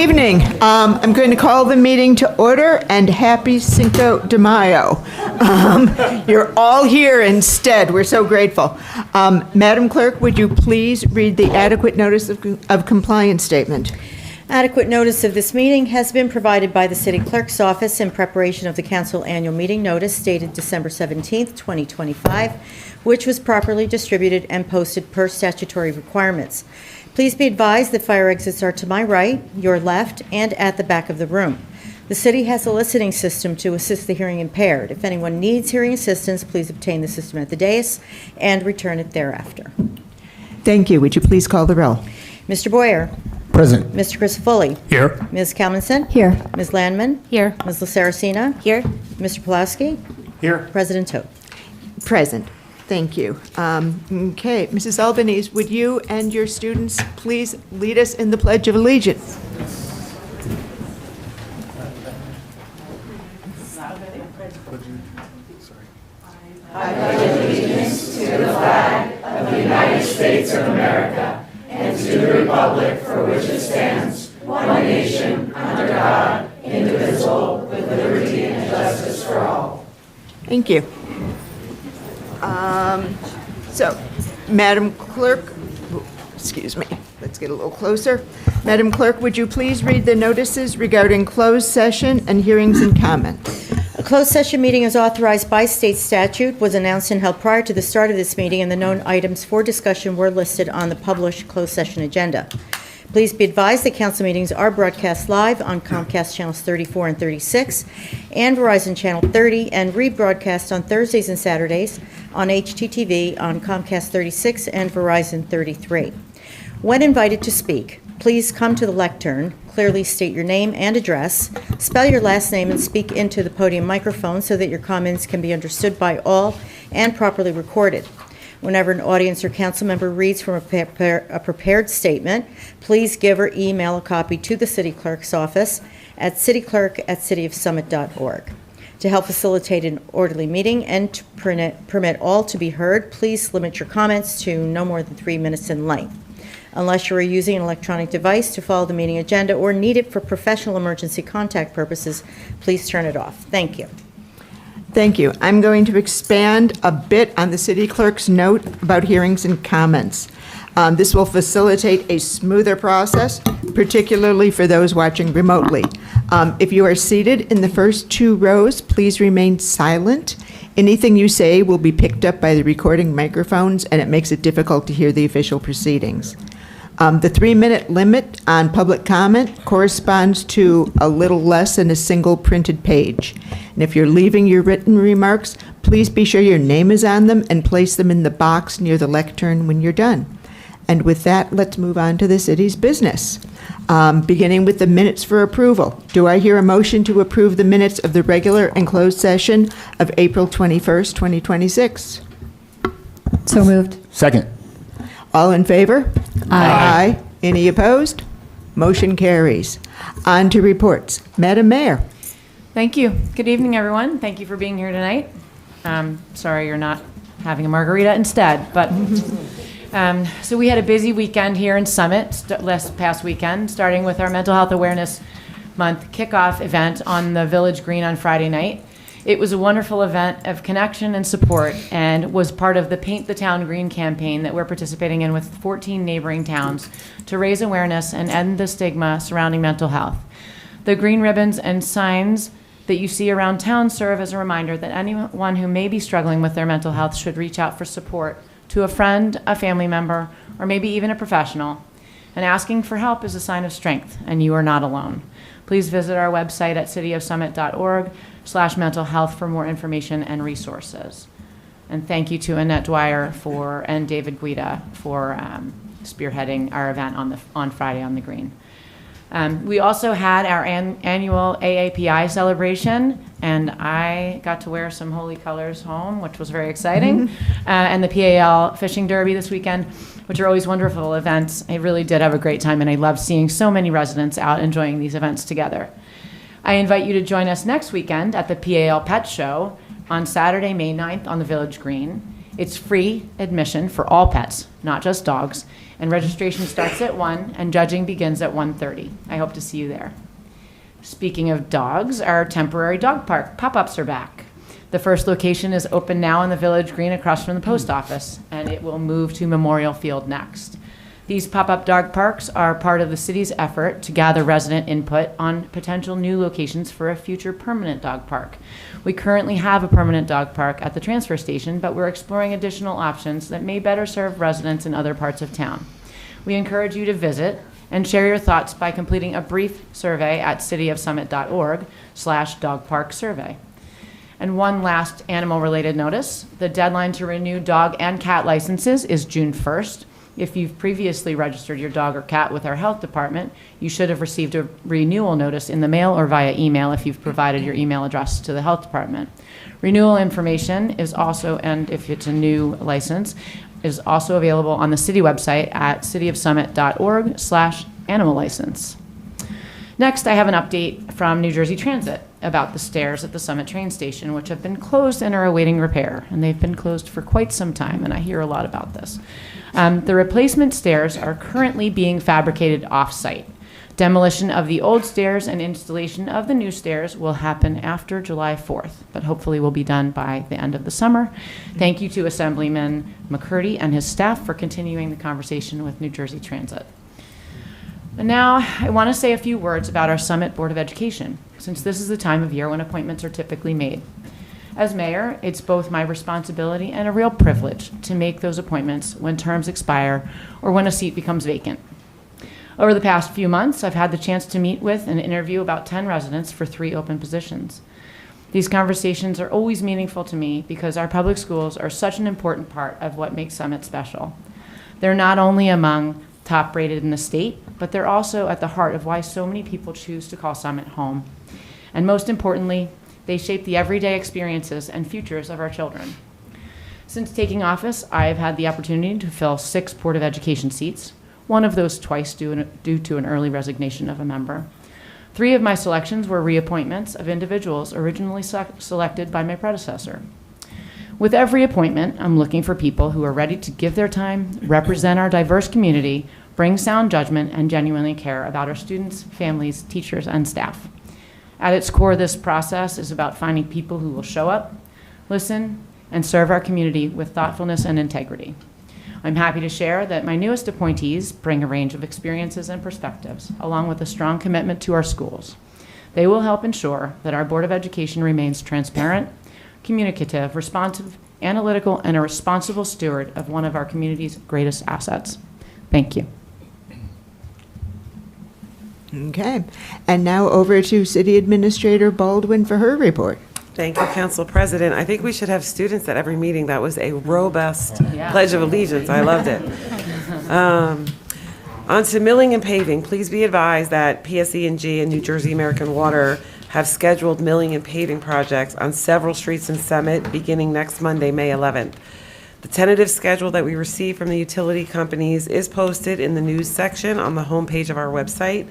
evening. I'm going to call the meeting to order, and happy Cinco de Mayo. You're all here instead. We're so grateful. Madam Clerk, would you please read the adequate notice of compliance statement? Adequate notice of this meeting has been provided by the City Clerk's office in preparation of the Council Annual Meeting Notice dated December 17th, 2025, which was properly distributed and posted per statutory requirements. Please be advised that fire exits are to my right, your left, and at the back of the room. The city has a listening system to assist the hearing impaired. If anyone needs hearing assistance, please obtain the system at the dais and return it thereafter. Thank you. Would you please call the roll? Mr. Boyer. Present. Mr. Crisafulli. Here. Ms. Kalmanson. Here. Ms. Landman. Here. Ms. Laceracina. Here. Mr. Pulaski. Here. President Todt. Present. Thank you. Okay, Mrs. Albanese, would you and your students please lead us in the Pledge of Allegiance? I pledge allegiance to the flag of the United States of America and to the republic for which it stands, one nation, under God, indivisible, with liberty and justice for all. Thank you. So, Madam Clerk, excuse me, let's get a little closer. Madam Clerk, would you please read the notices regarding closed session and hearings and comments? A closed session meeting is authorized by state statute, was announced and held prior to the start of this meeting, and the known items for discussion were listed on the published closed session agenda. Please be advised that council meetings are broadcast live on Comcast channels 34 and 36 and Verizon channel 30, and rebroadcast on Thursdays and Saturdays on HTTV on Comcast 36 and Verizon 33. When invited to speak, please come to the lectern, clearly state your name and address, spell your last name, and speak into the podium microphone so that your comments can be understood by all and properly recorded. Whenever an audience or council member reads from a prepared statement, please give or email a copy to the City Clerk's office at cityclerk@cityofsummit.org. To help facilitate an orderly meeting and to permit all to be heard, please limit your comments to no more than 3 minutes in length. Unless you are using an electronic device to follow the meeting agenda or need it for professional emergency contact purposes, please turn it off. Thank you. Thank you. I'm going to expand a bit on the City Clerk's note about hearings and comments. This will facilitate a smoother process, particularly for those watching remotely. If you are seated in the first 2 rows, please remain silent. Anything you say will be picked up by the recording microphones, and it makes it difficult to hear the official proceedings. The 3-minute limit on public comment corresponds to a little less than a single printed page. And if you're leaving your written remarks, please be sure your name is on them and place them in the box near the lectern when you're done. And with that, let's move on to the city's business. Beginning with the minutes for approval. Do I hear a motion to approve the minutes of the regular and closed session of April 21st, 2026? So moved. Second. All in favor? Aye. Any opposed? Motion carries. On to reports. Madam Mayor. Thank you. Good evening, everyone. Thank you for being here tonight. Sorry you're not having a margarita instead, but so we had a busy weekend here in Summit last past weekend, starting with our Mental Health Awareness Month kickoff event on the Village Green on Friday night. It was a wonderful event of connection and support, and was part of the Paint the Town Green campaign that we're participating in with 14 neighboring towns to raise awareness and end the stigma surrounding mental health. The green ribbons and signs that you see around town serve as a reminder that anyone who may be struggling with their mental health should reach out for support to a friend, a family member, or maybe even a professional. And asking for help is a sign of strength, and you are not alone. Please visit our website at cityofsummit.org/mental health for more information and resources. And thank you to Annette Dwyer and David Guida for spearheading our event on Friday on the Green. We also had our annual AAPI celebration, and I got to wear some holy colors home, which was very exciting. And the PAL Fishing Derby this weekend, which are always wonderful events. I really did have a great time, and I loved seeing so many residents out enjoying these events together. I invite you to join us next weekend at the PAL Pet Show on Saturday, May 9th on the Village Green. It's free admission for all pets, not just dogs, And registration starts at 1 and judging begins at 1:30. I hope to see you there. Speaking of dogs, our temporary dog park pop-ups are back. The first location is open now in the Village Green across from the post office, and it will move to Memorial Field next. These pop-up dog parks are part of the city's effort to gather resident input on potential new locations for a future permanent dog park. We currently have a permanent dog park at the transfer station, but we're exploring additional options that may better serve residents in other parts of town. We encourage you to visit and share your thoughts by completing a brief survey at cityofsummit.org/dogparksurvey. And one last animal-related notice. The deadline to renew dog and cat licenses is June 1st. If you've previously registered your dog or cat with our health department, you should have received a renewal notice in the mail or via email if you've provided your email address to the health department. Renewal information is also, and if it's a new license, is also available on the city website at cityofsummit.org/animal license. Next, I have an update from New Jersey Transit about the stairs at the Summit train station, which have been closed and are awaiting repair. And they've been closed for quite some time, and I hear a lot about this. The replacement stairs are currently being fabricated off-site. Demolition of the old stairs and installation of the new stairs will happen after July 4th, but hopefully will be done by the end of the summer. Thank you to Assemblyman McCurdy and his staff for continuing the conversation with New Jersey Transit. And now I want to say a few words about our Summit Board of Education, since this is the time of year when appointments are typically made. As mayor, it's both my responsibility and a real privilege to make those appointments when terms expire or when a seat becomes vacant. Over the past few months, I've had the chance to meet with and interview about 10 residents for 3 open positions. These conversations are always meaningful to me because our public schools are such an important part of what makes Summit special. They're not only among top rated in the state, but they're also at the heart of why so many people choose to call Summit home. And most importantly, they shape the everyday experiences and futures of our children. Since taking office, I've had the opportunity to fill 6 Board of Education seats, one of those twice due to an early resignation of a member. 3 of my selections were reappointments of individuals originally selected by my predecessor. With every appointment, I'm looking for people who are ready to give their time, represent our diverse community, bring sound judgment, and genuinely care about our students, families, teachers, and staff. At its core, this process is about finding people who will show up, listen, and serve our community with thoughtfulness and integrity. I'm happy to share that my newest appointees bring a range of experiences and perspectives, along with a strong commitment to our schools. They will help ensure that our Board of Education remains transparent, communicative, responsive, analytical, and a responsible steward of one of our community's greatest assets. Thank you. Okay. And now over to City Administrator Baldwin for her report. Thank you, Council President. I think we should have students at every meeting. That was a robust Pledge of Allegiance. I loved it. On to milling and paving. Please be advised that PSE&G and New Jersey American Water have scheduled milling and paving projects on several streets in Summit beginning next Monday, May 11th. The tentative schedule that we received from the utility companies is posted in the news section on the homepage of our website.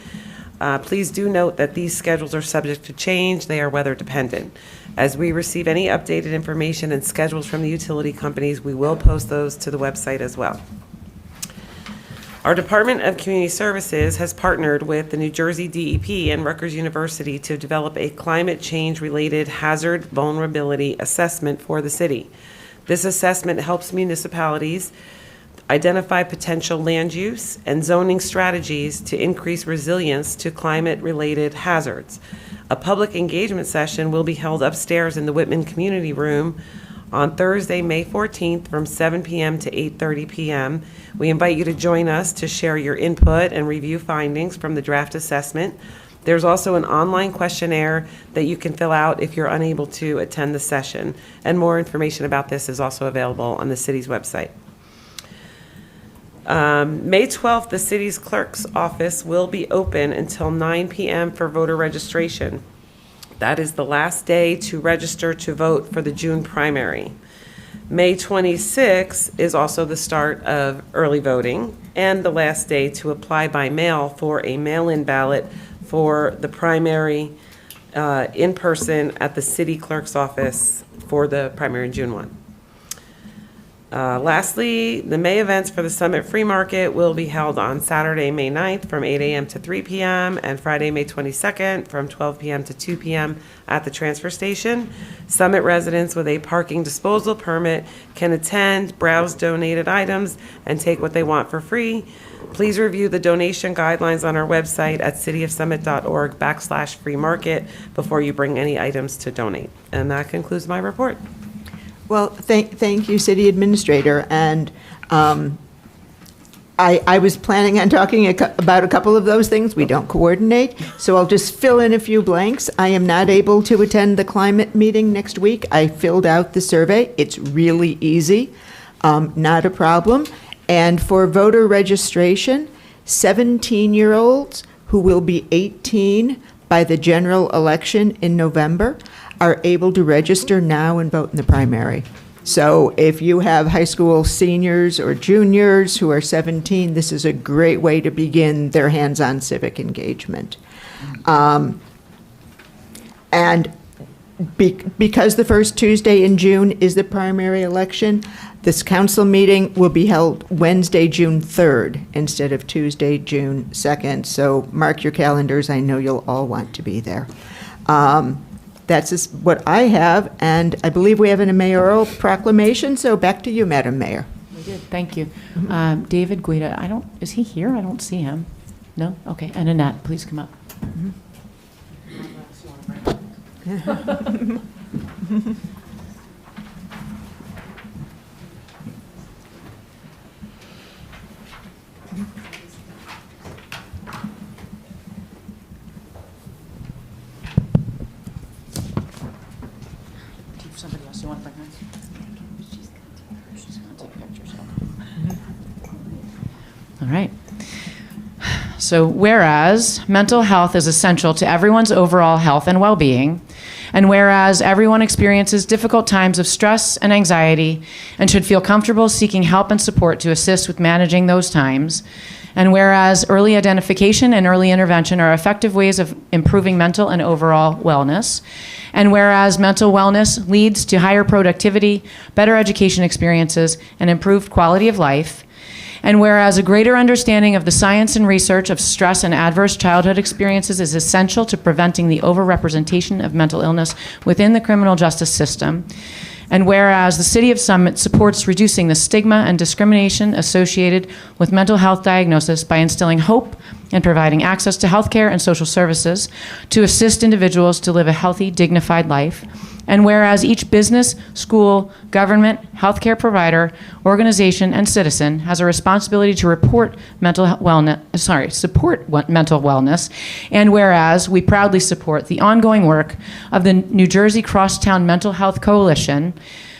Please do note that these schedules are subject to change. They are weather dependent. As we receive any updated information and schedules from the utility companies, we will post those to the website as well. Our Department of Community Services has partnered with the New Jersey DEP and Rutgers University to develop a climate change-related hazard vulnerability assessment for the city. This assessment helps municipalities identify potential land use and zoning strategies to increase resilience to climate-related hazards. A public engagement session will be held upstairs in the Whitman Community Room on Thursday, May 14th from 7 p.m. to 8:30 p.m. We invite you to join us to share your input and review findings from the draft assessment. There's also an online questionnaire that you can fill out if you're unable to attend the session. And more information about this is also available on the city's website. May 12th, the city's clerk's office will be open until 9 p.m. for voter registration. That is the last day to register to vote for the June primary. May 26th is also the start of early voting and the last day to apply by mail for a mail-in ballot for the primary in person at the city clerk's office for the primary in June 1. Lastly, the May events for the Summit Free Market will be held on Saturday, May 9th from 8 a.m. to 3 p.m. and Friday, May 22nd from 12 p.m. to 2 p.m. at the transfer station. Summit residents with a parking disposal permit can attend, browse donated items, and take what they want for free. Please review the donation guidelines on our website at cityofsummit.org/free market before you bring any items to donate. And that concludes my report. Well, thank you, City Administrator, and I was planning on talking about a couple of those things. We don't coordinate, so I'll just fill in a few blanks. I am not able to attend the climate meeting next week. I filled out the survey. It's really easy, not a problem. And for voter registration, 17-year-olds who will be 18 by the general election in November are able to register now and vote in the primary. So if you have high school seniors or juniors who are 17, this is a great way to begin their hands-on civic engagement. And because the first Tuesday in June is the primary election, this council meeting will be held Wednesday, June 3rd, instead of Tuesday, June 2nd. So mark your calendars. I know you'll all want to be there. That's just what I have, and I believe we have a mayoral proclamation, so back to you, Madam Mayor. We did, thank you. David Guida, is he here? I don't see him. No? Okay, and Annette, please come up. Somebody else you want to bring her? She's going to take pictures. All right. So whereas mental health is essential to everyone's overall health and well-being, and whereas everyone experiences difficult times of stress and anxiety and should feel comfortable seeking help and support to assist with managing those times, and whereas early identification and early intervention are effective ways of improving mental and overall wellness, and whereas mental wellness leads to higher productivity, better education experiences, and improved quality of life, and whereas a greater understanding of the science and research of stress and adverse childhood experiences is essential to preventing the overrepresentation of mental illness within the criminal justice system, and whereas the City of Summit supports reducing the stigma and discrimination associated with mental health diagnosis by instilling hope and providing access to healthcare and social services to assist individuals to live a healthy, dignified life, and whereas each business, school, government, healthcare provider, organization, and citizen has a responsibility to support mental wellness, and whereas we proudly support the ongoing work of the New Jersey Crosstown Mental Health Coalition,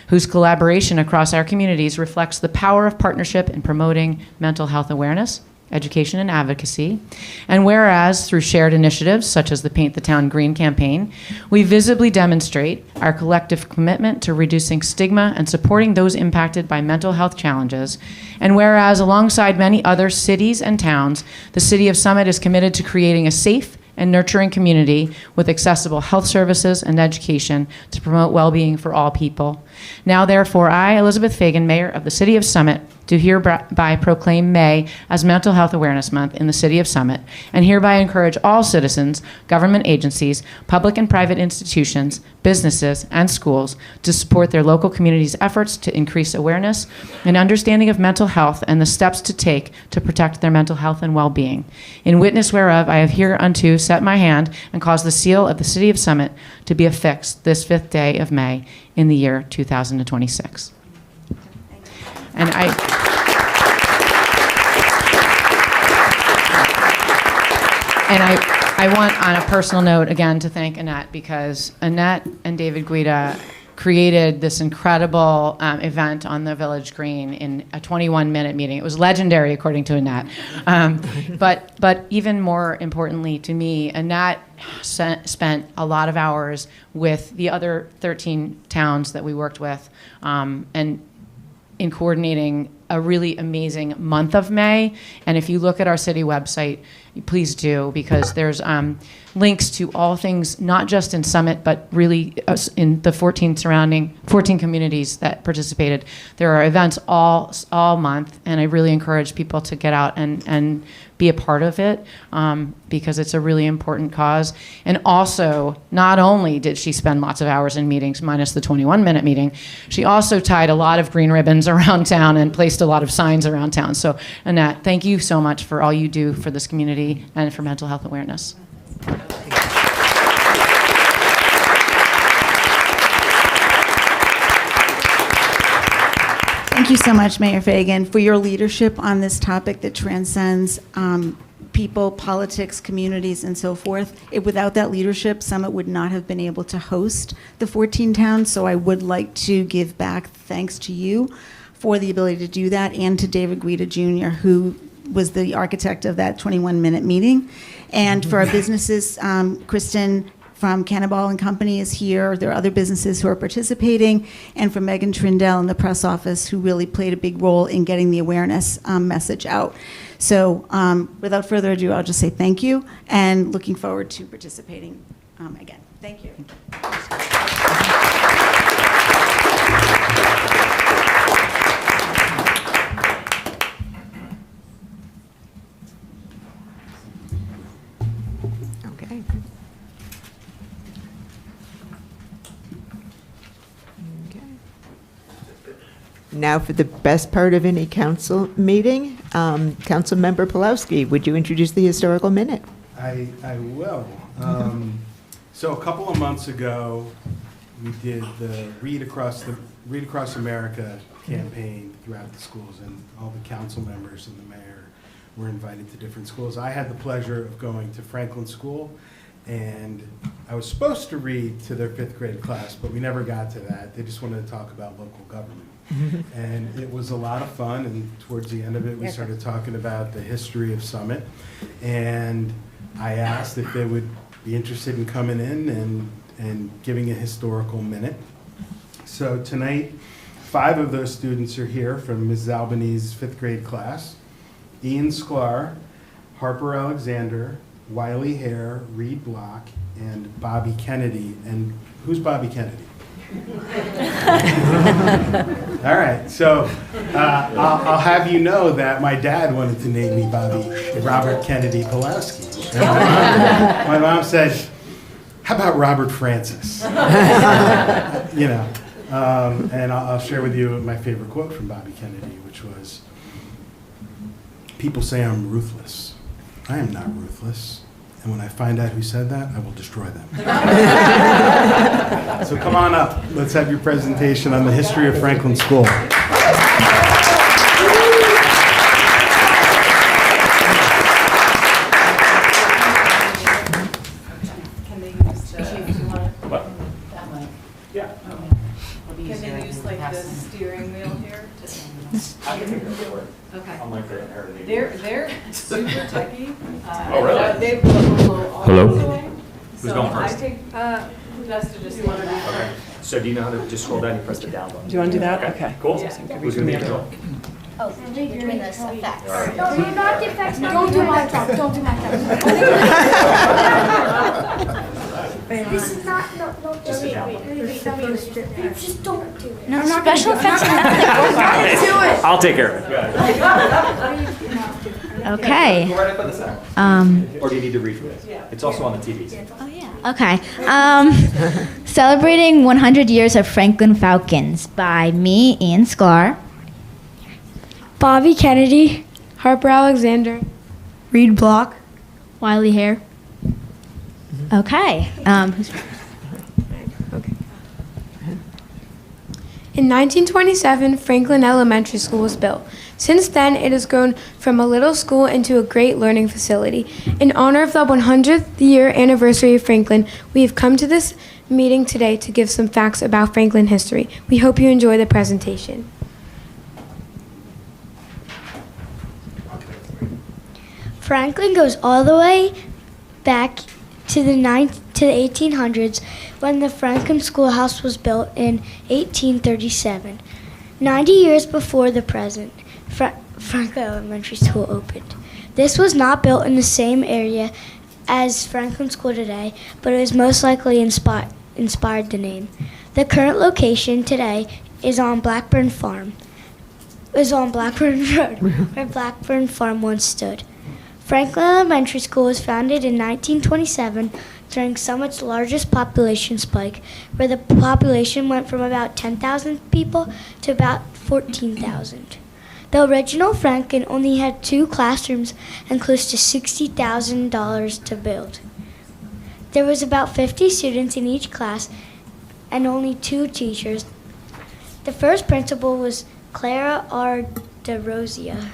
whose collaboration across our communities reflects the power of partnership in promoting mental health awareness, education, and advocacy. And whereas through shared initiatives such as the Paint the Town Green campaign, we visibly demonstrate our collective commitment to reducing stigma and supporting those impacted by mental health challenges. And whereas alongside many other cities and towns, the City of Summit is committed to creating a safe and nurturing community with accessible health services and education to promote well-being for all people. Now, therefore, I, Elizabeth Fagan, Mayor of the City of Summit, do hereby proclaim May as Mental Health Awareness Month in the City of Summit, and hereby encourage all citizens, government agencies, public and private institutions, businesses, and schools to support their local communities' efforts to increase awareness and understanding of mental health and the steps to take to protect their mental health and well-being. In witness whereof, I have hereunto set my hand and caused the seal of the City of Summit to be affixed this 5th day of May in the year 2026. And I want, on a personal note, again, to thank Annette, because Annette and David Guida created this incredible event on the Village Green in a 21-minute meeting. It was legendary, according to Annette. But even more importantly to me, Annette spent a lot of hours with the other 13 towns that we worked with, and in coordinating a really amazing month of May. And if you look at our city website, please do, because there's links to all things, not just in Summit, but really in the 14 communities that participated. There are events all month, and I really encourage people to get out and be a part of it, because it's a really important cause. And also, not only did she spend lots of hours in meetings, minus the 21-minute meeting, she also tied a lot of green ribbons around town and placed a lot of signs around town. So, Annette, thank you so much for all you do for this community and for mental health awareness. Thank you so much, Mayor Fagan, for your leadership on this topic that transcends people, politics, communities, and so forth. Without that leadership, Summit would not have been able to host the 14 towns, so I would like to give back thanks to you for the ability to do that, and to David Guida Jr., who was the architect of that 21-minute meeting. And for our businesses, Kristen from Cannonball and Company is here. There are other businesses who are participating, and from Megan Trindell in the press office, who really played a big role in getting the awareness message out. So without further ado, I'll just say thank you, and looking forward to participating again. Thank you. Okay. Now for the best part of any council meeting, Councilmember Pulowski, would you introduce the historical minute? I will. So a couple of months ago, we did the Read Across America campaign throughout the schools, and all the council members and the mayor were invited to different schools. I had the pleasure of going to Franklin School, and I was supposed to read to their 5th grade class, but we never got to that. They just wanted to talk about local government. And it was a lot of fun, and towards the end of it, we started talking about the history of Summit. And I asked if they would be interested in coming in and giving a historical minute. So tonight, 5 of those students are here from Mrs. Albany's 5th grade class. Ian Sklar, Harper Alexander, Wiley Hare, Reed Block, and Bobby Kennedy. And who's Bobby Kennedy? All right, so I'll have you know that my dad wanted to name me Robert Kennedy Pulowski. My mom said, how about Robert Francis? You know, and I'll share with you my favorite quote from Bobby Kennedy, which was, "People say I'm ruthless. I am not ruthless. And when I find out who said that, I will destroy them." So come on up. Let's have your presentation on the history of Franklin School. Can they use that mic? Yeah. Can they use like the steering wheel here? I can make it work. Okay. I'm like the inherited. They're super techie. Oh, really? They will go all Hello? the way. Who's going first? I think best to just. Okay. So do you know how to just scroll down and press the down button? Do you want to do that? Okay. Cool. Yeah. Who's going to be in control? Oh, between the effects. No, you're not the effects. Don't do my job. Don't do my job. This is not, no, Just the down button. just don't do it. No, special effects. I'll take care of it. Okay. Go right up on the side. Or do you need to read from this? It's also on the TVs. Oh, yeah. Okay. Celebrating 100 Years of Franklin Falcons by me, Ian Sklar. Bobby Kennedy, Harper Alexander, Reed Block, Wiley Hare. Okay. In 1927, Franklin Elementary School was built. Since then, it has grown from a little school into a great learning facility. In honor of the 100th year anniversary of Franklin, we have come to this meeting today to give some facts about Franklin history. We hope you enjoy the presentation. Franklin goes all the way back to the 1800s when the Franklin Schoolhouse was built in 1837. 90 years before the present, Franklin Elementary School opened. This was not built in the same area as Franklin School today, but it was most likely inspired the name. The current location today is on Blackburn Farm. Is on Blackburn Road, where Blackburn Farm once stood. Franklin Elementary School was founded in 1927 during Summit's largest population spike, where the population went from about 10,000 people to about 14,000. The original Franklin only had 2 classrooms and close to $60,000 to build. There was about 50 students in each class and only 2 teachers. The first principal was Clara R. DeRosia.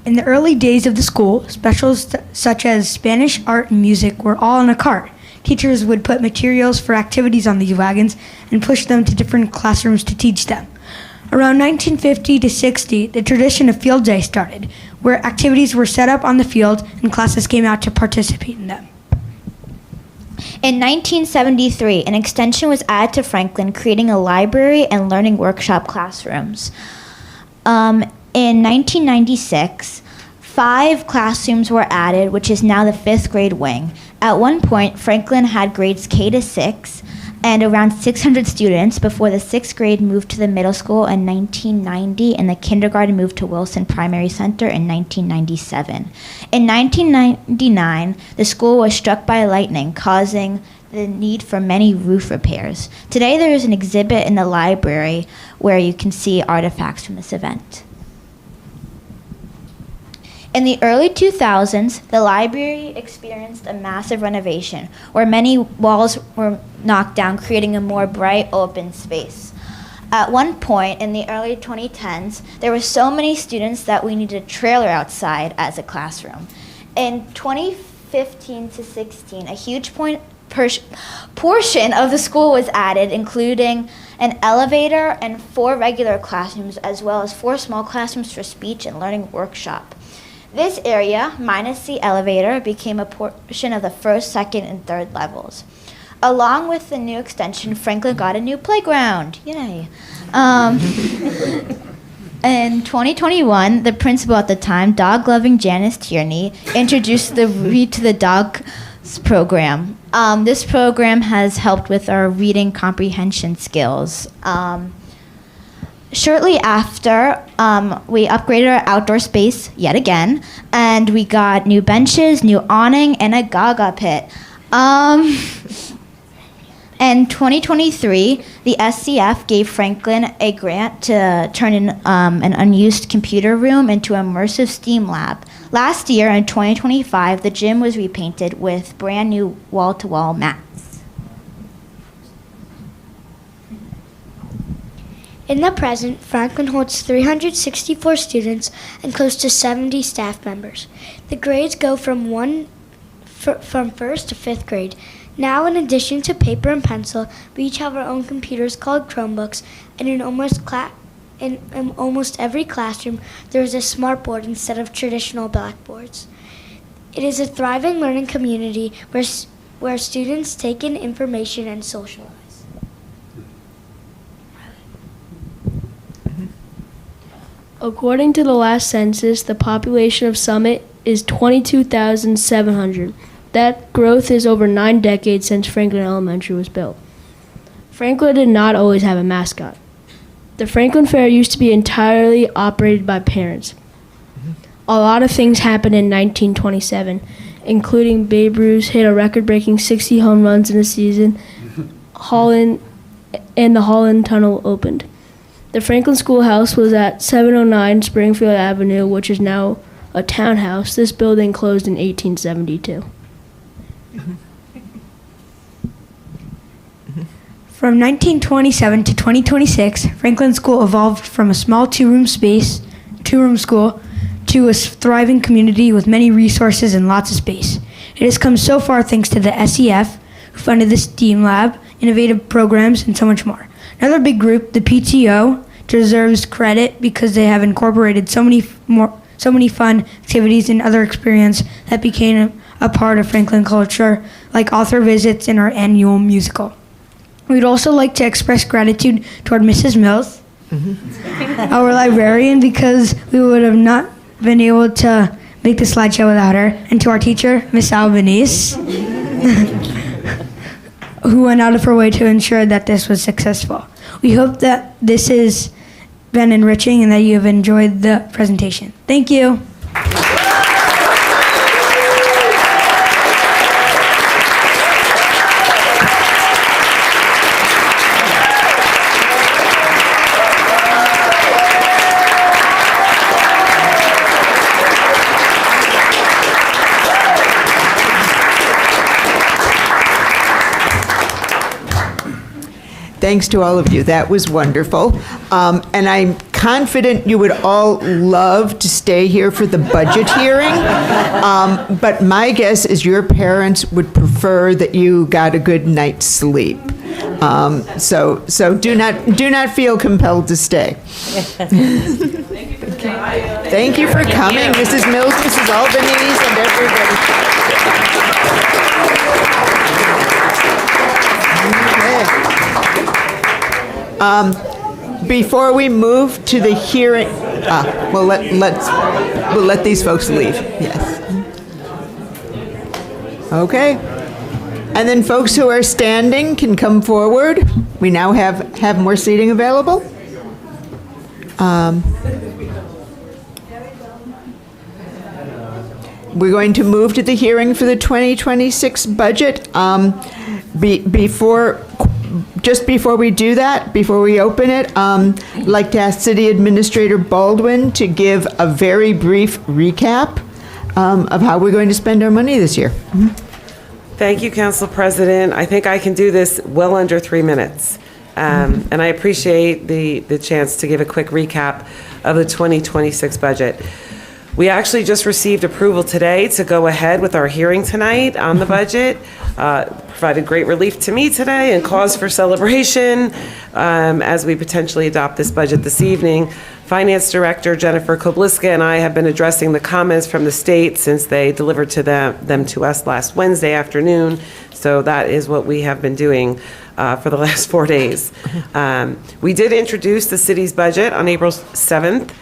In the early days of the school, specials such as Spanish, art, and music were all in a cart. Teachers would put materials for activities on these wagons and push them to different classrooms to teach them. Around 1950 to 60, the tradition of field day started, where activities were set up on the field and classes came out to participate in them. In 1973, an extension was added to Franklin, creating a library and learning workshop classrooms. In 1996, 5 classrooms were added, which is now the 5th grade wing. At one point, Franklin had grades K to 6 and around 600 students before the 6th grade moved to the middle school in 1990 and the kindergarten moved to Wilson Primary Center in 1997. In 1999, the school was struck by lightning, causing the need for many roof repairs. Today, there is an exhibit in the library where you can see artifacts from this event. In the early 2000s, the library experienced a massive renovation where many walls were knocked down, creating a more bright, open space. At one point in the early 2010s, there were so many students that we needed a trailer outside as a classroom. In 2015 to 16, a huge portion of the school was added, including an elevator and 4 regular classrooms, as well as 4 small classrooms for speech and learning workshop. This area, minus the elevator, became a portion of the 1st, 2nd, and 3rd levels. Along with the new extension, Franklin got a new playground. Yay. In 2021, the principal at the time, dog-loving Janice Tierney, introduced the Read to the Dogs program. This program has helped with our reading comprehension skills. Shortly after, we upgraded our outdoor space yet again, and we got new benches, new awning, and a Gaga pit. In 2023, the SCF gave Franklin a grant to turn in an unused computer room into an immersive STEAM lab. Last year, in 2025, the gym was repainted with brand new wall-to-wall mats. In the present, Franklin holds 364 students and close to 70 staff members. The grades go from 1st to 5th grade. Now, in addition to paper and pencil, we each have our own computers called Chromebooks, and in almost every classroom, there is a smartboard instead of traditional blackboards. It is a thriving learning community where students take in information and socialize. According to the last census, the population of Summit is 22,700. That growth is over 9 decades since Franklin Elementary was built. Franklin did not always have a mascot. The Franklin Fair used to be entirely operated by parents. A lot of things happened in 1927, including Babe Ruth hit a record-breaking 60 home runs in a season, and the Holland Tunnel opened. The Franklin Schoolhouse was at 709 Springfield Avenue, which is now a townhouse. This building closed in 1872. From 1927 to 2026, Franklin School evolved from a small two-room school to a thriving community with many resources and lots of space. It has come so far thanks to the SEF, who funded the STEAM lab, innovative programs, and so much more. Another big group, the PTO, deserves credit because they have incorporated so many fun activities and other experiences that became a part of Franklin culture, like author visits and our annual musical. We'd also like to express gratitude toward Mrs. Mills, our librarian, because we would have not been able to make the slideshow without her, and to our teacher, Miss Albanese, who went out of her way to ensure that this was successful. We hope that this has been enriching and that you have enjoyed the presentation. Thank you. Thanks to all of you. That was wonderful. And I'm confident you would all love to stay here for the budget hearing. But my guess is your parents would prefer that you got a good night's sleep. So do not feel compelled to stay. Thank you for coming, Mrs. Mills, Mrs. Albanese, and everybody. Before we move to the hearing, we'll let these folks leave. Yes. Okay. And then folks who are standing can come forward. We now have more seating available. We're going to move to the hearing for the 2026 budget. Just before we do that, before we open it, I'd like to ask City Administrator Baldwin to give a very brief recap of how we're going to spend our money this year. Thank you, Council President. I think I can do this well under 3 minutes. And I appreciate the chance to give a quick recap of the 2026 budget. We actually just received approval today to go ahead with our hearing tonight on the budget. Provided great relief to me today and cause for celebration as we potentially adopt this budget this evening. Finance Director Jennifer Kobliska and I have been addressing the comments from the state since they delivered to them to us last Wednesday afternoon. So that is what we have been doing for the last 4 days. We did introduce the city's budget on April 7th.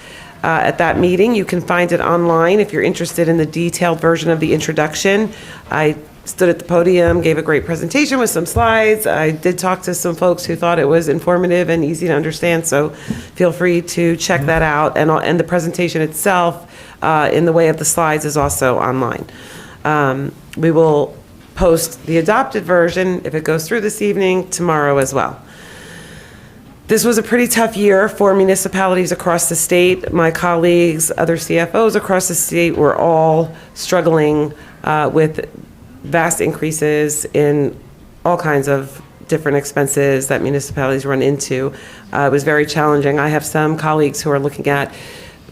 At that meeting, you can find it online if you're interested in the detailed version of the introduction. I stood at the podium, gave a great presentation with some slides. I did talk to some folks who thought it was informative and easy to understand, so feel free to check that out. And the presentation itself, in the way of the slides, is also online. We will post the adopted version, if it goes through this evening, tomorrow as well. This was a pretty tough year for municipalities across the state. My colleagues, other CFOs across the state were all struggling with vast increases in all kinds of different expenses that municipalities run into. It was very challenging. I have some colleagues who are looking at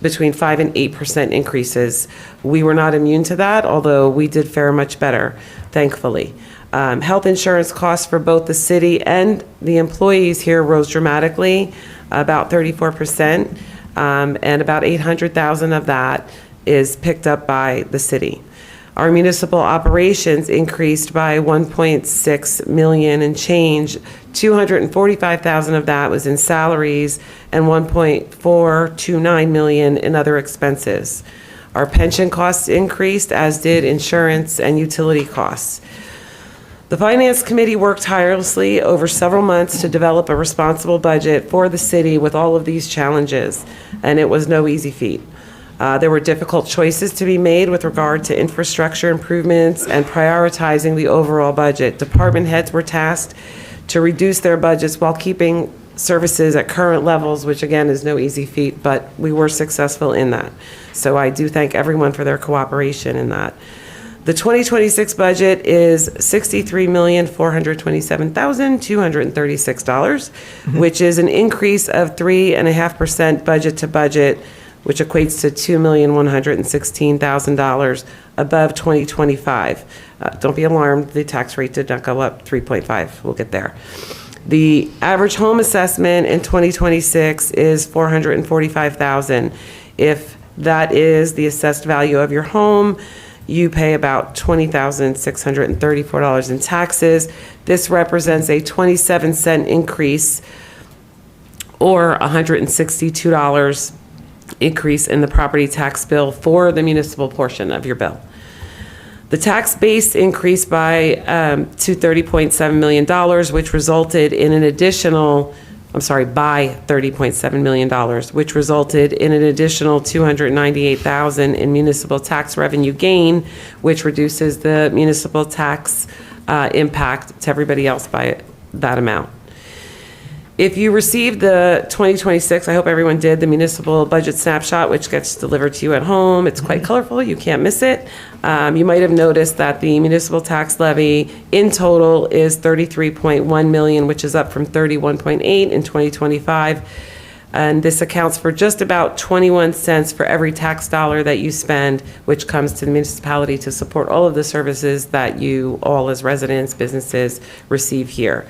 between 5% and 8% increases. We were not immune to that, although we did fare much better, thankfully. Health insurance costs for both the city and the employees here rose dramatically, about 34%, and about $800,000 of that is picked up by the city. Our municipal operations increased by $1.6 million and change. $245,000 of that was in salaries and $1.429 million in other expenses. Our pension costs increased, as did insurance and utility costs. The Finance Committee worked tirelessly over several months to develop a responsible budget for the city with all of these challenges, and it was no easy feat. There were difficult choices to be made with regard to infrastructure improvements and prioritizing the overall budget. Department heads were tasked to reduce their budgets while keeping services at current levels, which again is no easy feat, but we were successful in that. So I do thank everyone for their cooperation in that. The 2026 budget is $63,427,236, which is an increase of 3.5% budget to budget, which equates to $2,116,000 above 2025. Don't be alarmed, the tax rate did not go up 3.5. We'll get there. The average home assessment in 2026 is $445,000. If that is the assessed value of your home, You pay about $20,634 in taxes. This represents a 27-cent increase or $162 increase in the property tax bill for the municipal portion of your bill. The tax base increased by to $30.7 million, which resulted in an additional, by $30.7 million, which resulted in an additional $298,000 in municipal tax revenue gain, which reduces the municipal tax impact to everybody else by that amount. If you received the 2026, I hope everyone did, the municipal budget snapshot, which gets delivered to you at home. It's quite colorful. You can't miss it. You might have noticed that the municipal tax levy in total is $33.1 million, which is up from $31.8 in 2025. And this accounts for just about 21 cents for every tax dollar that you spend, which comes to the municipality to support all of the services that you all as residents, businesses receive here.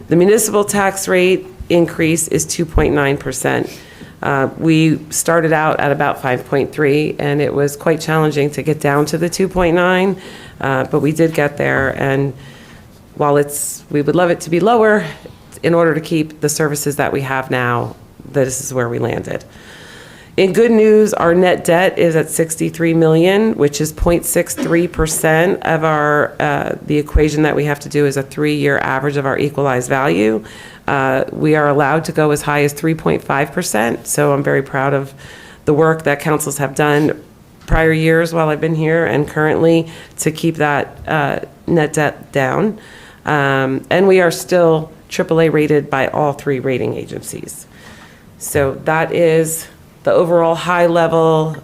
The municipal tax rate increase is 2.9%. We started out at about 5.3, and it was quite challenging to get down to the 2.9, but we did get there. And while we would love it to be lower, in order to keep the services that we have now, this is where we landed. In good news, our net debt is at $63 million, which is 0.63% of our, the equation that we have to do is a 3-year average of our equalized value. We are allowed to go as high as 3.5%, so I'm very proud of the work that councils have done prior years while I've been here and currently to keep that net debt down. And we are still AAA rated by all 3 rating agencies. So that is the overall high-level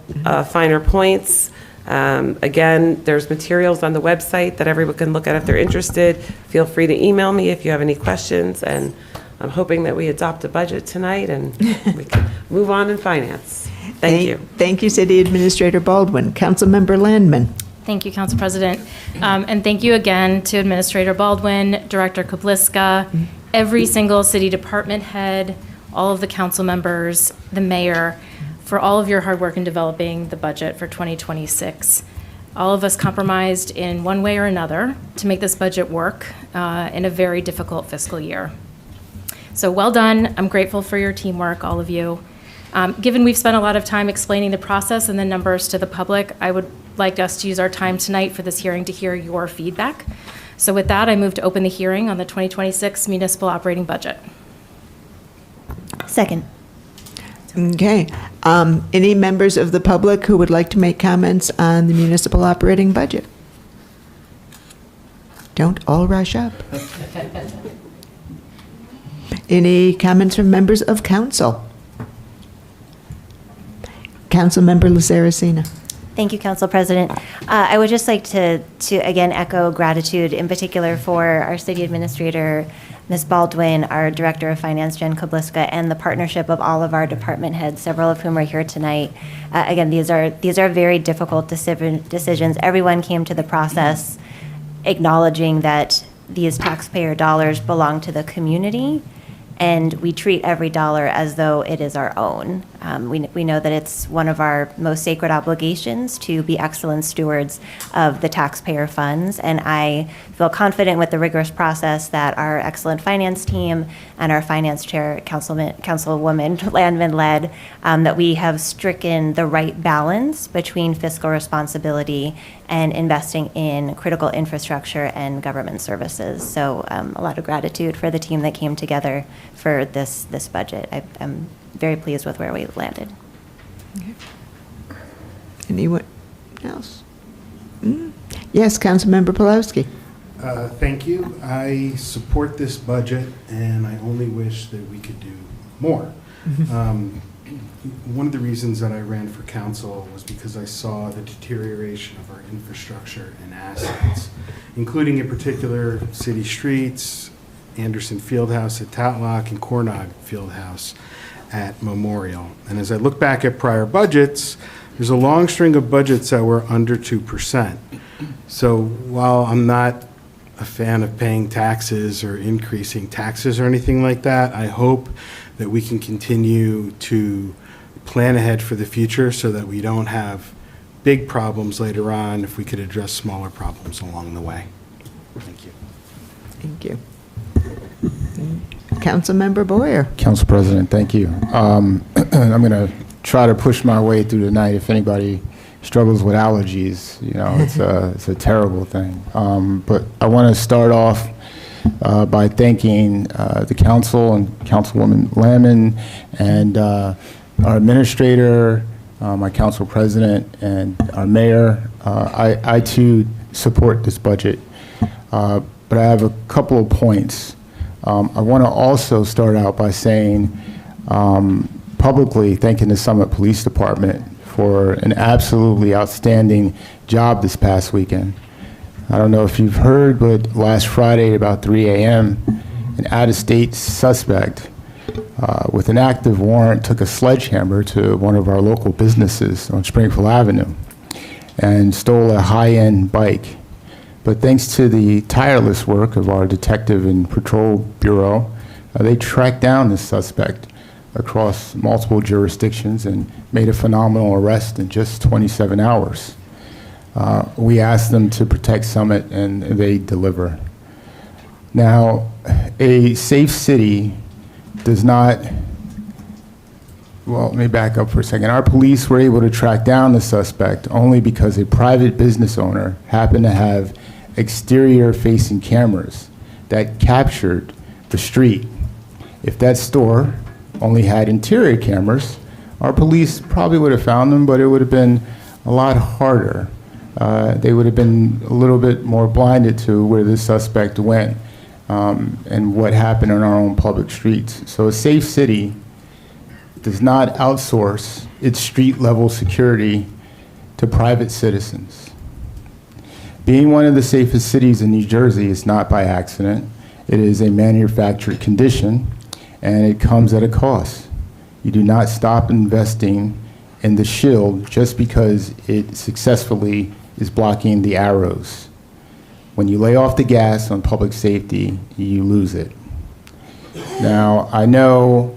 finer points. Again, there's materials on the website that everyone can look at if they're interested. Feel free to email me if you have any questions, and I'm hoping that we adopt a budget tonight and we can move on in finance. Thank you. Thank you, City Administrator Baldwin. Councilmember Landman. Thank you, Council President. And thank you again to Administrator Baldwin, Director Kapliska, every single city department head, all of the council members, the mayor, for all of your hard work in developing the budget for 2026. All of us compromised in one way or another to make this budget work in a very difficult fiscal year. So well done. I'm grateful for your teamwork, all of you. Given we've spent a lot of time explaining the process and the numbers to the public, I would like us to use our time tonight for this hearing to hear your feedback. So with that, I move to open the hearing on the 2026 municipal operating budget. Second. Okay. Any members of the public who would like to make comments on the municipal operating budget? Don't all rush up. Any comments from members of council? Councilmember Saracena. Thank you, Council President. I would just like to again echo gratitude in particular for our City Administrator, Ms. Baldwin, our Director of Finance, Jen Kabliska, and the partnership of all of our department heads, several of whom are here tonight. Again, these are very difficult decisions. Everyone came to the process acknowledging that these taxpayer dollars belong to the community, and we treat every dollar as though it is our own. We know that it's one of our most sacred obligations to be excellent stewards of the taxpayer funds, and I feel confident with the rigorous process that our excellent finance team and our finance chair, Councilwoman Landman led, that we have stricken the right balance between fiscal responsibility and investing in critical infrastructure and government services. So a lot of gratitude for the team that came together for this budget. I'm very pleased with where we landed. Okay. Anyone else? Yes, Councilmember Pulowski. Thank you. I support this budget, and I only wish that we could do more. One of the reasons that I ran for council was because I saw the deterioration of our infrastructure and assets, including in particular city streets, Anderson Fieldhouse at Tatlock, and Cornog Fieldhouse at Memorial. And as I look back at prior budgets, there's a long string of budgets that were under 2%. So while I'm not a fan of paying taxes or increasing taxes or anything like that, I hope that we can continue to plan ahead for the future so that we don't have big problems later on if we could address smaller problems along the way. Thank you. Thank you. Councilmember Boyer. Council President, thank you. I'm going to try to push my way through the night. If anybody struggles with allergies, you know, it's a terrible thing. But I want to start off by thanking the council and Councilwoman Lamon and our administrator, my council president, and our mayor. I too support this budget, but I have a couple of points. I want to also start out by saying publicly thanking the Summit Police Department for an absolutely outstanding job this past weekend. I don't know if you've heard, but last Friday at about 3 a.m., an out-of-state suspect with an active warrant took a sledgehammer to one of our local businesses on Springfield Avenue and stole a high-end bike. But thanks to the tireless work of our Detective and Patrol Bureau, they tracked down the suspect across multiple jurisdictions and made a phenomenal arrest in just 27 hours. We asked them to protect Summit, and they deliver. Now, a safe city does not, well, let me back up for a second. Our police were able to track down the suspect only because a private business owner happened to have exterior-facing cameras that captured the street. If that store only had interior cameras, our police probably would have found them, but it would have been a lot harder. They would have been a little bit more blinded to where the suspect went and what happened on our own public streets. So a safe city does not outsource its street-level security to private citizens. Being one of the safest cities in New Jersey is not by accident. It is a manufactured condition, and it comes at a cost. You do not stop investing in the shield just because it successfully is blocking the arrows. When you lay off the gas on public safety, you lose it. Now, I know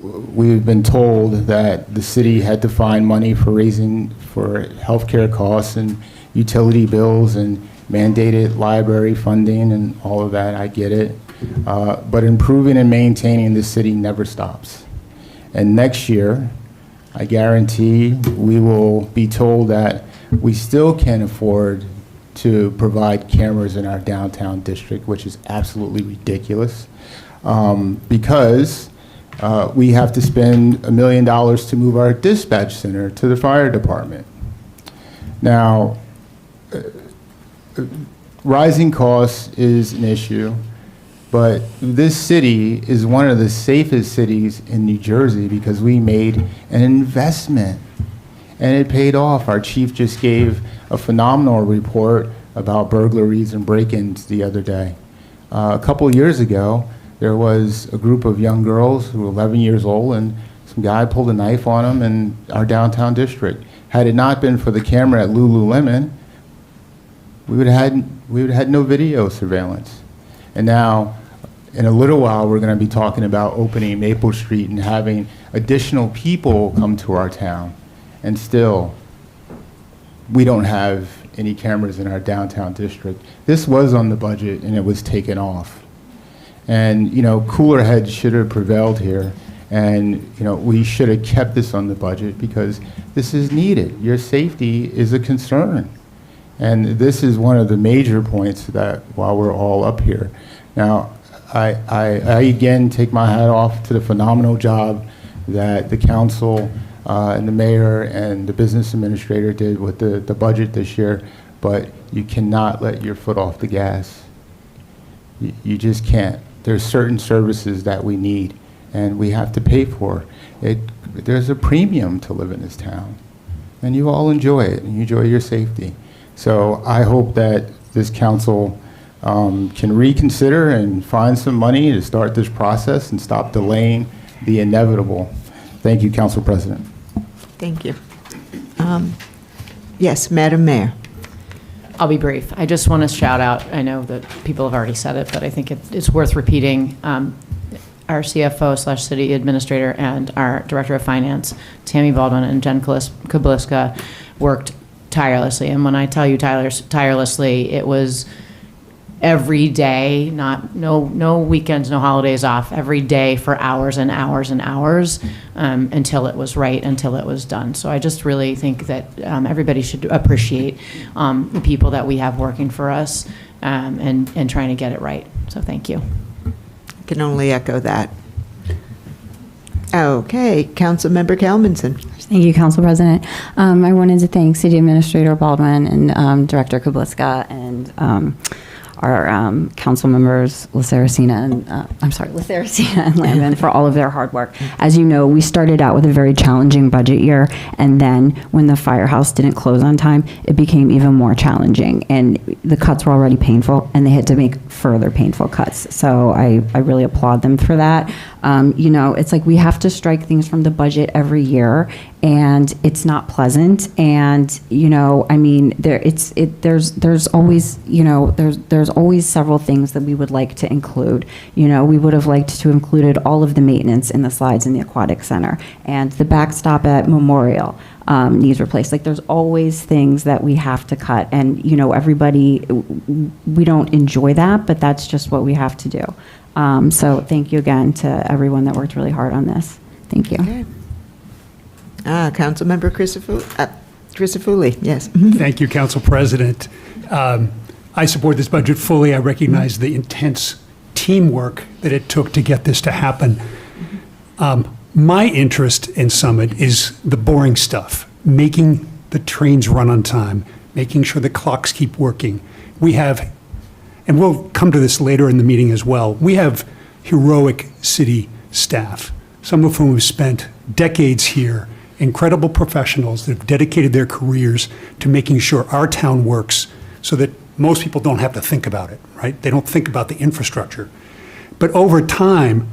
we've been told that the city had to find money for healthcare costs and utility bills and mandated library funding and all of that. I get it. But improving and maintaining the city never stops. And next year, I guarantee we will be told that we still can't afford to provide cameras in our downtown district, which is absolutely ridiculous, because we have to spend $1 million to move our dispatch center to the fire department. Now, rising costs is an issue, but this city is one of the safest cities in New Jersey because we made an investment and it paid off. Our chief just gave a phenomenal report about burglaries and break-ins the other day. A couple of years ago, there was a group of young girls who were 11 years old, and some guy pulled a knife on them in our downtown district. Had it not been for the camera at Lululemon, we would have had no video surveillance. And now, in a little while, we're going to be talking about opening Maple Street and having additional people come to our town. And still, we don't have any cameras in our downtown district. This was on the budget, and it was taken off. And, you know, cooler heads should have prevailed here. And, you know, we should have kept this on the budget because this is needed. Your safety is a concern. And this is one of the major points that while we're all up here. Now, I again take my hat off to the phenomenal job that the council and the mayor and the business administrator did with the budget this year, but you cannot let your foot off the gas. You just can't. There's certain services that we need and we have to pay for. There's a premium to live in this town, and you all enjoy it, and you enjoy your safety. So I hope that this council can reconsider and find some money to start this process and stop delaying the inevitable. Thank you, Council President. Thank you. Yes, Madam Mayor. I'll be brief. I just want to shout out, I know that people have already said it, but I think it's worth repeating. Our CFO/city administrator and our director of finance, Tammy Baldwin and Jen Kabliska, worked tirelessly. And when I tell you tirelessly, it was every day, no weekends, no holidays off, every day for hours and hours and hours until it was right, until it was done. So I just really think that everybody should appreciate the people that we have working for us and trying to get it right. So thank you. I can only echo that. Okay, Councilmember Kalmanson. Thank you, Council President. I wanted to thank City Administrator Baldwin and Director Kubliska and our council members, Laceracina and Lamb, for all of their hard work. As you know, we started out with a very challenging budget year, and then when the firehouse didn't close on time, it became even more challenging. And the cuts were already painful, and they had to make further painful cuts. So I really applaud them for that. It's like we have to strike things from the budget every year, and it's not pleasant. And there's always several things that we would like to include. We would have liked to included all of the maintenance in the slides in the aquatic center, and the backstop at Memorial needs replaced. Like, there's always things that we have to cut, and everybody, we don't enjoy that, but that's just what we have to do. So thank you again to everyone that worked really hard on this. Thank you. Okay. Councilmember Crisafulli, yes. Thank you, Council President. I support this budget fully. I recognize the intense teamwork that it took to get this to happen. My interest in Summit is the boring stuff, making the trains run on time, making sure the clocks keep working. We have, and we'll come to this later in the meeting as well, we have heroic city staff, some of whom have spent decades here, incredible professionals that have dedicated their careers to making sure our town works so that most people don't have to think about it, right? They don't think about the infrastructure. But over time,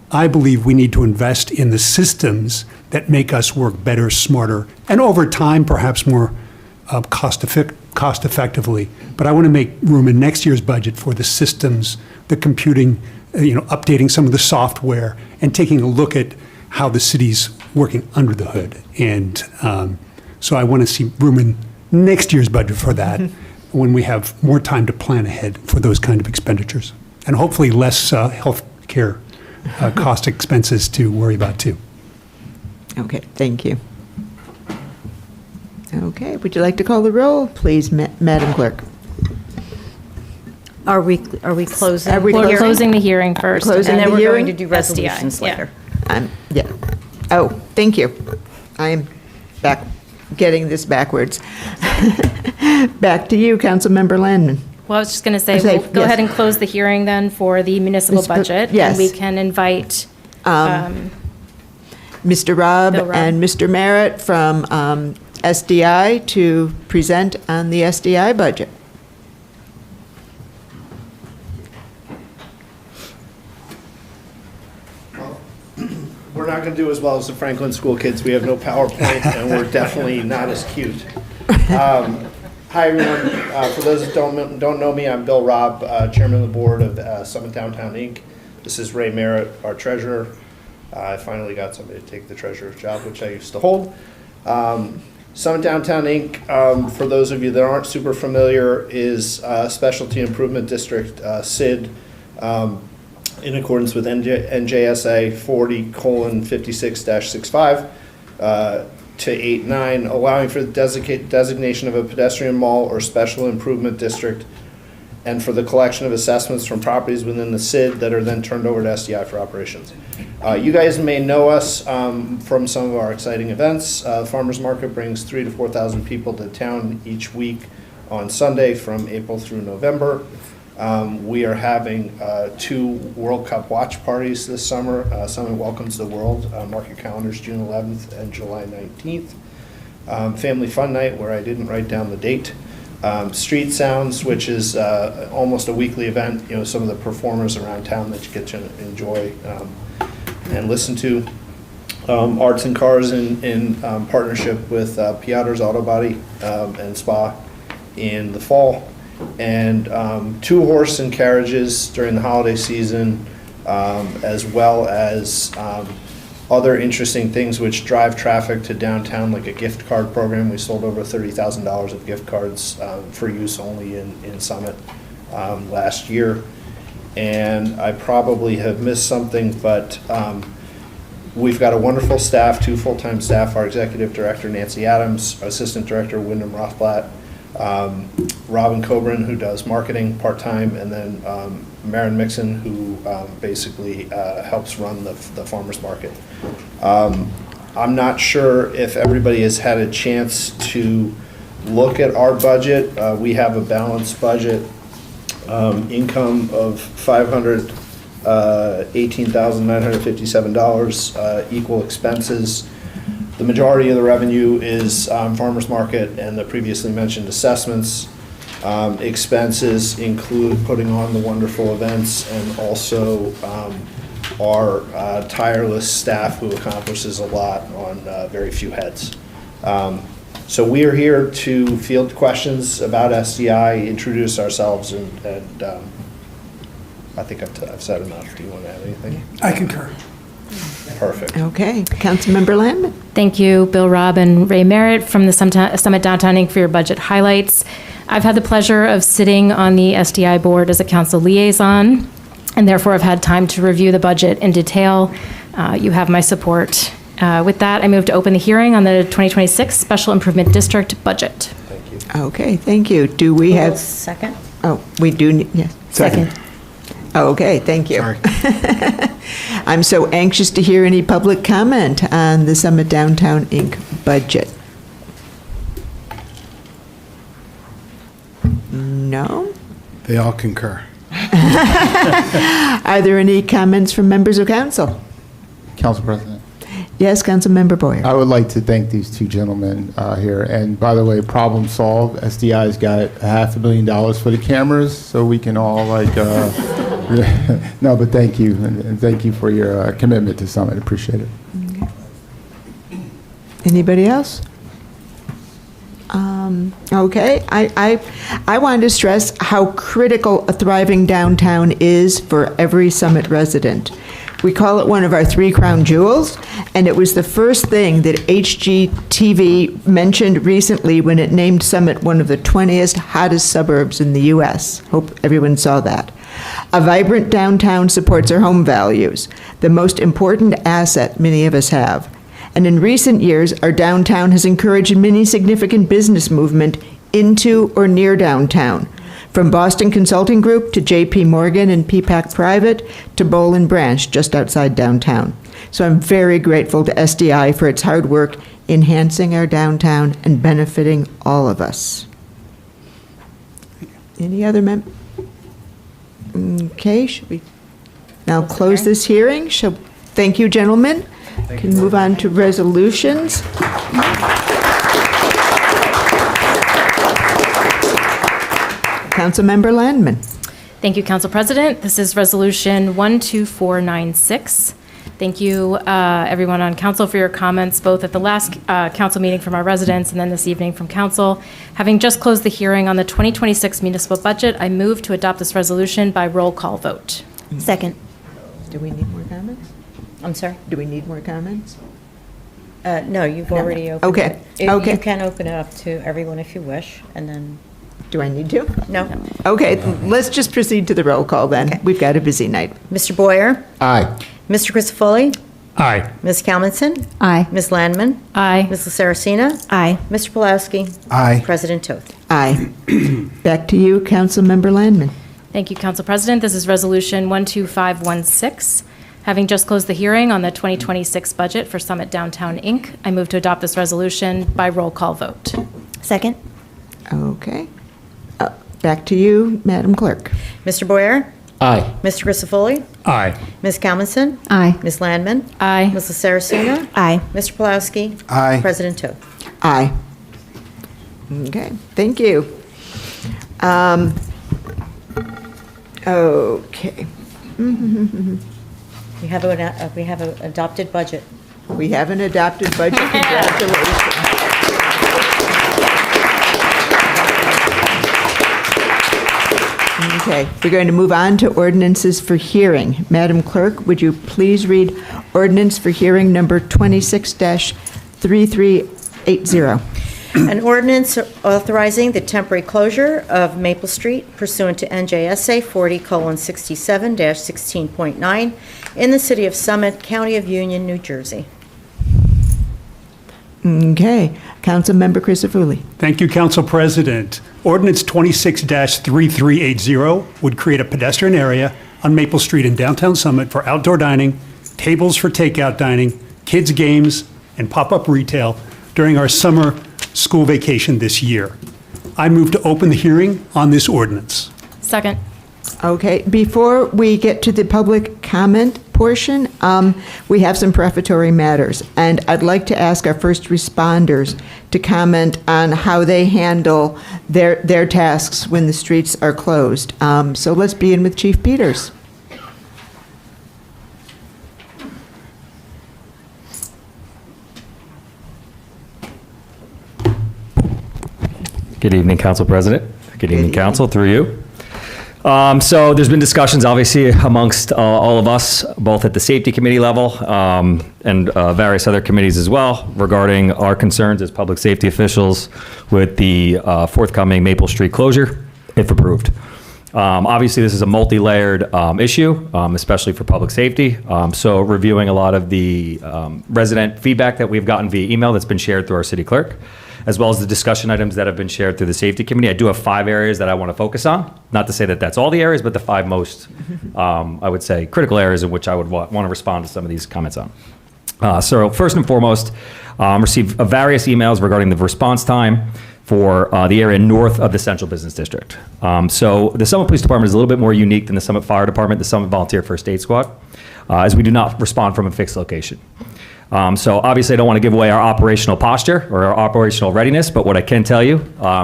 I believe we need to invest in the systems that make us work better, smarter, and over time, perhaps more cost effectively. But I want to make room in next year's budget for the systems, the computing, updating some of the software, and taking a look at how the city's working under the hood. And so I want to see room in next year's budget for that when we have more time to plan ahead for those kind of expenditures. And hopefully less health care cost expenses to worry about too. Okay, thank you. Okay, would you like to call the roll, please, Madam Clerk? Are we closing? We're closing the hearing first. Closing And then the we're hearing? going to do resolutions later. Yeah. Oh, thank you. I am back, getting this backwards. Back to you, Councilmember Landman. Well, I was just going to say, we'll go ahead and close the hearing then for the municipal budget. Yes. And we can invite Mr. Robb Bill Robb. and Mr. Merritt from SDI to present on the SDI budget. We're not going to do as well as the Franklin School kids. We have no PowerPoint, and we're definitely not as cute. Hi, everyone. For those that don't know me, I'm Bill Robb, Chairman of the Board of Summit Downtown, Inc. This is Ray Merritt, our treasurer. I finally got somebody to take the treasurer's job, which I used to hold. Summit Downtown, Inc., for those of you that aren't super familiar, is a Specialty Improvement District, SID, in accordance with NJSA 40:56-65 to 89, allowing for the designation of a pedestrian mall or special improvement district, and for the collection of assessments from properties within the SID that are then turned over to SDI for operations. You guys may know us from some of our exciting events. Farmers Market brings 3,000 to 4,000 people to town each week on Sunday from April through November. We are having 2 World Cup watch parties this summer. Summit Welcomes the World. Mark your calendars, June 11th and July 19th. Family Fun Night, where I didn't write down the date. Street Sounds, which is almost a weekly event. Some of the performers around town that you get to enjoy and listen to. Arts and Cars in partnership with Piotr's Auto Body and Spa in the fall. And 2 horse and carriages during the holiday season, as well as other interesting things which drive traffic to downtown, like a gift card program. We sold over $30,000 of gift cards for use only in Summit last year. And I probably have missed something, but we've got a wonderful staff, 2 full-time staff, our executive director, Nancy Adams, our assistant director, Wyndham Rothblatt, Robin Coburn, who does marketing part-time, and then Maren Mixon, who basically helps run the farmers market. I'm not sure if everybody has had a chance to look at our budget. We have a balanced budget, income of $518,957, equal expenses. The majority of the revenue is farmers market and the previously mentioned assessments. Expenses include putting on the wonderful events and also our tireless staff who accomplishes a lot on very few heads. So we are here to field questions about SDI, introduce ourselves, and I think I've said enough. Do you want to add anything? I concur. Perfect. Okay. Councilmember Landman. Thank you, Bill Robb and Ray Merritt from the Summit Downtown Inc. for your budget highlights. I've had the pleasure of sitting on the SDI board as a council liaison, and therefore have had time to review the budget in detail. You have my support. With that, I move to open the hearing on the 2026 Special Improvement District budget. Thank you. Okay, thank you. Do we have? Second? Oh, we do, yes. Second. Oh, okay, thank you. Sorry. I'm so anxious to hear any public comment on the Summit Downtown Inc. budget. No? They all concur. Are there any comments from members of council? Council President. Yes, Councilmember Boyer. I would like to thank these two gentlemen here. And by the way, problem solved. SDI's got $500 million for the cameras, so we can all no, but thank you. And thank you for your commitment to Summit. Appreciate it. Anybody else? Okay, I wanted to stress how critical a thriving downtown is for every Summit resident. We call it one of our 3 crown jewels, and it was the first thing that HGTV mentioned recently when it named Summit one of the 20th hottest suburbs in the U.S. Hope everyone saw that. A vibrant downtown supports our home values, the most important asset many of us have. And in recent years, our downtown has encouraged many significant business movement into or near downtown, from Boston Consulting Group to J.P. Morgan and PPAC Private to Boll and Branch just outside downtown. So I'm very grateful to SDI for its hard work enhancing our downtown and benefiting all of us. Any other Okay, should we now close this hearing? Thank you, gentlemen. Can move on to resolutions. Councilmember Landman. Thank you, Council President. This is Resolution 12496. Thank you, everyone on council, for your comments, both at the last council meeting from our residents and then this evening from council. Having just closed the hearing on the 2026 municipal budget, I move to adopt this resolution by roll call vote. Second. Do we need more comments? I'm sorry? Do we need more comments? No, you've already opened Okay. it. Okay. You can open it up to everyone if you wish, and then... Do I need to? No. Okay, let's just proceed to the roll call then. Okay. We've got a busy night. Mr. Boyer? Aye. Mr. Christofoli? Aye. Ms. Kalmanson? Aye. Ms. Landman? Aye. Ms. Saracena? Aye. Mr. Pulowski? Aye. President Toth? Aye. Back to you, Councilmember Landman. Thank you, Council President. This is Resolution 12516. Having just closed the hearing on the 2026 budget for Summit Downtown Inc., I move to adopt this resolution by roll call vote. Second. Okay. Back to you, Madam Clerk. Mr. Boyer? Aye. Mr. Christofoli? Aye. Ms. Kalmanson? Aye. Ms. Landman? Aye. Ms. Saracena? Aye. Mr. Pulowski? Aye. President Toth? Aye. Okay, thank you. Okay. We have an adopted budget. We have an adopted budget. Congratulations. Okay, we're going to move on to ordinances for hearing. Madam Clerk, would you please read ordinance for hearing number 26-3380. An ordinance authorizing the temporary closure of Maple Street pursuant to NJSA 40:67-16.9 in the city of Summit, County of Union, New Jersey. Okay. Councilmember Crisafulli. Thank you, Council President. Ordinance 26-3380 would create a pedestrian area on Maple Street in downtown Summit for outdoor dining, tables for takeout dining, kids' games, and pop-up retail during our summer school vacation this year. I move to open the hearing on this ordinance. Second. Okay, before we get to the public comment portion, we have some prefatory matters, and I'd like to ask our first responders to comment on how they handle their tasks when the streets are closed. So let's begin with Chief Peters. Good evening, Council President. Good evening, Council, through you. So there's been discussions, obviously, amongst all of us, both at the Safety Committee level and various other committees as well, regarding our concerns as public safety officials with the forthcoming Maple Street closure, if approved. Obviously, this is a multi-layered issue, especially for public safety. So reviewing a lot of the resident feedback that we've gotten via email that's been shared through our city clerk, as well as the discussion items that have been shared through the Safety Committee. I do have 5 areas that I want to focus on. Not to say that that's all the areas, but the 5 most, I would say, critical areas in which I would want to respond to some of these comments on. So first and foremost, received various emails regarding the response time for the area north of the Central Business District. So the Summit Police Department is a little bit more unique than the Summit Fire Department, the Summit Volunteer First Aid Squad, as we do not respond from a fixed location. So obviously, I don't want to give away our operational posture or our operational readiness, but what I can tell you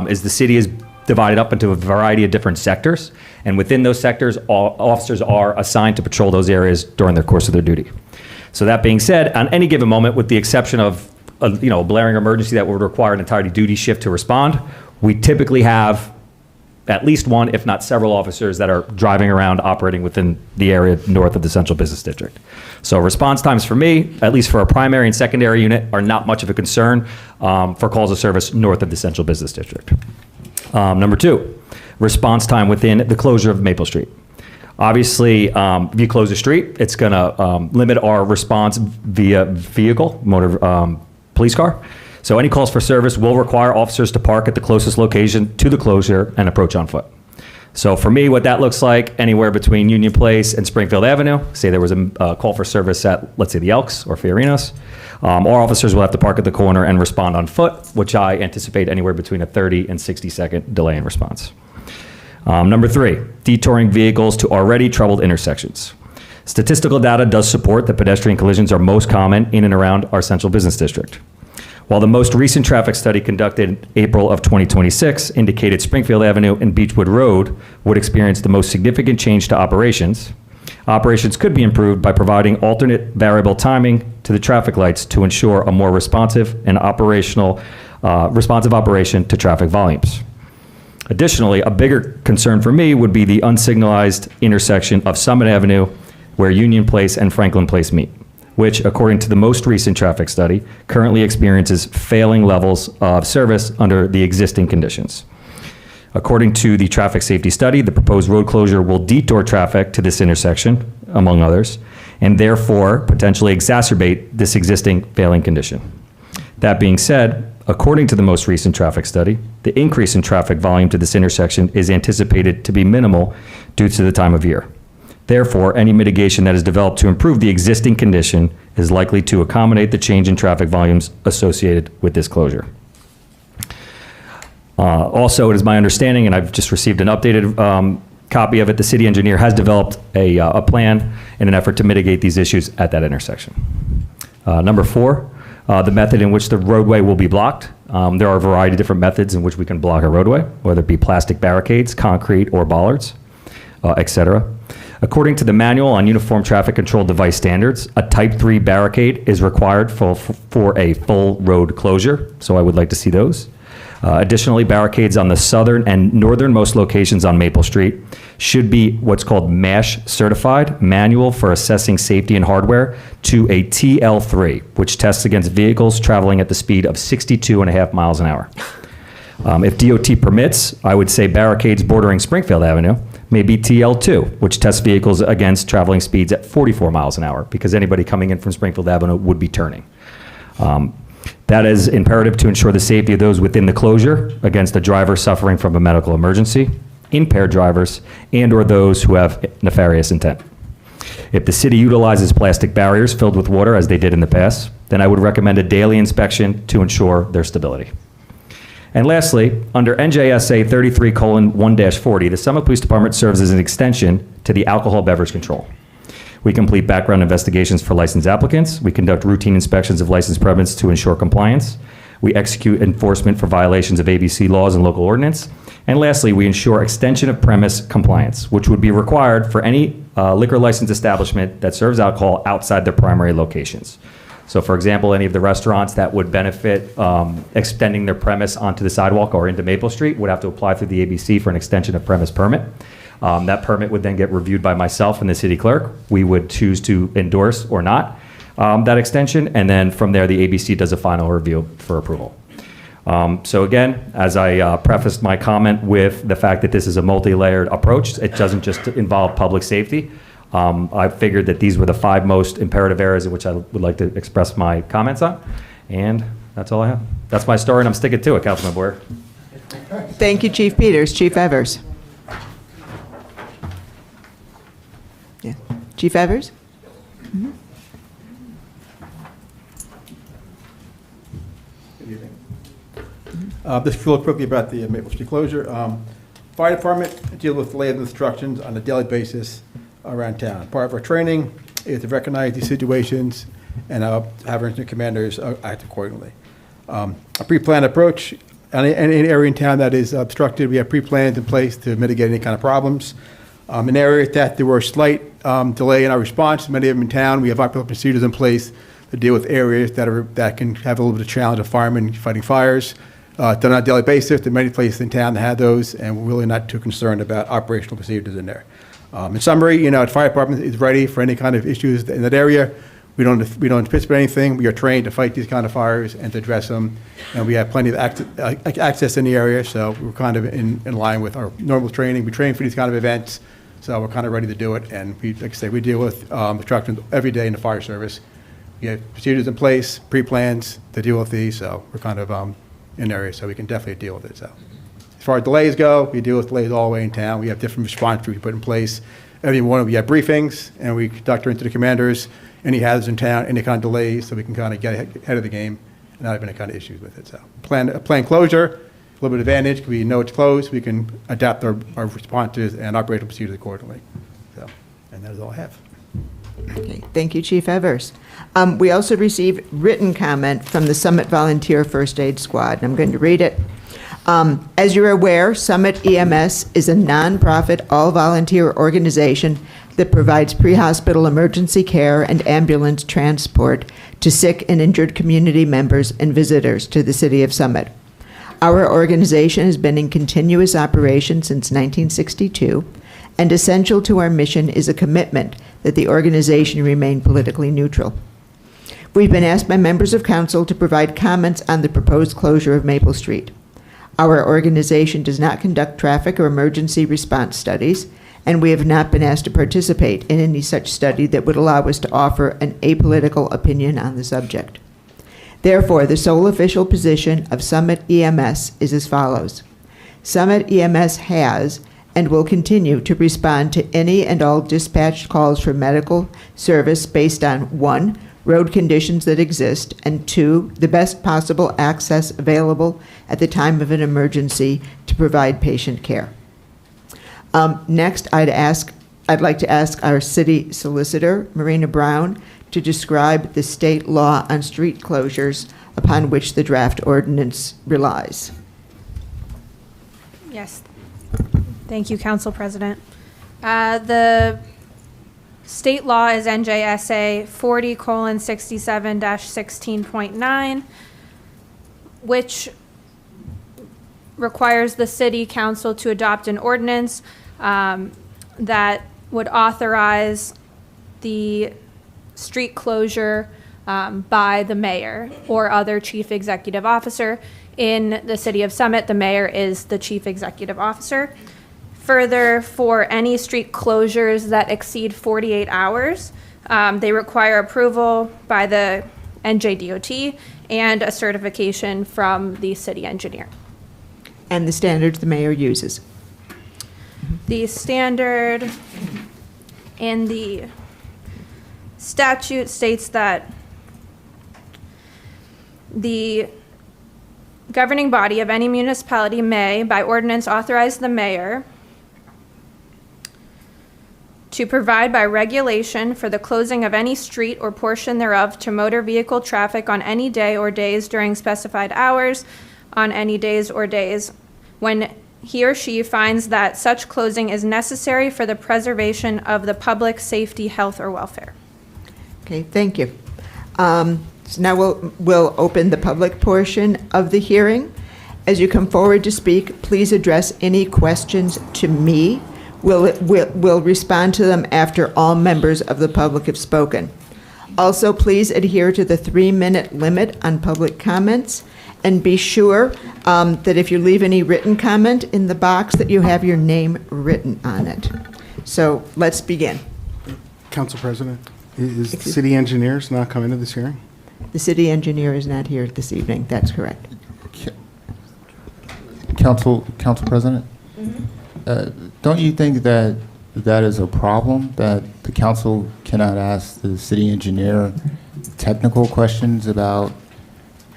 is the city is divided up into a variety of different sectors, and within those sectors, all officers are assigned to patrol those areas during the course of their duty. So that being said, on any given moment, with the exception of a blaring emergency that would require an entirety duty shift to respond, we typically have at least one, if not several officers that are driving around operating within the area north of the Central Business District. So response times for me, at least for a primary and secondary unit, are not much of a concern for calls of service north of the Central Business District. Number 2, response time within the closure of Maple Street. Obviously, if you close a street, it's going to limit our response via vehicle, motor police car. So any calls for service will require officers to park at the closest location to the closure and approach on foot. So for me, what that looks like, anywhere between Union Place and Springfield Avenue, say there was a call for service at, let's say, the Elks or Fiorinos, our officers will have to park at the corner and respond on foot, which I anticipate anywhere between a 30 and 60-second delay in response. Number 3, detouring vehicles to already troubled intersections. Statistical data does support that pedestrian collisions are most common in and around our Central Business District. While the most recent traffic study conducted in April of 2026 indicated Springfield Avenue and Beechwood Road would experience the most significant change to operations, operations could be improved by providing alternate variable timing to the traffic lights to ensure a more responsive and responsive operation to traffic volumes. Additionally, a bigger concern for me would be the unsignalized intersection of Summit Avenue where Union Place and Franklin Place meet, which, according to the most recent traffic study, currently experiences failing levels of service under the existing conditions. According to the traffic safety study, the proposed road closure will detour traffic to this intersection, among others, and therefore potentially exacerbate this existing failing condition. That being said, according to the most recent traffic study, the increase in traffic volume to this intersection is anticipated to be minimal due to the time of year. Therefore, any mitigation that is developed to improve the existing condition is likely to accommodate the change in traffic volumes associated with this closure. Also, it is my understanding, and I've just received an updated copy of it, the city engineer has developed a plan in an effort to mitigate these issues at that intersection. Number 4, the method in which the roadway will be blocked. There are a variety of different methods in which we can block a roadway, whether it be plastic barricades, concrete, or bollards, etc. According to the Manual on Uniform Traffic Control Device Standards, a Type 3 barricade is required for a full road closure, so I would like to see those. Additionally, barricades on the southern and northernmost locations on Maple Street should be what's called MASH certified, Manual for Assessing Safety and Hardware, to a TL3, which tests against vehicles traveling at the speed of 62.5 miles an hour. If DOT permits, I would say barricades bordering Springfield Avenue may be TL2, which tests vehicles against traveling speeds at 44 miles an hour, because anybody coming in from Springfield Avenue would be turning. That is imperative to ensure the safety of those within the closure against a driver suffering from a medical emergency, impaired drivers, and/or those who have nefarious intent. If the city utilizes plastic barriers filled with water, as they did in the past, then I would recommend a daily inspection to ensure their stability. And lastly, under NJSA 33:1-40, the Summit Police Department serves as an extension to the alcohol beverage control. We complete background investigations for licensed applicants. We conduct routine inspections of licensed premises to ensure compliance. We execute enforcement for violations of ABC laws and local ordinance. And lastly, we ensure extension of premise compliance, which would be required for any liquor license establishment that serves alcohol outside their primary locations. So for example, any of the restaurants that would benefit extending their premise onto the sidewalk or into Maple Street would have to apply through the ABC for an extension of premise permit. That permit would then get reviewed by myself and the city clerk. We would choose to endorse or not that extension, and then from there, the ABC does a final review for approval. So again, as I prefaced my comment with the fact that this is a multi-layered approach, it doesn't just involve public safety. I figured that these were the 5 most imperative areas in which I would like to express my comments on, and that's all I have. That's my story, and I'm sticking to it, Councilman Boyer. Thank you, Chief Peters. Chief Evers. Yeah. Chief Evers? Mm-hmm. Good evening. This is real quickly about the Maple Street closure. Fire department deal with layout instructions on a daily basis around town. Part of our training is to recognize these situations and have our incident commanders act accordingly. A pre-planned approach, any area in town that is obstructed, we have pre-plans in place to mitigate any kind of problems. In areas that there were slight delay in our response, many of them in town, we have operational procedures in place to deal with areas that can have a little bit of challenge of firemen fighting fires. Done on a daily basis. There are many places in town that have those, and we're really not too concerned about operational procedures in there. In summary, the fire department is ready for any kind of issues in that area. We don't anticipate anything. We are trained to fight these kind of fires and to address them, and we have plenty of access in the area, so we're kind of in line with our normal training. We train for these kind of events, so we're kind of ready to do it. And we, like I say, we deal with obstructions every day in the fire service. We have procedures in place, pre-plans to deal with these, so we're kind of in areas, so we can definitely deal with it. So, as far as delays go, we deal with delays all the way in town. We have different response groups we put in place. Every morning we have briefings, and we conduct into the commanders any hazards in town, any kind of delays, so we can kind of get ahead of the game and not have any kind of issues with it. So, plan closure, a little bit of advantage. We know it's closed. We can adapt our responses and operational procedures accordingly. So, and that is all I have. Okay, thank you, Chief Evers. We also received written comment from the Summit Volunteer First Aid Squad, and I'm going to read it. As you're aware, Summit EMS is a nonprofit, all-volunteer organization that provides pre-hospital emergency care and ambulance transport to sick and injured community members and visitors to the city of Summit. Our organization has been in continuous operation since 1962, and essential to our mission is a commitment that the organization remain politically neutral. We've been asked by members of council to provide comments on the proposed closure of Maple Street. Our organization does not conduct traffic or emergency response studies, and we have not been asked to participate in any such study that would allow us to offer an apolitical opinion on the subject. Therefore, the sole official position of Summit EMS is as follows. Summit EMS has and will continue to respond to any and all dispatched calls for medical service based on 1, road conditions that exist, and 2, the best possible access available at the time of an emergency to provide patient care. Next, I'd like to ask our city solicitor, Marina Brown, to describe the state law on street closures upon which the draft ordinance relies. Yes. Thank you, Council President. The state law is NJSA 40:67-16.9, which requires the city council to adopt an ordinance that would authorize the street closure by the mayor or other chief executive officer. In the city of Summit, the mayor is the chief executive officer. Further, for any street closures that exceed 48 hours, they require approval by the NJDOT and a certification from the city engineer. And the standards the mayor uses. The standard in the statute states that the governing body of any municipality may, by ordinance, authorize the mayor to provide by regulation for the closing of any street or portion thereof to motor vehicle traffic on any day or days during specified hours, on any days or days when he or she finds that such closing is necessary for the preservation of the public safety, health, or welfare. Okay, thank you. So now we'll open the public portion of the hearing. As you come forward to speak, please address any questions to me. We'll respond to them after all members of the public have spoken. Also, please adhere to the 3-minute limit on public comments, and be sure that if you leave any written comment in the box, that you have your name written on it. So let's begin. Council President, is the city engineers not coming to this hearing? The city engineer is not here this evening. That's correct. Council President? Don't you think that that is a problem, that the council cannot ask the city engineer technical questions about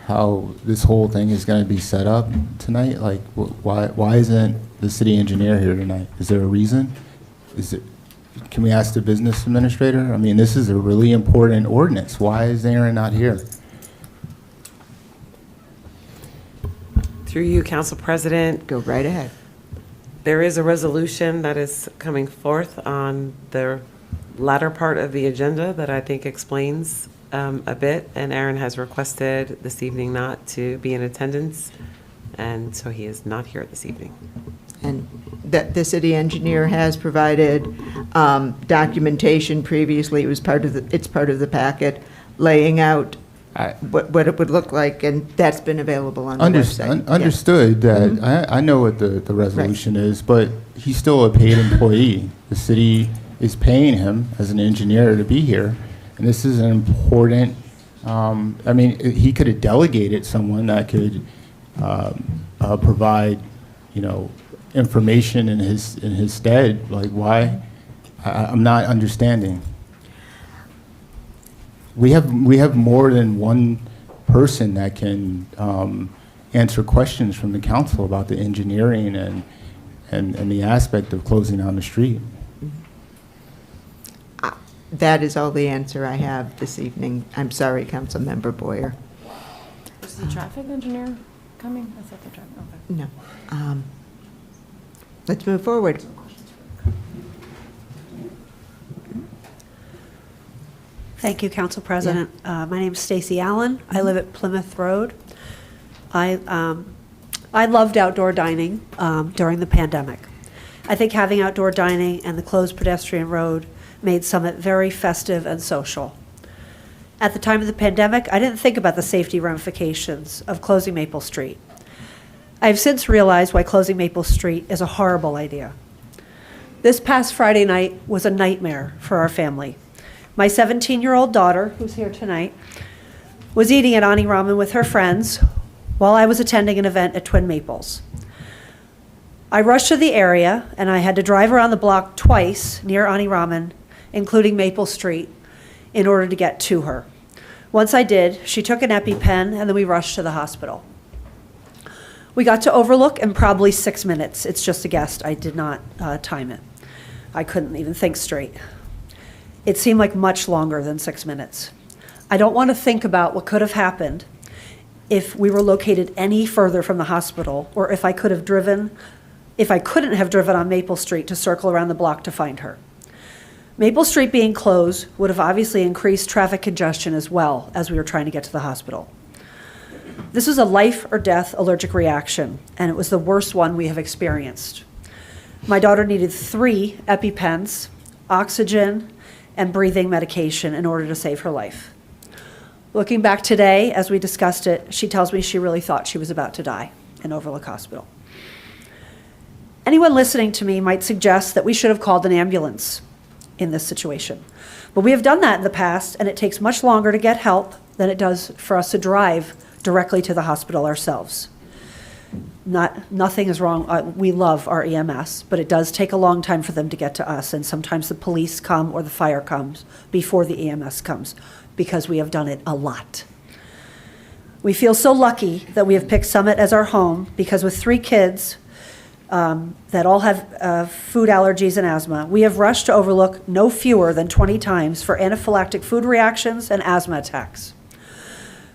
how this whole thing is going to be set up tonight? Like, why isn't the city engineer here tonight? Is there a reason? Can we ask the business administrator? I mean, this is a really important ordinance. Why is Aaron not here? Through you, Council President. Go right ahead. There is a resolution that is coming forth on the latter part of the agenda that I think explains a bit, and Aaron has requested this evening not to be in attendance, and so he is not here this evening. And that the city engineer has provided documentation previously. It's part of the packet, laying out what it would look like, and that's been available on the website. Understood that. I know what the resolution is, but he's still a paid employee. The city is paying him as an engineer to be here, and this is an important. I mean, he could have delegated someone that could provide, information in his stead. Like, why? I'm not understanding. We have more than one person that can answer questions from the council about the engineering and the aspect of closing down the street. That is all the answer I have this evening. I'm sorry, Councilmember Boyer. Is the traffic engineer coming? I thought the traffic, okay. No. Let's move forward. Thank you, Council President. My name is Stacy Allen. I live at Plymouth Road. I loved outdoor dining during the pandemic. I think having outdoor dining and the closed pedestrian road made Summit very festive and social. At the time of the pandemic, I didn't think about the safety ramifications of closing Maple Street. I have since realized why closing Maple Street is a horrible idea. This past Friday night was a nightmare for our family. My 17-year-old daughter, who's here tonight, was eating at Ani Ramen with her friends while I was attending an event at Twin Maples. I rushed to the area, and I had to drive around the block twice near Ani Ramen, including Maple Street, in order to get to her. Once I did, she took an EpiPen, and then we rushed to the hospital. We got to Overlook in probably 6 minutes. It's just a guess. I did not time it. I couldn't even think straight. It seemed like much longer than 6 minutes. I don't want to think about what could have happened if we were located any further from the hospital, or if I couldn't have driven on Maple Street to circle around the block to find her. Maple Street being closed would have obviously increased traffic congestion as well as we were trying to get to the hospital. This was a life or death allergic reaction, and it was the worst one we have experienced. My daughter needed 3 EpiPens, oxygen, and breathing medication in order to save her life. Looking back today, as we discussed it, she tells me she really thought she was about to die in Overlook Hospital. Anyone listening to me might suggest that we should have called an ambulance in this situation. But we have done that in the past, and it takes much longer to get help than it does for us to drive directly to the hospital ourselves. Nothing is wrong. We love our EMS, but it does take a long time for them to get to us, and sometimes the police come or the fire comes before the EMS comes, because we have done it a lot. We feel so lucky that we have picked Summit as our home, because with 3 kids that all have food allergies and asthma, we have rushed to Overlook no fewer than 20 times for anaphylactic food reactions and asthma attacks.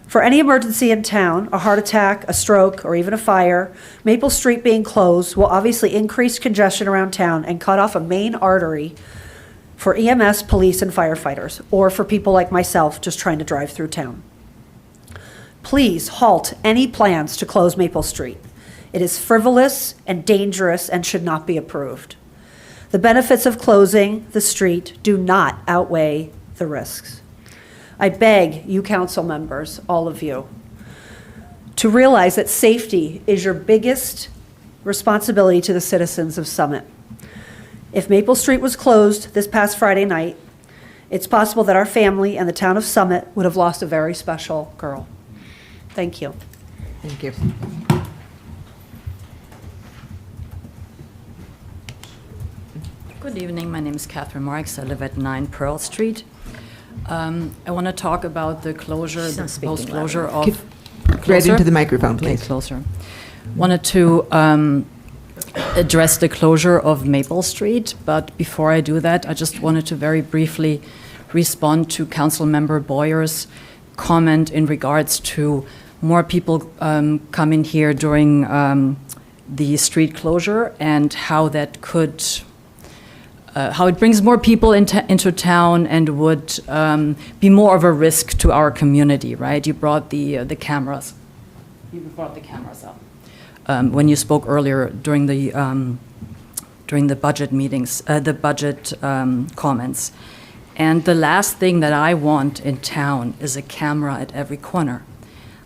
For any emergency in town, a heart attack, a stroke, or even a fire, Maple Street being closed will obviously increase congestion around town and cut off a main artery for EMS, police, and firefighters, or for people like myself just trying to drive through town. Please halt any plans to close Maple Street. It is frivolous and dangerous and should not be approved. The benefits of closing the street do not outweigh the risks. I beg you council members, all of you, to realize that safety is your biggest responsibility to the citizens of Summit. If Maple Street was closed this past Friday night, it's possible that our family and the town of Summit would have lost a very special girl. Thank you. Thank you. Good evening. My name is Catherine Marks. I live at 9 Pearl Street. I want to talk about the closure, the proposed closure of... Right into the microphone, please. Okay, closer. Wanted to address the closure of Maple Street, but before I do that, I just wanted to very briefly respond to Councilmember Boyer's comment in regards to more people coming here during the street closure and how that could... how it brings more people into town and would be more of a risk to our community, right? You brought the cameras. You brought the cameras up when you spoke earlier during the budget meetings, the budget comments. And the last thing that I want in town is a camera at every corner.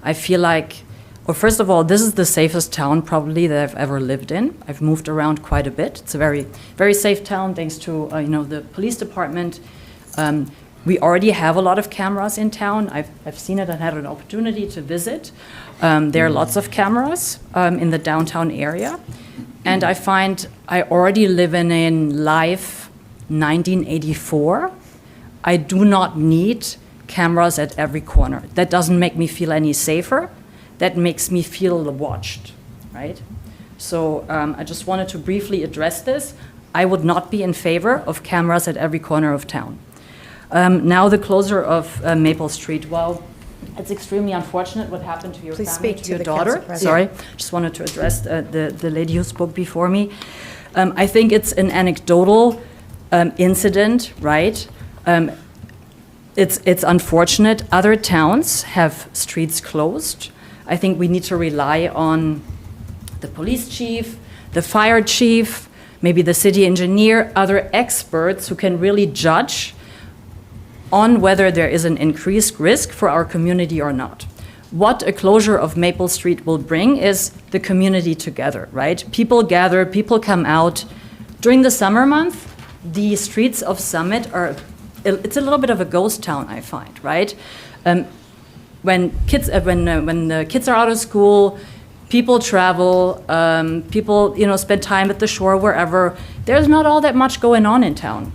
I feel like, well, first of all, this is the safest town probably that I've ever lived in. I've moved around quite a bit. It's a very, very safe town thanks to the police department. We already have a lot of cameras in town. I've seen it and had an opportunity to visit. There are lots of cameras in the downtown area. And I find I already live in a life 1984. I do not need cameras at every corner. That doesn't make me feel any safer. That makes me feel watched, right? So I just wanted to briefly address this. I would not be in favor of cameras at every corner of town. Now the closure of Maple Street. Well, it's extremely unfortunate what happened to your family, to your daughter. Sorry, just wanted to address the lady who spoke before me. I think it's an anecdotal incident, right? It's unfortunate. Other towns have streets closed. I think we need to rely on the police chief, the fire chief, maybe the city engineer, other experts who can really judge on whether there is an increased risk for our community or not. What a closure of Maple Street will bring is the community together, right? People gather, people come out. During the summer month, the streets of Summit it's a little bit of a ghost town, I find, right? When the kids are out of school, people travel, people spend time at the shore, wherever. There's not all that much going on in town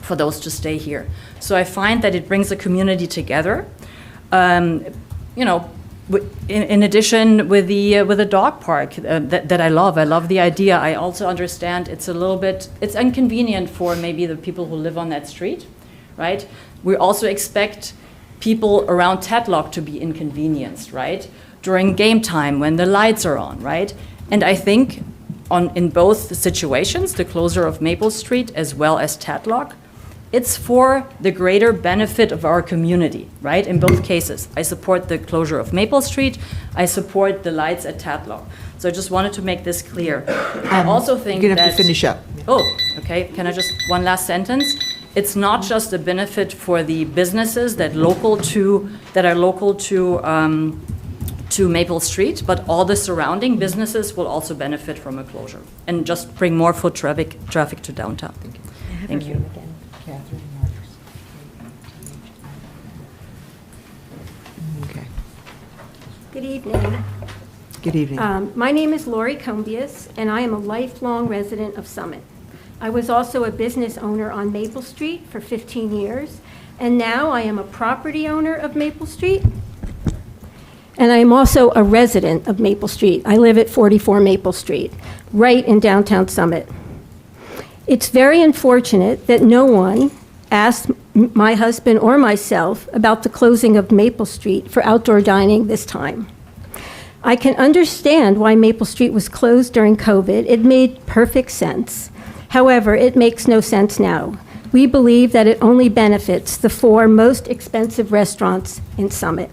for those to stay here. So I find that it brings the community together. In addition with the dog park that I love the idea. I also understand it's inconvenient for maybe the people who live on that street, right? We also expect people around Tadlock to be inconvenienced, right? During game time when the lights are on, right? And I think in both the situations, the closure of Maple Street as well as Tadlock, It's for the greater benefit of our community, right? In both cases. I support the closure of Maple Street. I support the lights at Tatlow. So I just wanted to make this clear. I also think You're going to have that- to finish up. Oh, okay. Can I just, one last sentence? It's not just a benefit for the businesses that are local to Maple Street, but all the surrounding businesses will also benefit from a closure and just bring more foot traffic to downtown. Thank you. Okay. Good evening. Good evening. My name is Lori Combius, and I am a lifelong resident of Summit. I was also a business owner on Maple Street for 15 years, and now I am a property owner of Maple Street. And I am also a resident of Maple Street. I live at 44 Maple Street, right in downtown Summit. It's very unfortunate that no one asked my husband or myself about the closing of Maple Street for outdoor dining this time. I can understand why Maple Street was closed during COVID. It made perfect sense. However, it makes no sense now. We believe that it only benefits the 4 most expensive restaurants in Summit.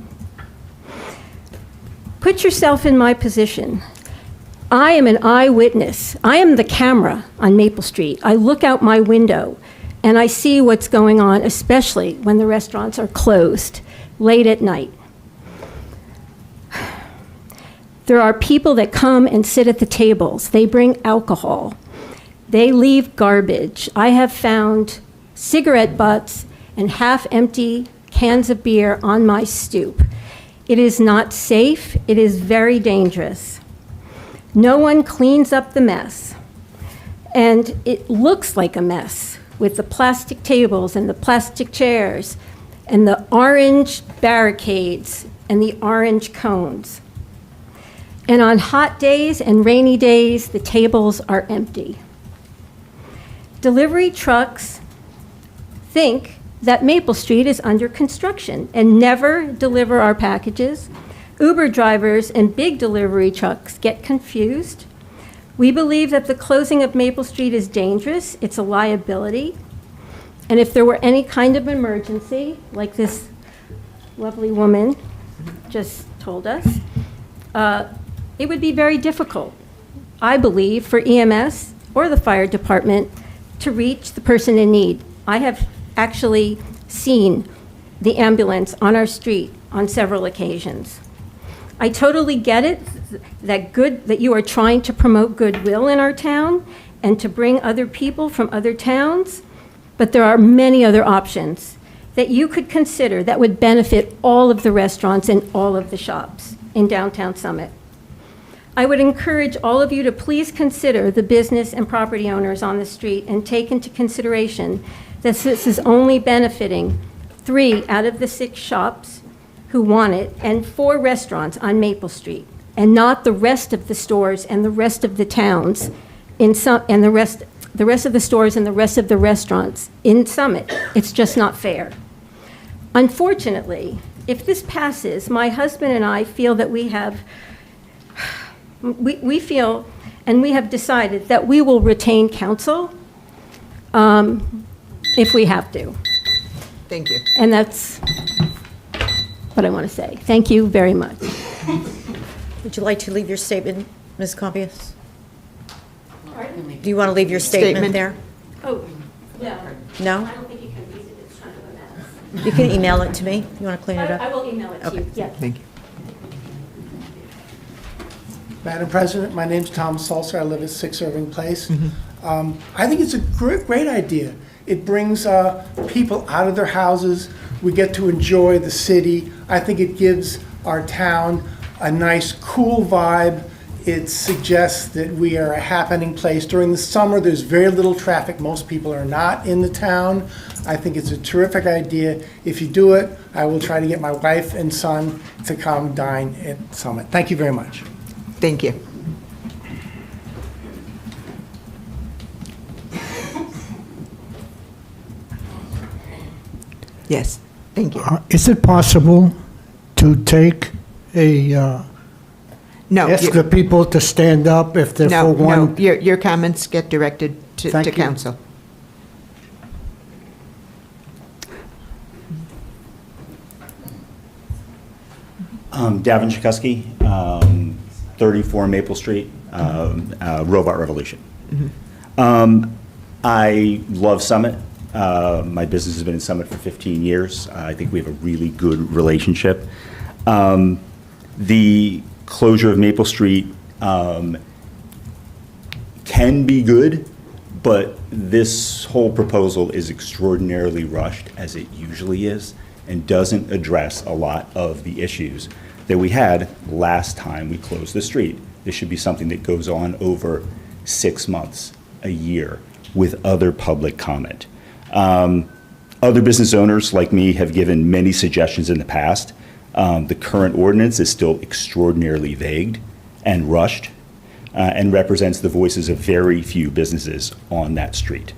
Put yourself in my position. I am an eyewitness. I am the camera on Maple Street. I look out my window and I see what's going on, especially when the restaurants are closed late at night. There are people that come and sit at the tables. They bring alcohol. They leave garbage. I have found cigarette butts and half-empty cans of beer on my stoop. It is not safe. It is very dangerous. No one cleans up the mess. And it looks like a mess with the plastic tables and the plastic chairs and the orange barricades and the orange cones. And on hot days and rainy days, the tables are empty. Delivery trucks think that Maple Street is under construction and never deliver our packages. Uber drivers and big delivery trucks get confused. We believe that the closing of Maple Street is dangerous. It's a liability. And if there were any kind of emergency, like this lovely woman just told us, it would be very difficult, I believe, for EMS or the fire department to reach the person in need. I have actually seen the ambulance on our street on several occasions. I totally get it that you are trying to promote goodwill in our town and to bring other people from other towns, but there are many other options that you could consider that would benefit all of the restaurants and all of the shops in downtown Summit. I would encourage all of you to please consider the business and property owners on the street and take into consideration that this is only benefiting 3 out of the 6 shops who want it and 4 restaurants on Maple Street, and not the rest of the stores and the rest of the towns and the rest of the stores and the rest of the restaurants in Summit. It's just not fair. Unfortunately, if this passes, my husband and I feel that we feel and we have decided that we will retain counsel if we have to. Thank you. And that's what I want to say. Thank you very much. Would you like to leave your statement, Ms. Combius? Do you want to leave your statement there? Oh, no. No? I don't think you can use it. It's kind of a mess. You can email it to me. You want to clean it up? I will email it to you. Yeah. Thank you. Madam President, my name's Tom Salser. I live at 6 Irving Place. I think it's a great idea. It brings people out of their houses. We get to enjoy the city. I think it gives our town a nice, cool vibe. It suggests that we are a happening place. During the summer, there's very little traffic. Most people are not in the town. I think it's a terrific idea. If you do it, I will try to get my wife and son to come dine at Summit. Thank you very much. Thank you. Yes, thank you. Is it possible to take a, No. ask the people to stand up if they're No, for one? no, your comments get directed to Thank you. council. Davin Chikuski, 34 Maple Street, Robot Revolution. I love Summit. My business has been in Summit for 15 years. I think we have a really good relationship. The closure of Maple Street can be good, but this whole proposal is extraordinarily rushed, as it usually is, and doesn't address a lot of the issues that we had last time we closed the street. This should be something that goes on over 6 months, a year, with other public comment. Other business owners like me have given many suggestions in the past. The current ordinance is still extraordinarily vague and rushed, and represents the voices of very few businesses on that street.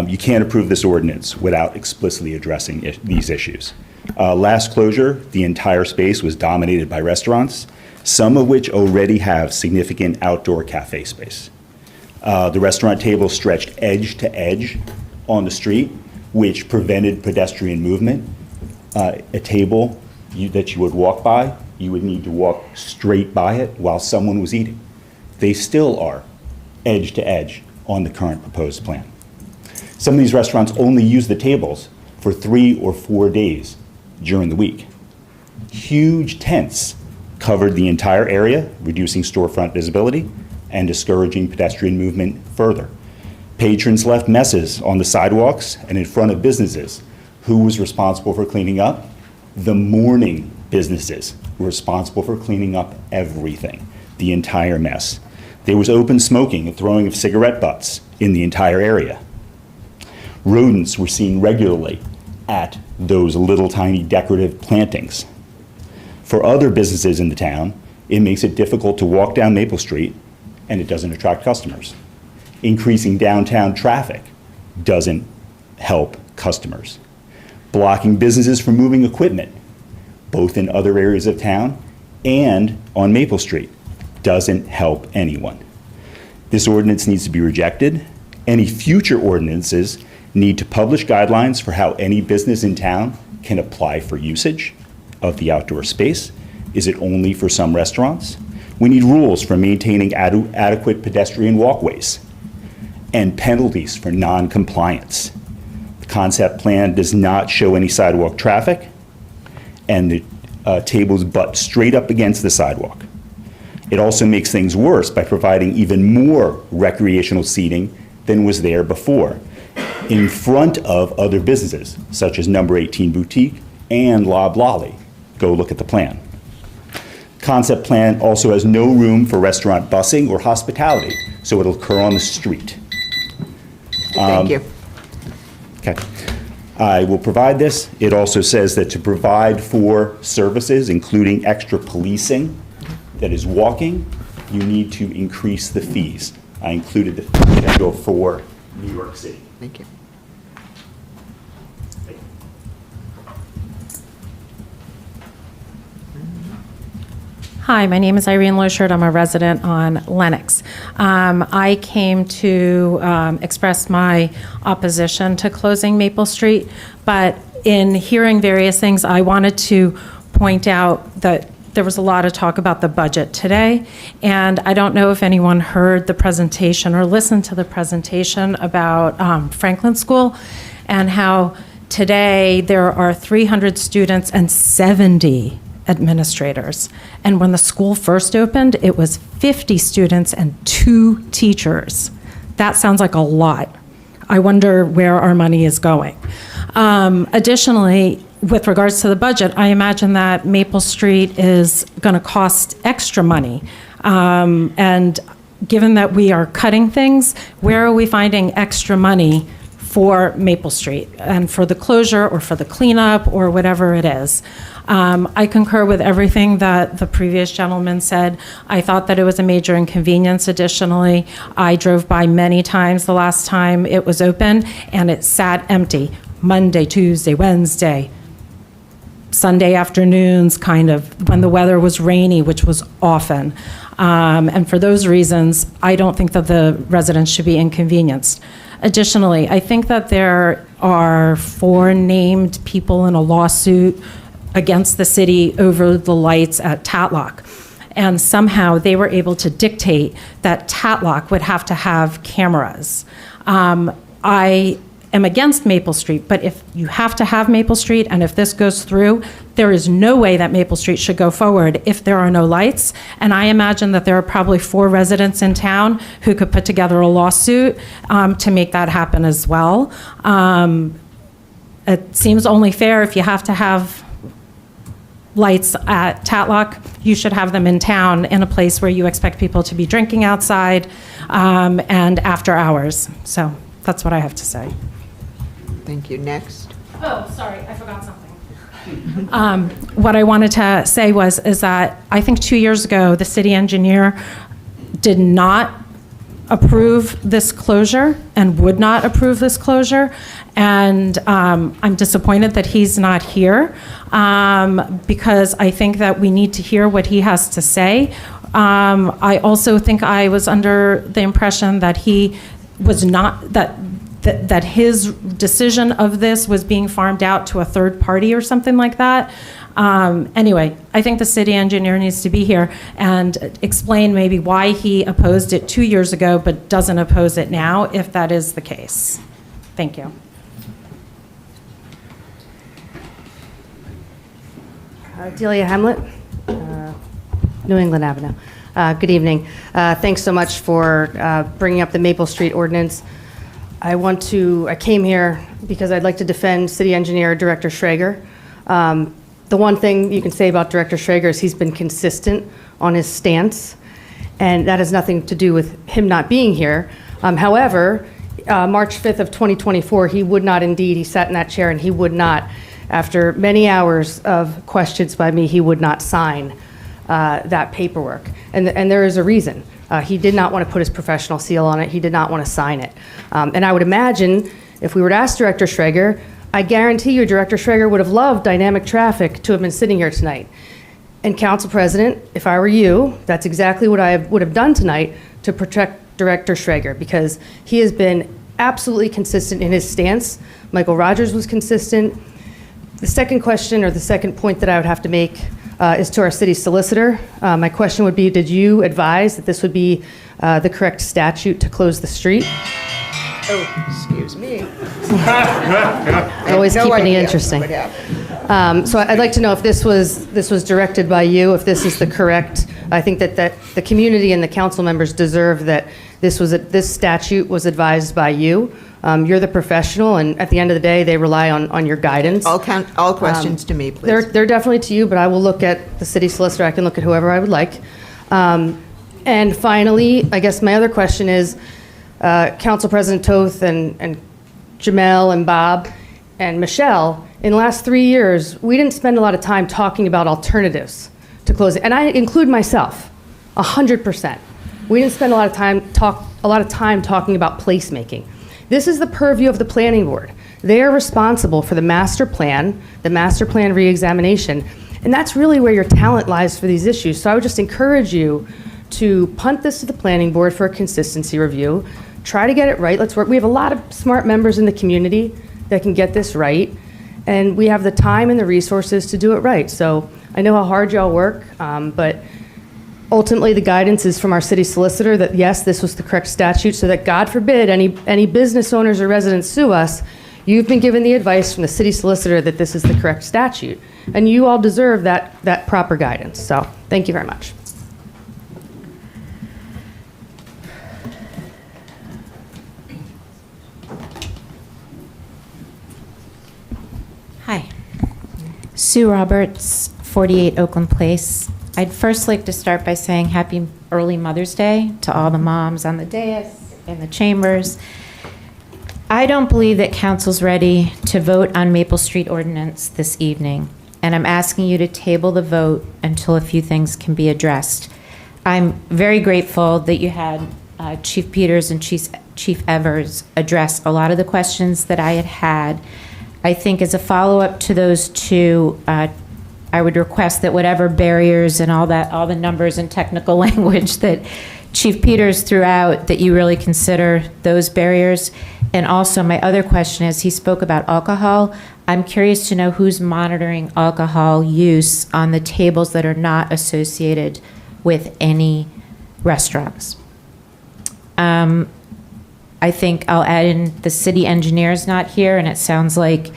You can't approve this ordinance without explicitly addressing these issues. Last closure, the entire space was dominated by restaurants, some of which already have significant outdoor cafe space. The restaurant tables stretched edge to edge on the street, which prevented pedestrian movement. A table that you would walk by, you would need to walk straight by it while someone was eating. They still are edge to edge on the current proposed plan. Some of these restaurants only use the tables for 3 or 4 days during the week. Huge tents covered the entire area, reducing storefront visibility and discouraging pedestrian movement further. Patrons left messes on the sidewalks and in front of businesses. Who was responsible for cleaning up? The morning businesses were responsible for cleaning up everything, the entire mess. There was open smoking and throwing of cigarette butts in the entire area. Rodents were seen regularly at those little tiny decorative plantings. For other businesses in the town, it makes it difficult to walk down Maple Street, and it doesn't attract customers. Increasing downtown traffic doesn't help customers. Blocking businesses from moving equipment, both in other areas of town and on Maple Street, doesn't help anyone. This ordinance needs to be rejected. Any future ordinances need to publish guidelines for how any business in town can apply for usage of the outdoor space. Is it only for some restaurants? We need rules for maintaining adequate pedestrian walkways and penalties for non-compliance. The concept plan does not show any sidewalk traffic, and the tables butt straight up against the sidewalk. It also makes things worse by providing even more recreational seating than was there before, in front of other businesses, such as Number 18 Boutique and Lob Lolly. Go look at the plan. Concept plan also has no room for restaurant busing or hospitality, so it'll occur on the street. Thank you. Okay. I will provide this. It also says that to provide for services, including extra policing that is walking, you need to increase the fees. I included the fee schedule for New York City. Thank you. Hi, my name is Irene Loschert. I'm a resident on Lenox. I came to express my opposition to closing Maple Street, but in hearing various things, I wanted to point out that there was a lot of talk about the budget today, and I don't know if anyone heard the presentation or listened to the presentation about Franklin School and how today there are 300 students and 70 administrators. And when the school first opened, it was 50 students and 2 teachers. That sounds like a lot. I wonder where our money is going. Additionally, with regards to the budget, I imagine that Maple Street is going to cost extra money. And given that we are cutting things, where are we finding extra money for Maple Street and for the closure or for the cleanup or whatever it is? I concur with everything that the previous gentleman said. I thought that it was a major inconvenience. Additionally, I drove by many times the last time it was open, and it sat empty Monday, Tuesday, Wednesday, Sunday afternoons, kind of, when the weather was rainy, which was often. And for those reasons, I don't think that the residents should be inconvenienced. Additionally, I think that there are 4 named people in a lawsuit against the city over the lights at Tatlock. And somehow they were able to dictate that Tatlock would have to have cameras. I am against Maple Street, but if you have to have Maple Street, and if this goes through, there is no way that Maple Street should go forward if there are no lights. And I imagine that there are probably 4 residents in town who could put together a lawsuit to make that happen as well. It seems only fair if you have to have lights at Tatlock, you should have them in town in a place where you expect people to be drinking outside and after hours. So that's what I have to say. Thank you. Next. Oh, sorry, I forgot something. What I wanted to say is that I think 2 years ago, the city engineer did not approve this closure and would not approve this closure. And I'm disappointed that he's not here because I think that we need to hear what he has to say. I also think I was under the impression that he was not, that his decision of this was being farmed out to a third party or something like that. Anyway, I think the city engineer needs to be here and explain maybe why he opposed it 2 years ago but doesn't oppose it now, if that is the case. Thank you. Delia Hamlet, New England Avenue. Good evening. Thanks so much for bringing up the Maple Street ordinance. I came here because I'd like to defend City Engineer Director Schrager. The one thing you can say about Director Schrager is he's been consistent on his stance, and that has nothing to do with him not being here. However, March 5th of 2024, he sat in that chair and he would not, after many hours of questions by me, he would not sign that paperwork. And there is a reason. He did not want to put his professional seal on it. He did not want to sign it. And I would imagine if we were to ask Director Schrager, I guarantee you Director Schrager would have loved dynamic traffic to have been sitting here tonight. And Council President, if I were you, that's exactly what I would have done tonight to protect Director Schrager, because he has been absolutely consistent in his stance. Michael Rogers was consistent. The second question, or the second point that I would have to make is to our city solicitor. My question would be, did you advise that this would be the correct statute to close the street? Oh, excuse me. Always keeping it interesting. So I'd like to know if this was directed by you, if this is the correct. I think that the community and the council members deserve that this statute was advised by you. You're the professional, and at the end of the day, they rely on your guidance. All questions to me, please. They're definitely to you, but I will look at the city solicitor. I can look at whoever I would like. And finally, I guess my other question is, Council President Toth and Jamel and Bob and Michelle, in the last 3 years, we didn't spend a lot of time talking about alternatives to closing, and I include myself, 100%. We didn't spend a lot of time talking about placemaking. This is the purview of the planning board. They are responsible for the master plan reexamination, and that's really where your talent lies for these issues. So I would just encourage you to punt this to the planning board for a consistency review. Try to get it right. Let's work. We have a lot of smart members in the community that can get this right, and we have the time and the resources to do it right. So I know how hard y'all work, but ultimately the guidance is from our city solicitor that yes, this was the correct statute, so that God forbid any business owners or residents sue us, you've been given the advice from the city solicitor that this is the correct statute, and you all deserve that proper guidance. So thank you very much. Hi. Sue Roberts, 48 Oakland Place. I'd first like to start by saying happy early Mother's Day to all the moms on the dais and the chambers. I don't believe that council's ready to vote on Maple Street ordinance this evening, and I'm asking you to table the vote until a few things can be addressed. I'm very grateful that you had Chief Peters and Chief Evers address a lot of the questions that I had. I think as a follow-up to those two, I would request that whatever barriers and all the numbers and technical language that Chief Peters threw out, that you really consider those barriers. And also, my other question is, he spoke about alcohol. I'm curious to know who's monitoring alcohol use on the tables that are not associated with any restaurants. I think I'll add in the city engineer's not here, and it sounds like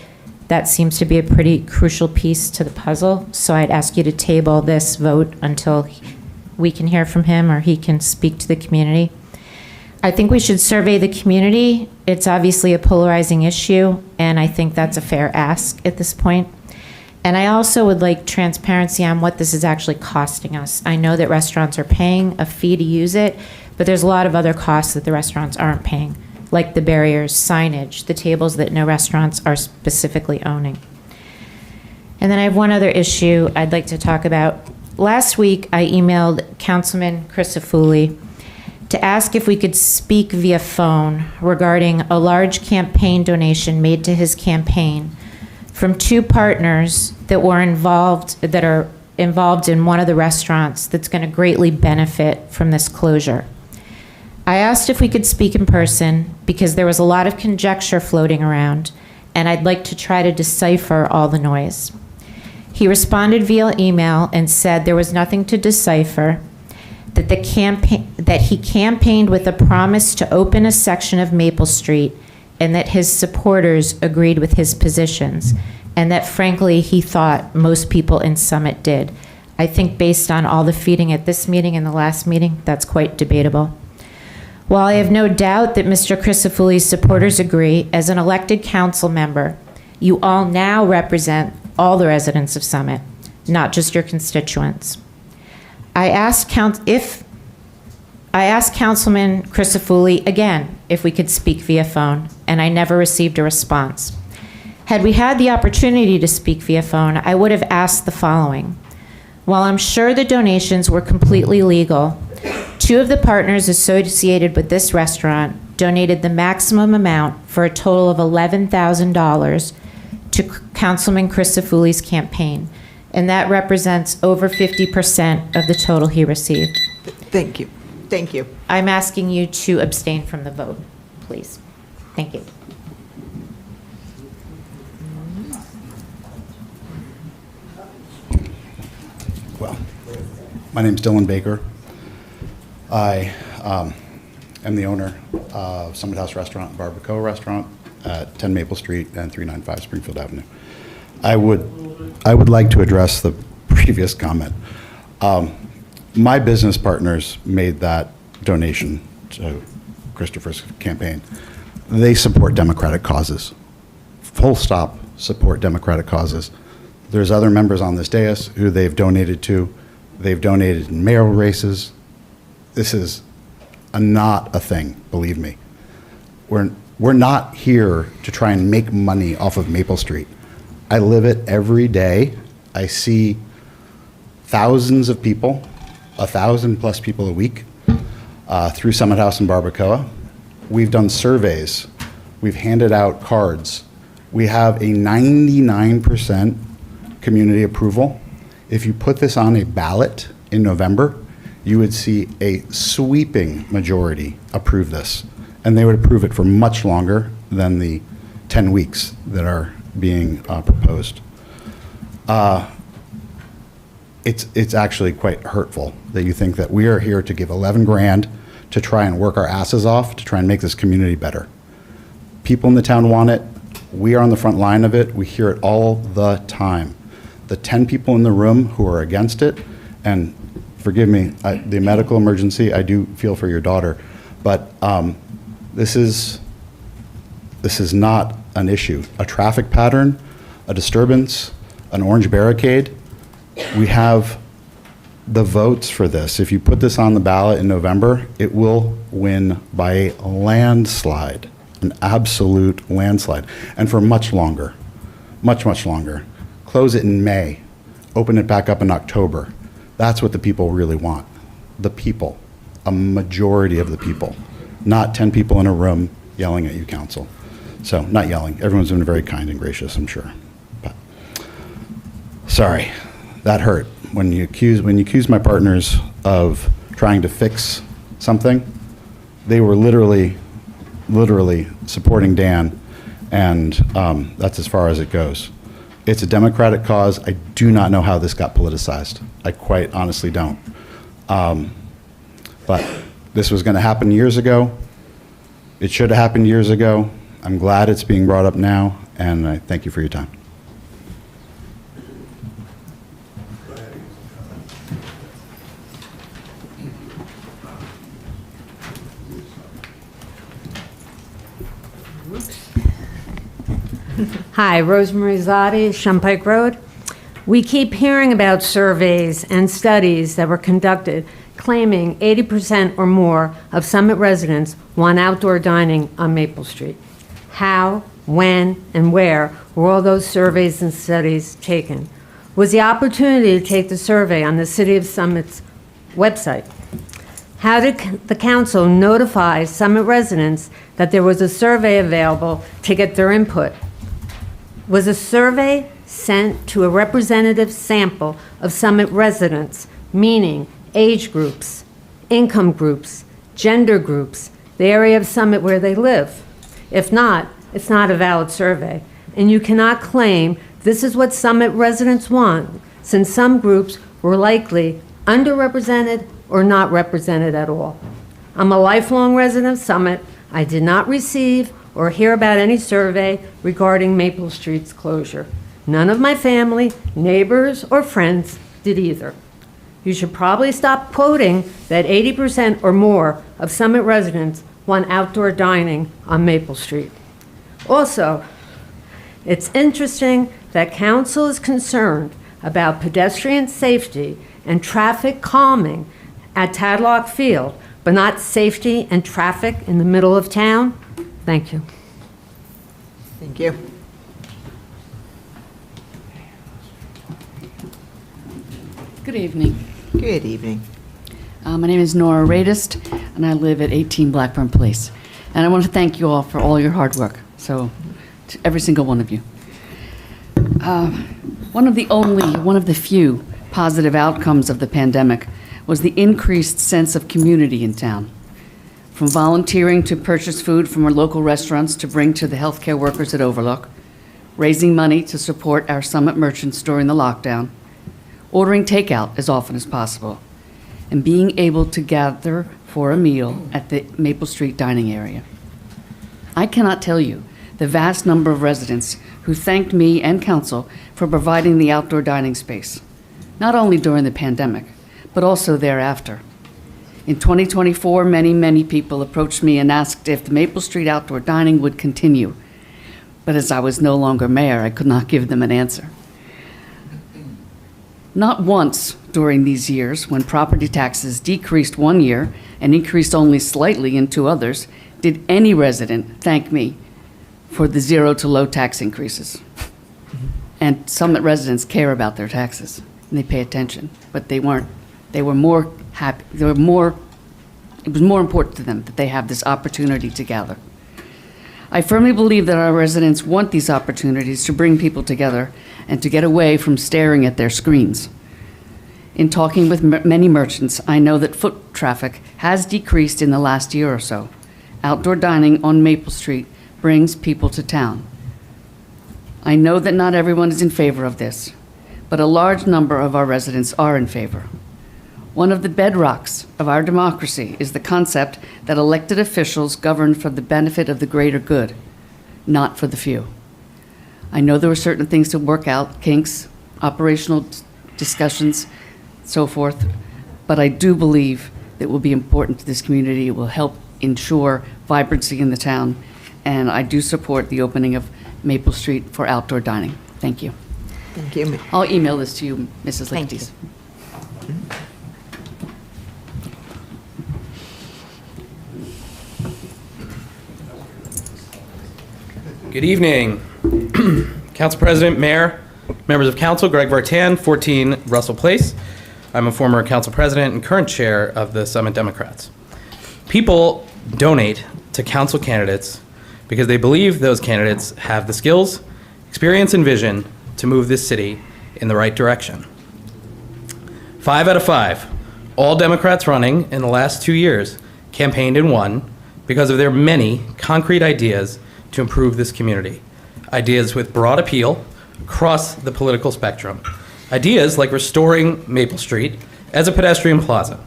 that seems to be a pretty crucial piece to the puzzle. So I'd ask you to table this vote until we can hear from him or he can speak to the community. I think we should survey the community. It's obviously a polarizing issue, and I think that's a fair ask at this point. And I also would like transparency on what this is actually costing us. I know that restaurants are paying a fee to use it, but there's a lot of other costs that the restaurants aren't paying, like the barriers, signage, the tables that no restaurants are specifically owning. And then I have one other issue I'd like to talk about. Last week, I emailed Councilman Crisafulli to ask if we could speak via phone regarding a large campaign donation made to his campaign from two partners that are involved in one of the restaurants that's going to greatly benefit from this closure. I asked if we could speak in person because there was a lot of conjecture floating around, and I'd like to try to decipher all the noise. He responded via email and said there was nothing to decipher, that he campaigned with a promise to open a section of Maple Street, and that his supporters agreed with his positions, and that frankly he thought most people in Summit did. I think based on all the feeding at this meeting and the last meeting, that's quite debatable. While I have no doubt that Mr. Crisafulli's supporters agree, as an elected council member, you all now represent all the residents of Summit, not just your constituents. I asked Councilman Crisafulli again if we could speak via phone, and I never received a response. Had we had the opportunity to speak via phone, I would have asked the following. While I'm sure the donations were completely legal, two of the partners associated with this restaurant donated the maximum amount for a total of $11,000 to Councilman Crisafulli's campaign, and that represents over 50% of the total he received. Thank you. Thank you. I'm asking you to abstain from the vote, please. Thank you. Well, my name's Dylan Baker. I am the owner of Summit House Restaurant and Barbacoa Restaurant at 10 Maple Street and 395 Springfield Avenue. I would like to address the previous comment. My business partners made that donation to Christopher's campaign. They support democratic causes. Full stop, support democratic causes. There's other members on this dais who they've donated to. They've donated in mayoral races. This is not a thing, believe me. We're not here to try and make money off of Maple Street. I live it every day. I see thousands of people, 1,000+ people a week through Summit House and Barbacoa. We've done surveys. We've handed out cards. We have a 99% community approval. If you put this on a ballot in November, you would see a sweeping majority approve this. And they would approve it for much longer than the 10 weeks that are being proposed. It's actually quite hurtful that you think that we are here to give 11 grand to try and work our asses off to try and make this community better. People in the town want it. We are on the front line of it. We hear it all the time. The 10 people in the room who are against it, and forgive me, the medical emergency, I do feel for your daughter, but this is not an issue. A traffic pattern, a disturbance, an orange barricade, we have the votes for this. If you put this on the ballot in November, it will win by a landslide, an absolute landslide, and for much longer, much, much longer. Close it in May, open it back up in October. That's what the people really want. The people, a majority of the people, not 10 people in a room yelling at you, council. So, not yelling. Everyone's been very kind and gracious, I'm sure. But, sorry, that hurt. When you accuse my partners of trying to fix something, they were literally literally supporting Dan, and that's as far as it goes. It's a Democratic cause. I do not know how this got politicized. I quite honestly don't. But this was going to happen years ago. It should have happened years ago. I'm glad it's being brought up now, and I thank you for your time. Hi, Rosemary Zotti, Shumpike Road. We keep hearing about surveys and studies that were conducted claiming 80% or more of Summit residents want outdoor dining on Maple Street. How, when, and where were all those surveys and studies taken? Was the opportunity to take the survey on the City of Summit's website? How did the council notify Summit residents that there was a survey available to get their input? Was a survey sent to a representative sample of Summit residents, meaning age groups, income groups, gender groups, the area of Summit where they live? If not, it's not a valid survey, and you cannot claim this is what Summit residents want, since some groups were likely underrepresented or not represented at all. I'm a lifelong resident of Summit. I did not receive or hear about any survey regarding Maple Street's closure. None of my family, neighbors, or friends did either. You should probably stop quoting that 80% or more of Summit residents want outdoor dining on Maple Street. Also, it's interesting that council is concerned about pedestrian safety and traffic calming at Tadlock Field, but not safety and traffic in the middle of town. Thank you. Thank you. Good evening. Good evening. My name is Nora Radist, and I live at 18 Blackburn Place. And I want to thank you all for all your hard work, so to every single one of you. One of the few positive outcomes of the pandemic was the increased sense of community in town. From volunteering to purchase food from our local restaurants to bring to the healthcare workers at Overlook, raising money to support our Summit merchants during the lockdown, ordering takeout as often as possible, and being able to gather for a meal at the Maple Street dining area. I cannot tell you the vast number of residents who thanked me and council for providing the outdoor dining space, not only during the pandemic, but also thereafter. In 2024, many people approached me and asked if the Maple Street outdoor dining would continue. But as I was no longer mayor, I could not give them an answer. Not once during these years, when property taxes decreased one year and increased only slightly in two others, did any resident thank me for the zero to low tax increases. And Summit residents care about their taxes, and they pay attention, but they were more happy, it was more important to them that they have this opportunity to gather. I firmly believe that our residents want these opportunities to bring people together and to get away from staring at their screens. In talking with many merchants, I know that foot traffic has decreased in the last year or so. Outdoor dining on Maple Street brings people to town. I know that not everyone is in favor of this, but a large number of our residents are in favor. One of the bedrocks of our democracy is the concept that elected officials govern for the benefit of the greater good, not for the few. I know there were certain things to work out, kinks, operational discussions, so forth, but I do believe that will be important to this community. It will help ensure vibrancy in the town, and I do support the opening of Maple Street for outdoor dining. Thank you. Thank you. I'll email this to you, Mrs. Thank Lichties. Good evening. Council President, Mayor, members of council, Greg Vartan, 14 Russell Place. I'm a former council president and current chair of the Summit Democrats. People donate to council candidates because they believe those candidates have the skills, experience, and vision to move this city in the right direction. 5 out of 5, all Democrats running in the last 2 years campaigned and won because of their many concrete ideas to improve this community. Ideas with broad appeal across the political spectrum. Ideas like restoring Maple Street as a pedestrian plaza.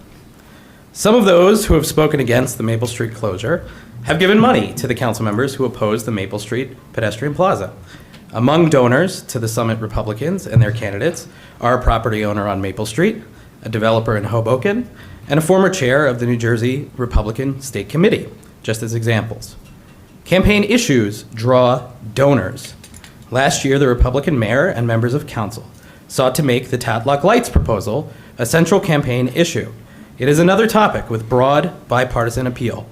Some of those who have spoken against the Maple Street closure have given money to the council members who oppose the Maple Street pedestrian plaza. Among donors to the Summit Republicans and their candidates are a property owner on Maple Street, a developer in Hoboken, and a former chair of the New Jersey Republican State Committee, just as examples. Campaign issues draw donors. Last year, the Republican mayor and members of council sought to make the Tatlock Lights proposal a central campaign issue. It is another topic with broad bipartisan appeal.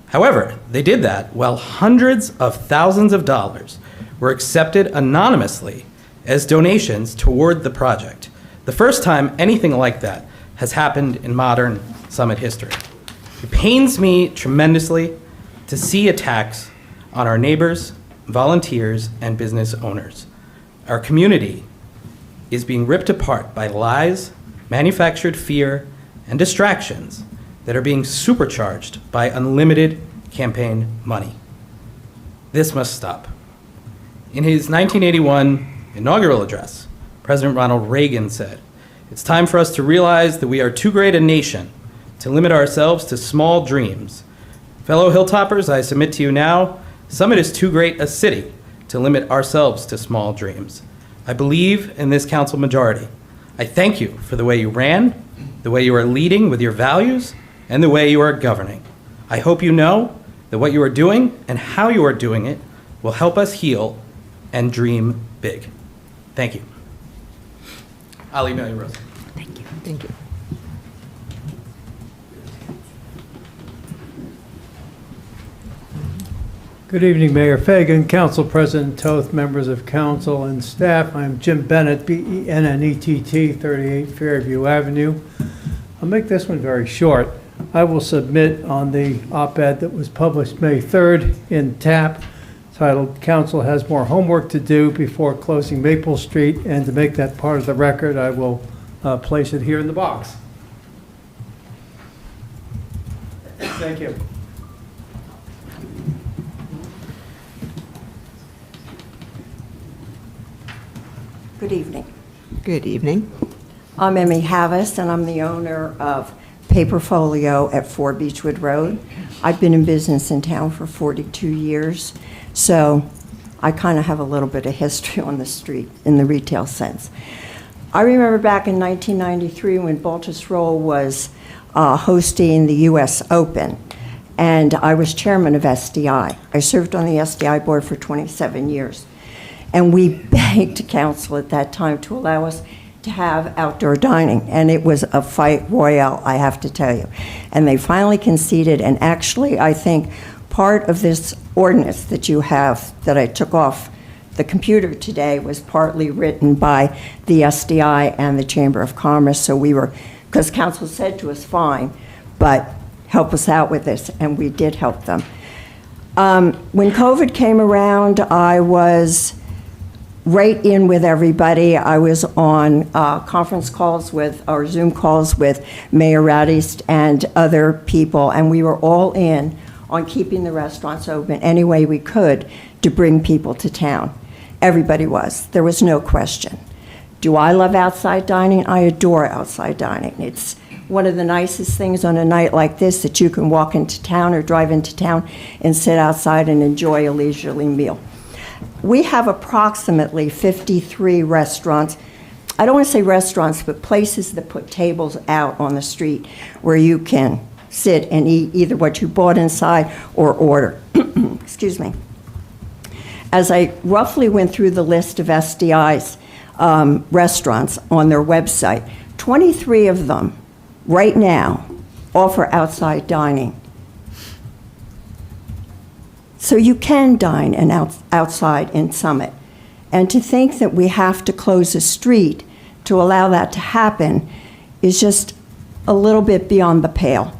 However, they did that while hundreds of thousands of dollars were accepted anonymously as donations toward the project. The first time anything like that has happened in modern Summit history. It pains me tremendously to see attacks on our neighbors, volunteers, and business owners. Our community is being ripped apart by lies, manufactured fear, and distractions that are being supercharged by unlimited campaign money. This must stop. In his 1981 inaugural address, President Ronald Reagan said, "It's time for us to realize that we are too great a nation to limit ourselves to small dreams." Fellow Hilltoppers, I submit to you now, Summit is too great a city to limit ourselves to small dreams. I believe in this council majority. I thank you for the way you ran, the way you are leading with your values, and the way you are governing. I hope you know that what you are doing and how you are doing it will help us heal and dream big. Thank you. I'll email you, Rose. Thank you. Thank you. Good evening, Mayor Fagan, Council President Toth, members of council and staff. I'm Jim Bennett, B-E-N-N-E-T-T, 38 Fairview Avenue. I'll make this one very short. I will submit on the op-ed that was published May 3rd in TAP, titled "Council Has More Homework to Do Before Closing Maple Street," and to make that part of the record, I will place it here in the box. Thank you. Good evening. Good evening. I'm Emmy Havas, and I'm the owner of Paperfolio at 4 Beechwood Road. I've been in business in town for 42 years, so I kind of have a little bit of history on the street in the retail sense. I remember back in 1993 when Baltusrol was hosting the U.S. Open, and I was chairman of SDI. I served on the SDI board for 27 years. And we begged council at that time to allow us to have outdoor dining. And it was a fight royale, I have to tell you. And they finally conceded. And actually, I think part of this ordinance that you have, that I took off the computer today, was partly written by the SDI and the Chamber of Commerce. So we were, because council said to us, fine, but help us out with this. And we did help them. When COVID came around, I was right in with everybody. I was on conference calls with, or Zoom calls with Mayor Radist and other people, and we were all in on keeping the restaurants open any way we could to bring people to town. Everybody was. There was no question. Do I love outside dining? I adore outside dining. It's one of the nicest things on a night like this, that you can walk into town or drive into town and sit outside and enjoy a leisurely meal. We have approximately 53 restaurants. I don't want to say restaurants, but places that put tables out on the street where you can sit and eat either what you bought inside or order. Excuse me. As I roughly went through the list of SDI's restaurants on their website, 23 of them right now offer outside dining. So you can dine and outside in Summit. And to think that we have to close a street to allow that to happen is just a little bit beyond the pale.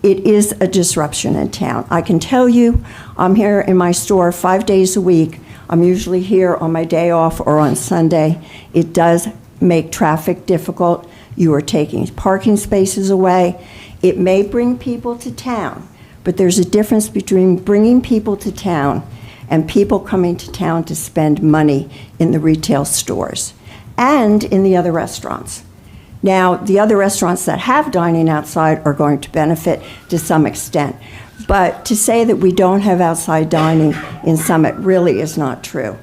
It is a disruption in town. I can tell you, I'm here in my store 5 days a week. I'm usually here on my day off or on Sunday. It does make traffic difficult. You are taking parking spaces away. It may bring people to town, but there's a difference between bringing people to town and people coming to town to spend money in the retail stores and in the other restaurants. Now, the other restaurants that have dining outside are going to benefit to some extent. But to say that we don't have outside dining in Summit really is not true.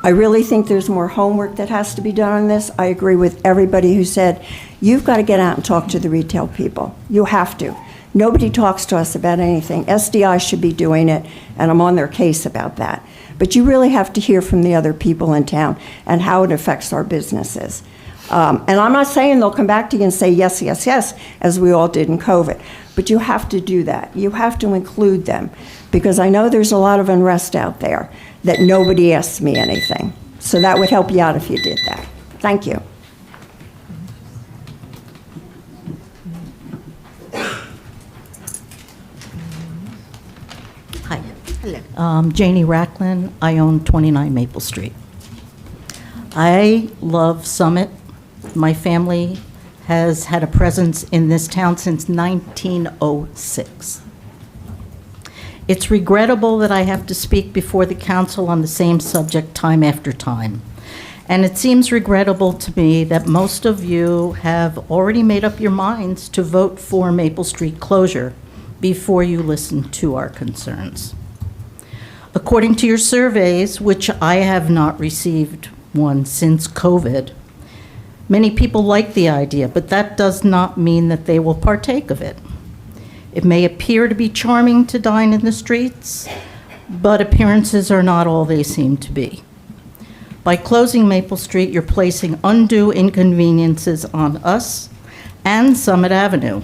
I really think there's more homework that has to be done on this. I agree with everybody who said, you've got to get out and talk to the retail people. You have to. Nobody talks to us about anything. SDI should be doing it, and I'm on their case about that. But you really have to hear from the other people in town and how it affects our businesses. And I'm not saying they'll come back to you and say yes, yes, yes, as we all did in COVID. But you have to do that. You have to include them. Because I know there's a lot of unrest out there that nobody asks me anything. So that would help you out if you did that. Thank you. Hi. Hello. Janie Racklin. I own 29 Maple Street. I love Summit. My family has had a presence in this town since 1906. It's regrettable that I have to speak before the council on the same subject time after time. And it seems regrettable to me that most of you have already made up your minds to vote for Maple Street closure before you listen to our concerns. According to your surveys, which I have not received one since COVID, many people like the idea, but that does not mean that they will partake of it. It may appear to be charming to dine in the streets, but appearances are not all they seem to be. By closing Maple Street, you're placing undue inconveniences on us and Summit Avenue.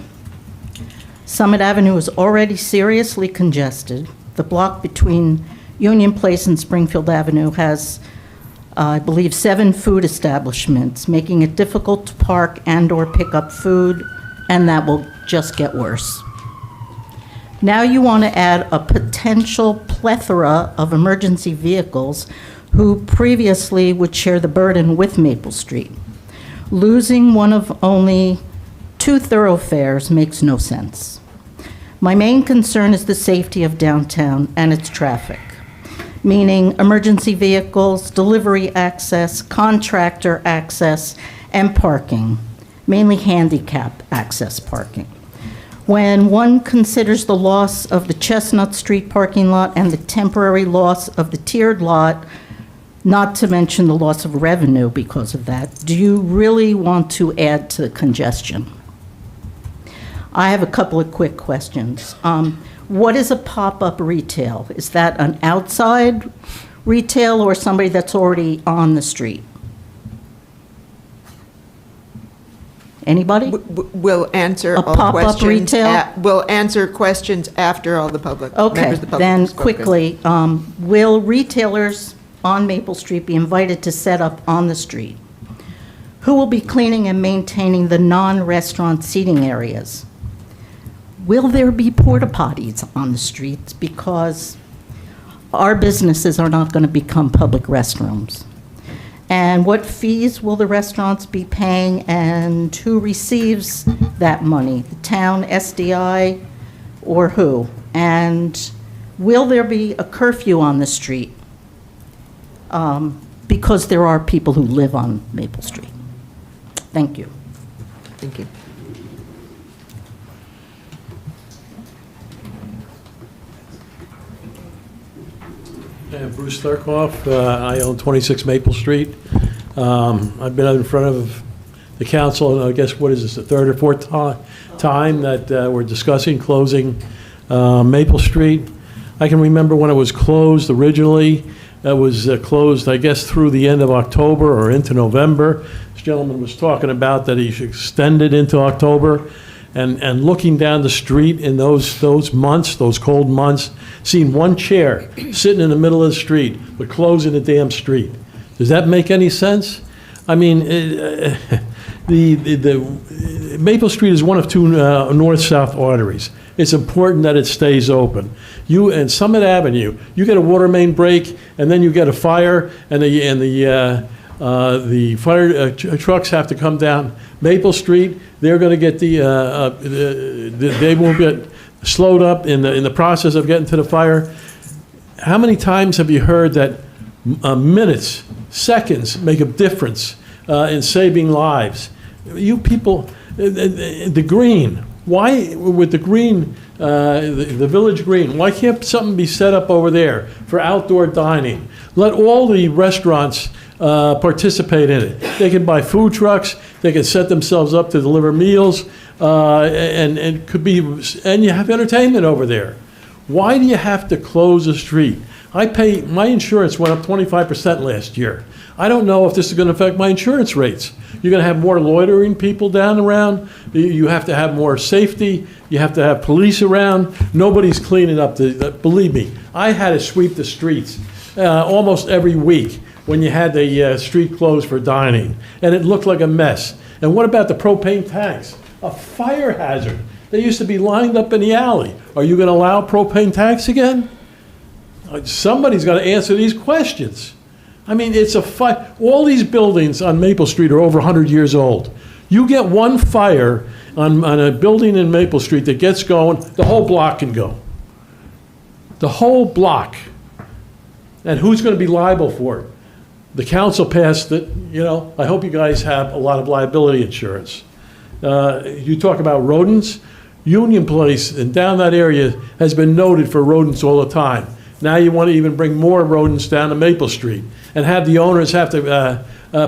Summit Avenue is already seriously congested. The block between Union Place and Springfield Avenue has, I believe, 7 food establishments, making it difficult to park and/or pick up food, and that will just get worse. Now you want to add a potential plethora of emergency vehicles who previously would share the burden with Maple Street. Losing one of only 2 thoroughfares makes no sense. My main concern is the safety of downtown and its traffic, meaning emergency vehicles, delivery access, contractor access, and parking, mainly handicap access parking. When one considers the loss of the Chestnut Street parking lot and the temporary loss of the tiered lot, not to mention the loss of revenue because of that, do you really want to add to the congestion? I have a couple of quick questions. What is a pop-up retail? Is that an outside retail or somebody that's already on the street? Anybody? We'll answer A all pop-up questions. retail? We'll answer questions after all the public. Okay, members of the public then have spoken. quickly, will retailers on Maple Street be invited to set up on the street? Who will be cleaning and maintaining the non-restaurant seating areas? Will there be porta potties on the streets? Because our businesses are not going to become public restrooms. And what fees will the restaurants be paying, and who receives that money? The town, SDI, or who? And will there be a curfew on the street? Because there are people who live on Maple Street. Thank you. Thank you. Bruce Thurkoff. I own 26 Maple Street. I've been in front of the council, and I guess, what is this, the 3rd or 4th time that we're discussing closing Maple Street. I can remember when it was closed originally. It was closed, I guess, through the end of October or into November. This gentleman was talking about that he should extend it into October. And looking down the street in those months, those cold months, seeing one chair sitting in the middle of the street, but closing the damn street. Does that make any sense? I mean, the Maple Street is one of 2 north-south arteries. It's important that it stays open. You and Summit Avenue, you get a water main break, and then you get a fire, and the fire trucks have to come down Maple Street. They're going to get they won't get slowed up in the process of getting to the fire. How many times have you heard that minutes, seconds make a difference in saving lives? You people, the green, why, with the green, the village green, why can't something be set up over there for outdoor dining? Let all the restaurants participate in it. They can buy food trucks, they can set themselves up to deliver meals, and could be, and you have entertainment over there. Why do you have to close a street? My insurance went up 25% last year. I don't know if this is going to affect my insurance rates. You're going to have more loitering people down around. You have to have more safety. You have to have police around. Nobody's cleaning up believe me, I had to sweep the streets almost every week when you had the street closed for dining, and it looked like a mess. And what about the propane tanks? A fire hazard. They used to be lined up in the alley. Are you going to allow propane tanks again? Somebody's got to answer these questions. I mean, it's a fire. All these buildings on Maple Street are over 100 years old. You get one fire on a building in Maple Street that gets going, the whole block can go. The whole block. And who's going to be liable for it? The council passed it, I hope you guys have a lot of liability insurance. You talk about rodents. Union Place and down that area has been noted for rodents all the time. Now you want to even bring more rodents down to Maple Street and have the owners have to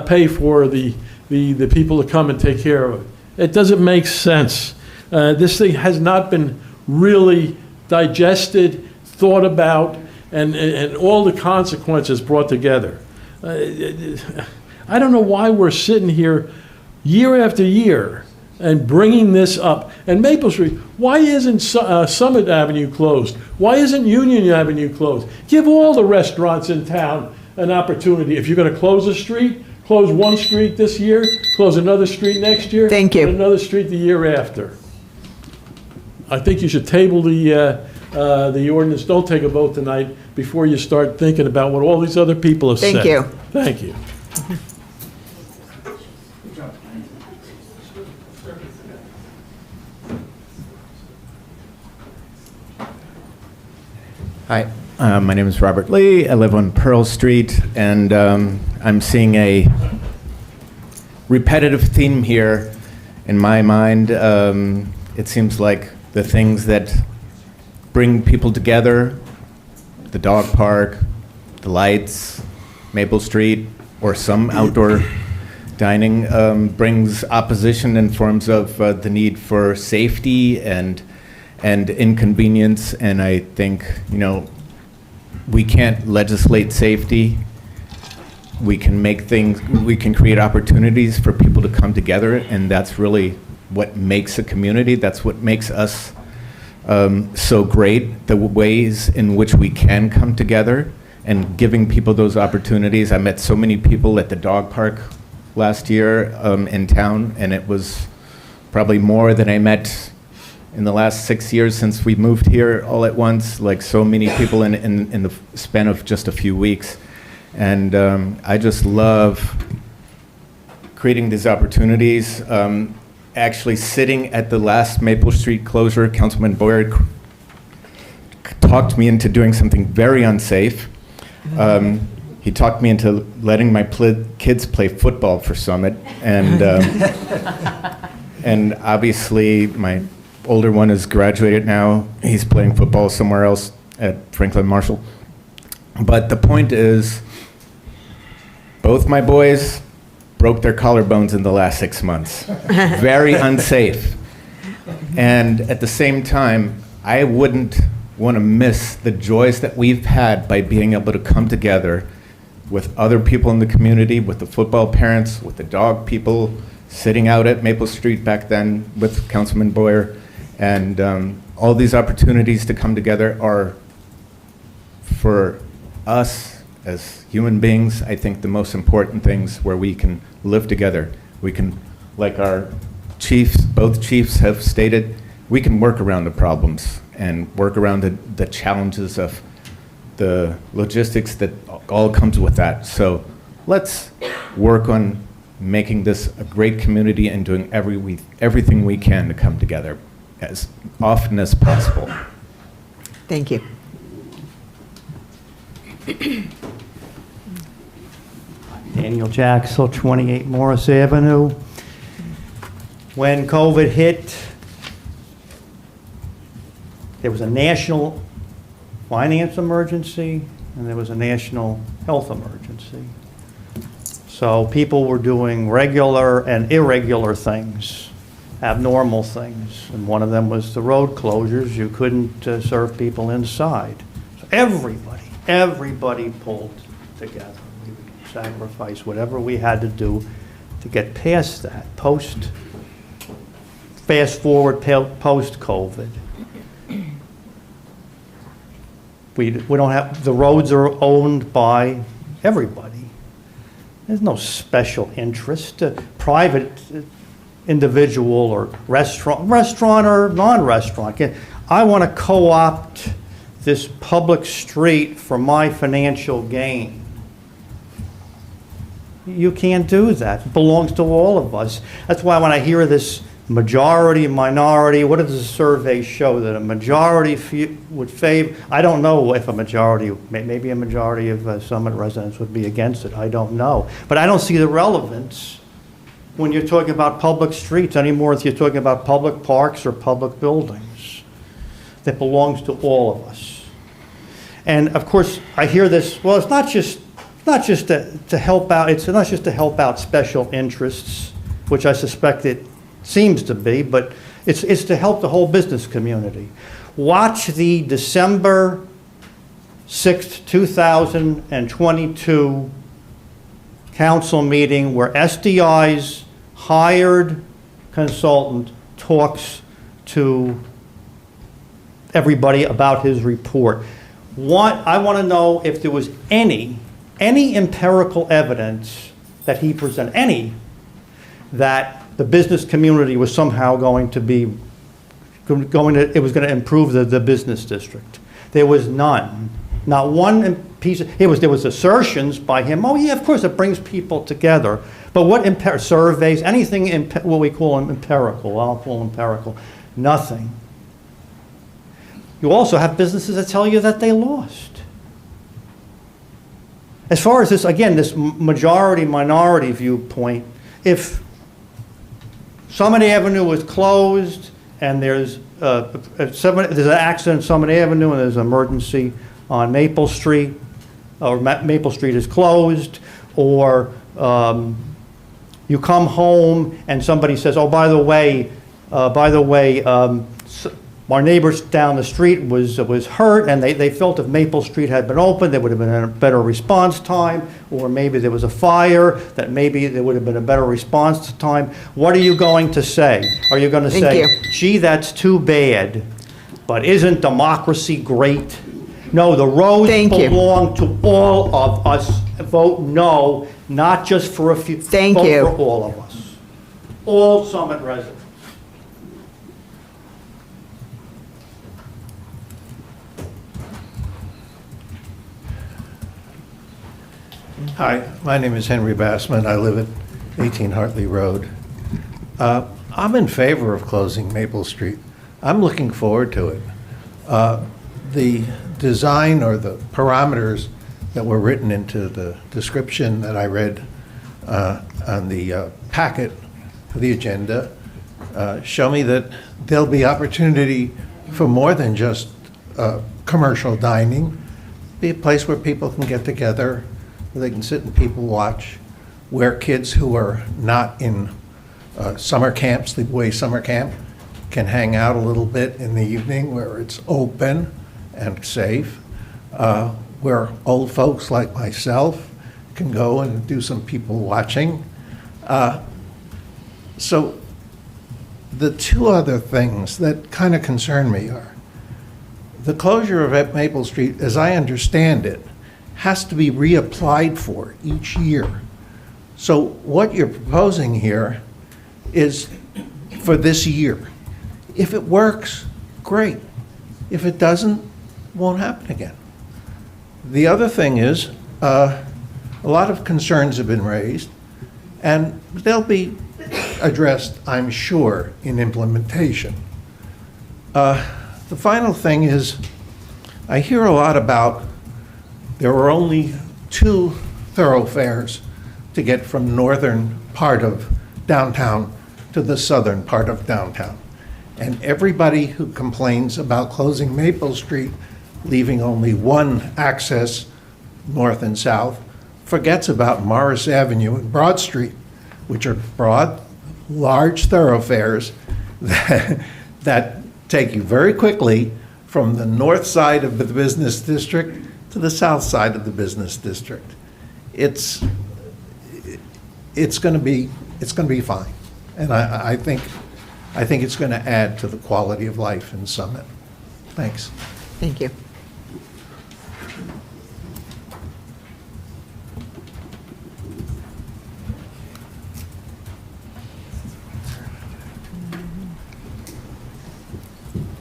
pay for the people to come and take care of it. It doesn't make sense. This thing has not been really digested, thought about, and all the consequences brought together. I don't know why we're sitting here year after year and bringing this up. And Maple Street, why isn't Summit Avenue closed? Why isn't Union Avenue closed? Give all the restaurants in town an opportunity. If you're going to close a street, close one street this year, close another street next year. Thank you. And another street the year after. I think you should table the ordinance. Don't take a vote tonight before you start thinking about what all these other people have said. Thank you. Thank you. Hi, my name is Robert Lee. I live on Pearl Street, and I'm seeing a repetitive theme here in my mind. It seems like the things that bring people together, the dog park, the lights, Maple Street, or some outdoor dining, brings opposition in forms of the need for safety and inconvenience. And I think, we can't legislate safety. We can create opportunities for people to come together, and that's really what makes a community. That's what makes us so great, the ways in which we can come together and giving people those opportunities. I met so many people at the dog park last year in town, and it was probably more than I met in the last 6 years since we moved here all at once, like so many people in the span of just a few weeks. And I just love creating these opportunities. Actually sitting at the last Maple Street closure, Councilman Boyer talked me into doing something very unsafe. He talked me into letting my kids play football for Summit. And, and obviously my older one is graduated now. He's playing football somewhere else at Franklin Marshall. But the point is, both my boys broke their collarbones in the last 6 months. Very unsafe. And at the same time, I wouldn't want to miss the joys that we've had by being able to come together with other people in the community, with the football parents, with the dog people, sitting out at Maple Street back then with Councilman Boyer. And all these opportunities to come together are, for us as human beings, I think the most important things where we can live together. We can, like our chiefs, both chiefs have stated, we can work around the problems and work around the challenges of the logistics that all comes with that. So let's work on making this a great community and doing everything we can to come together. as often as possible. Thank you. Daniel Jaxel, 28 Morris Avenue. When COVID hit, there was a national finance emergency and there was a national health emergency. So people were doing regular and irregular things, abnormal things. And one of them was the road closures. You couldn't serve people inside. So everybody pulled together. We would sacrifice whatever we had to do to get past that. Fast forward post-COVID. We don't have, the roads are owned by everybody. There's no special interest. Private individual or restaurant or non-restaurant. I want to co-opt this public street for my financial gain. You can't do that. It belongs to all of us. That's why when I hear this majority, minority, what does the survey show? That a majority would favor, I don't know if a majority, maybe a majority of Summit residents would be against it. I don't know. But I don't see the relevance when you're talking about public streets anymore if you're talking about public parks or public buildings. That belongs to all of us. And of course, I hear this, well, it's not just to help out, it's not just to help out special interests, which I suspect it seems to be, but it's to help the whole business community. Watch the December 6th, 2022 council meeting where SDI's hired consultant talks to everybody about his report. I want to know if there was any empirical evidence that he presented, that the business community was somehow going to improve the business district. There was none. Not one piece. There was assertions by him. Oh yeah, of course it brings people together. But what surveys, anything what we call empirical, I'll call empirical, nothing. You also have businesses that tell you that they lost. As far as this, again, this majority-minority viewpoint, if Summit Avenue was closed and there's an accident on Summit Avenue and there's an emergency on Maple Street, or Maple Street is closed, or you come home and somebody says, oh, by the way, our neighbors down the street was hurt, and they felt if Maple Street had been open, there would have been a better response time, or maybe there was a fire, that maybe there would have been a better response time. What are you going to say? Are you going to say, gee, that's too bad, but isn't democracy great? No, the roads belong to all of us. Vote no, not just for a few. Vote for all of us. All Summit residents. Hi, my name is Henry Bassman. I live at 18 Hartley Road. I'm in favor of closing Maple Street. I'm looking forward to it. The design or the parameters that were written into the description that I read on the packet for the agenda show me that there'll be opportunity for more than just commercial dining. Be a place where people can get together, where they can sit and people watch, where kids who are not in summer camp, sleepaway summer camp, can hang out a little bit in the evening where it's open and safe, where old folks like myself can go and do some people watching. So the two other things that kind of concern me are the closure of Maple Street, as I understand it, has to be reapplied for each year. So what you're proposing here is for this year. If it works, great. If it doesn't, won't happen again. The other thing is, a lot of concerns have been raised, and they'll be addressed, I'm sure, in implementation. The final thing is, I hear a lot about there are only 2 thoroughfares to get from northern part of downtown to the southern part of downtown. And everybody who complains about closing Maple Street, leaving only one access, north and south, forgets about Morris Avenue and Broad Street, which are broad, large thoroughfares that take you very quickly from the north side of the business district to the south side of the business district. It's going to be fine, and I think it's going to add to the quality of life in Summit. Thanks. Thank you.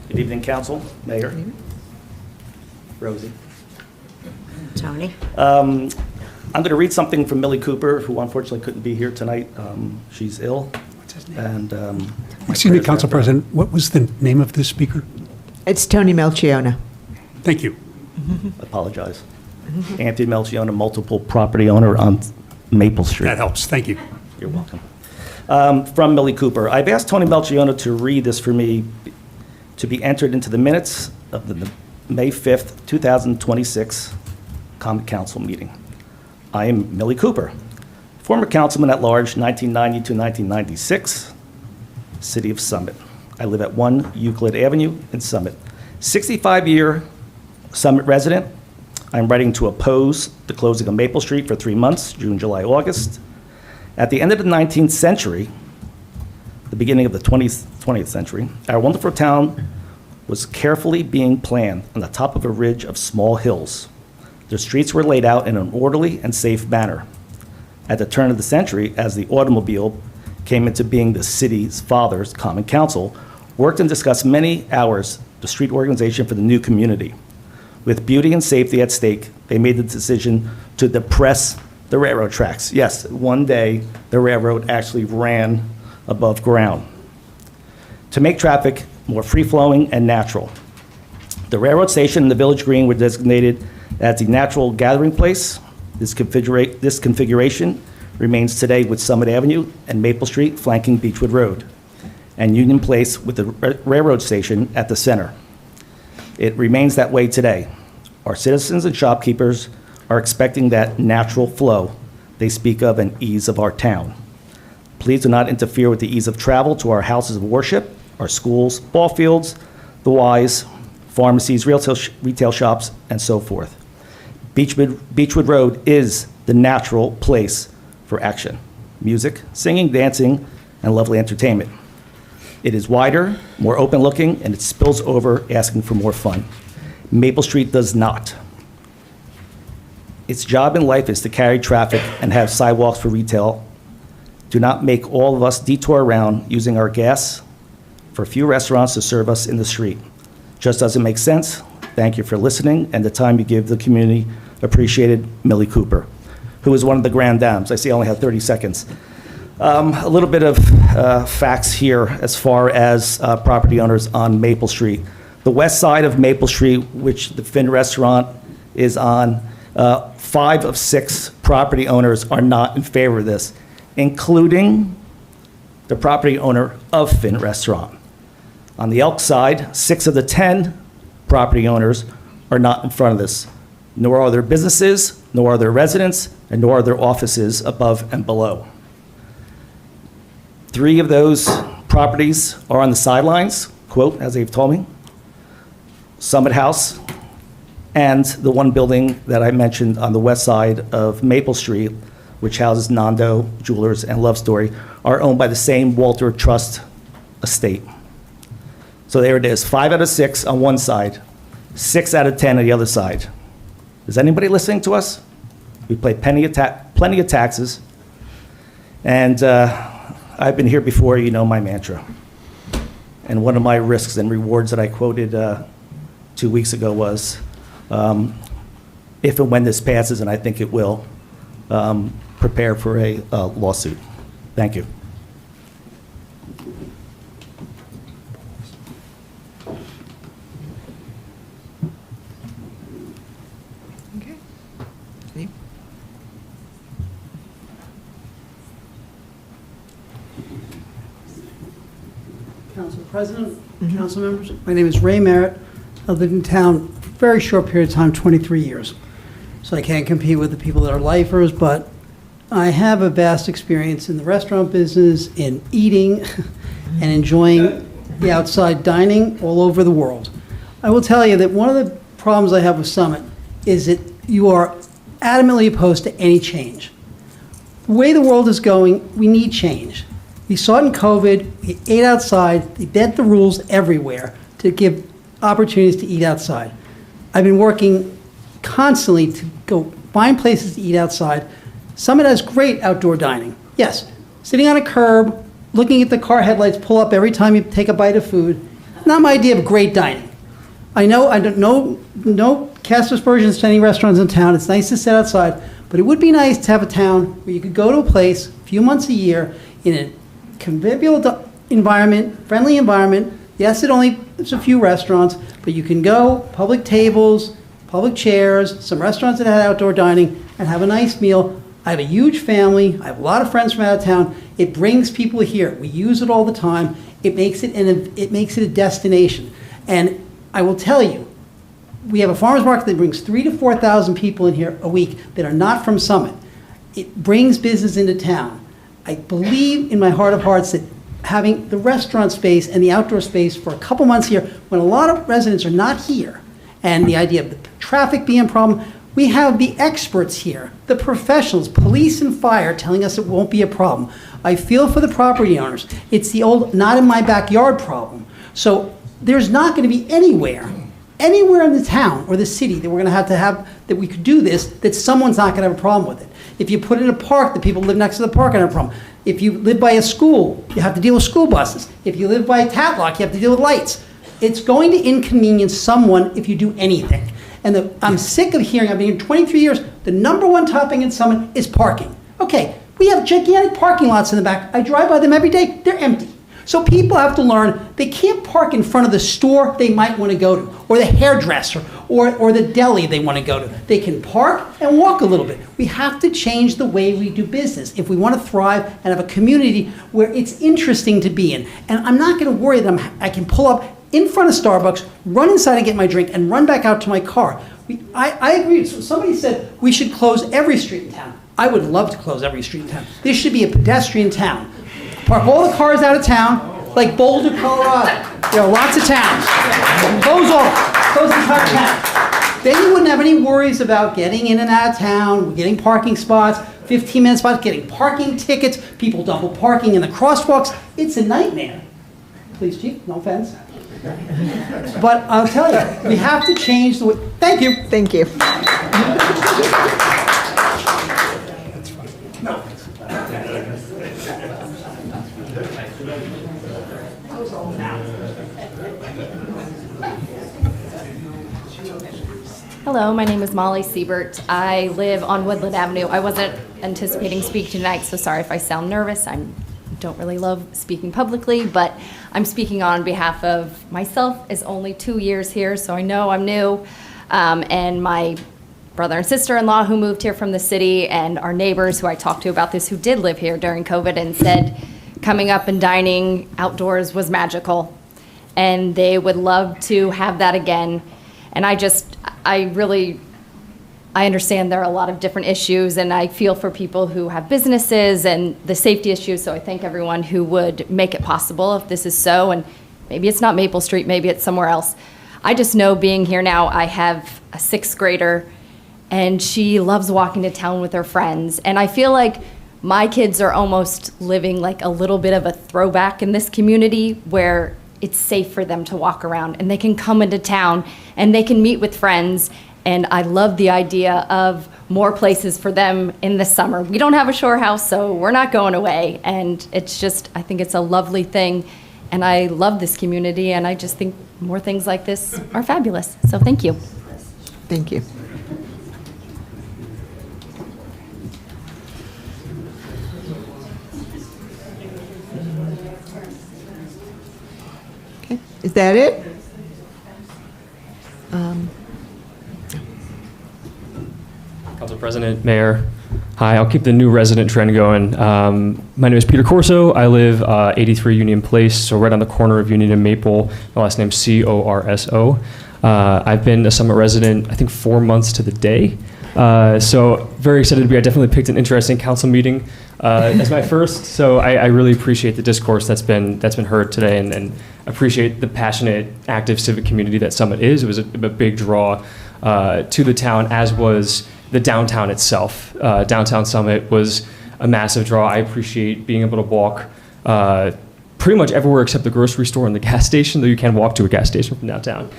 Good evening, Council, Mayor, Rosie. Tony? I'm going to read something from Millie Cooper, who unfortunately couldn't be here tonight. She's ill. And Excuse me, Council President, what was the name of this speaker? It's Tony Melchiona. Thank you. I apologize. Anthony Melchiona, multiple property owner on Maple Street. That helps. Thank you. You're welcome. From Millie Cooper. I've asked Tony Melchiona to read this for me to be entered into the minutes of the May 5th, 2026 Common Council meeting. I am Millie Cooper, former councilman at large, 1990 to 1996, City of Summit. I live at 1 Euclid Avenue in Summit. 65-year Summit resident. I'm writing to oppose the closing of Maple Street for 3 months, June, July, August. At the end of the 19th century, the beginning of the 20th century, our wonderful town was carefully being planned on the top of a ridge of small hills. The streets were laid out in an orderly and safe manner. At the turn of the century, as the automobile came into being, the city's fathers, Common Council, worked and discussed many hours the street organization for the new community. With beauty and safety at stake, they made the decision to depress the railroad tracks. Yes, one day the railroad actually ran above ground to make traffic more free-flowing and natural. The railroad station and the village green were designated as the natural gathering place. This configuration remains today with Summit Avenue and Maple Street flanking Beechwood Road, and Union Place with the railroad station at the center. It remains that way today. Our citizens and shopkeepers are expecting that natural flow they speak of and ease of our town. Please do not interfere with the ease of travel to our houses of worship, our schools, ball fields, the Ys, pharmacies, retail shops, and so forth. Beechwood Road is the natural place for action, music, singing, dancing, and lovely entertainment. It is wider, more open-looking, and it spills over asking for more fun. Maple Street does not. Its job in life is to carry traffic and have sidewalks for retail. Do not make all of us detour around using our gas for a few restaurants to serve us in the street. Just doesn't make sense. Thank you for listening and the time you give the community. Appreciated, Millie Cooper, who is one of the grand dames. I see I only have 30 seconds. A little bit of facts here as far as property owners on Maple Street. The west side of Maple Street, which the Finn restaurant is on, 5 of 6 property owners are not in favor of this, including the property owner of Finn restaurant. On the Elk side, 6 of the 10 property owners are not in front of this, nor are their businesses, nor are their residents, and nor are their offices above and below. 3 of those properties are on the sidelines, quote, as they've told me, Summit House, and the one building that I mentioned on the west side of Maple Street, which houses Nando Jewelers and Love Story, are owned by the same Walter Trust estate. So there it is, 5 out of 6 on one side, 6 out of 10 on the other side. Is anybody listening to us? We pay plenty of taxes, and I've been here before, you know my mantra. And one of my risks and rewards that I quoted 2 weeks ago was, if and when this passes, and I think it will, prepare for a lawsuit. Thank you. President, council members, my name is Ray Merritt. I lived in town for a very short period of time, 23 years. So I can't compete with the people that are lifers, but I have a vast experience in the restaurant business, in eating and enjoying the outside dining all over the world. I will tell you that one of the problems I have with Summit is that you are adamantly opposed to any change. The way the world is going, we need change. We saw it in COVID, we ate outside, they bent the rules everywhere to give opportunities to eat outside. I've been working constantly to go find places to eat outside. Summit has great outdoor dining. Yes, sitting on a curb, looking at the car headlights pull up every time you take a bite of food, not my idea of great dining. I don't know, no cast aspersions to any restaurants in town. It's nice to sit outside, but it would be nice to have a town where you could go to a place a few months a year in a convivial environment, friendly environment. Yes, it's a few restaurants, but you can go, public tables, public chairs, some restaurants that have outdoor dining, and have a nice meal. I have a huge family. I have a lot of friends from out of town. It brings people here. We use it all the time. It makes it a destination. And I will tell you, we have a farmers market that brings 3,000 to 4,000 people in here a week that are not from Summit. It brings business into town. I believe in my heart of hearts that having the restaurant space and the outdoor space for a couple months here, when a lot of residents are not here, and the idea of the traffic being a problem, we have the experts here, the professionals, police and fire, telling us it won't be a problem. I feel for the property owners. It's the old not in my backyard problem. So there's not going to be anywhere in the town or the city that we're going to have, that we could do this, that someone's not going to have a problem with it. If you put it in a park, the people who live next to the park are going to have a problem. If you live by a school, you have to deal with school buses. If you live by a Tatlock, you have to deal with lights. It's going to inconvenience someone if you do anything. And I'm sick of hearing, I've been here 23 years, the number one topic in Summit is parking. Okay, we have gigantic parking lots in the back. I drive by them every day, they're empty. So people have to learn they can't park in front of the store they might want to go to, or the hairdresser, or the deli they want to go to. They can park and walk a little bit. We have to change the way we do business if we want to thrive and have a community where it's interesting to be in. And I'm not going to worry that I can pull up in front of Starbucks, run inside and get my drink, and run back out to my car. I agree. So somebody said we should close every street in town. I would love to close every street in town. This should be a pedestrian town. Park all the cars out of town, like Boulder, Colorado. There are lots of towns. Close the entire town. Then you wouldn't have any worries about getting in and out of town, getting parking spots, 15-minute spots, getting parking tickets, people double parking in the crosswalks. It's a nightmare. Please, Chief, no offense. But I'll tell you, we have to change the way. Thank you. Thank you. Hello, my name is Molly Siebert. I live on Woodland Avenue. I wasn't anticipating speaking tonight, so sorry if I sound nervous. I don't really love speaking publicly, but I'm speaking on behalf of myself, as only 2 years here, so I know I'm new, and my brother and sister-in-law who moved here from the city, and our neighbors who I talked to about this who did live here during COVID and said coming up and dining outdoors was magical, and they would love to have that again. And I understand there are a lot of different issues, and I feel for people who have businesses and the safety issues, so I thank everyone who would make it possible if this is so, and maybe it's not Maple Street, maybe it's somewhere else. I just know being here now, I have a 6th grader, and she loves walking to town with her friends, and I feel like my kids are almost living like a little bit of a throwback in this community where it's safe for them to walk around and they can come into town and they can meet with friends. And I love the idea of more places for them in the summer. We don't have a shore house, so we're not going away. And it's just, I think it's a lovely thing. And I love this community, and I just think more things like this are fabulous. So thank you. Thank you. Okay, is that it? Council President, Mayor, Hi, I'll keep the new resident trend going. My name is Peter Corso. I live 83 Union Place, so right on the corner of Union and Maple. My last name's Corso. I've been a Summit resident, I think 4 months to the day. So very excited to be. I definitely picked an interesting council meeting as my first. So I really appreciate the discourse that's been heard today, and appreciate the passionate, active civic community that Summit is. It was a big draw to the town, as was the downtown itself. Downtown Summit was a massive draw. I appreciate being able to walk pretty much everywhere except the grocery store and the gas station, though you can walk to a gas station from downtown.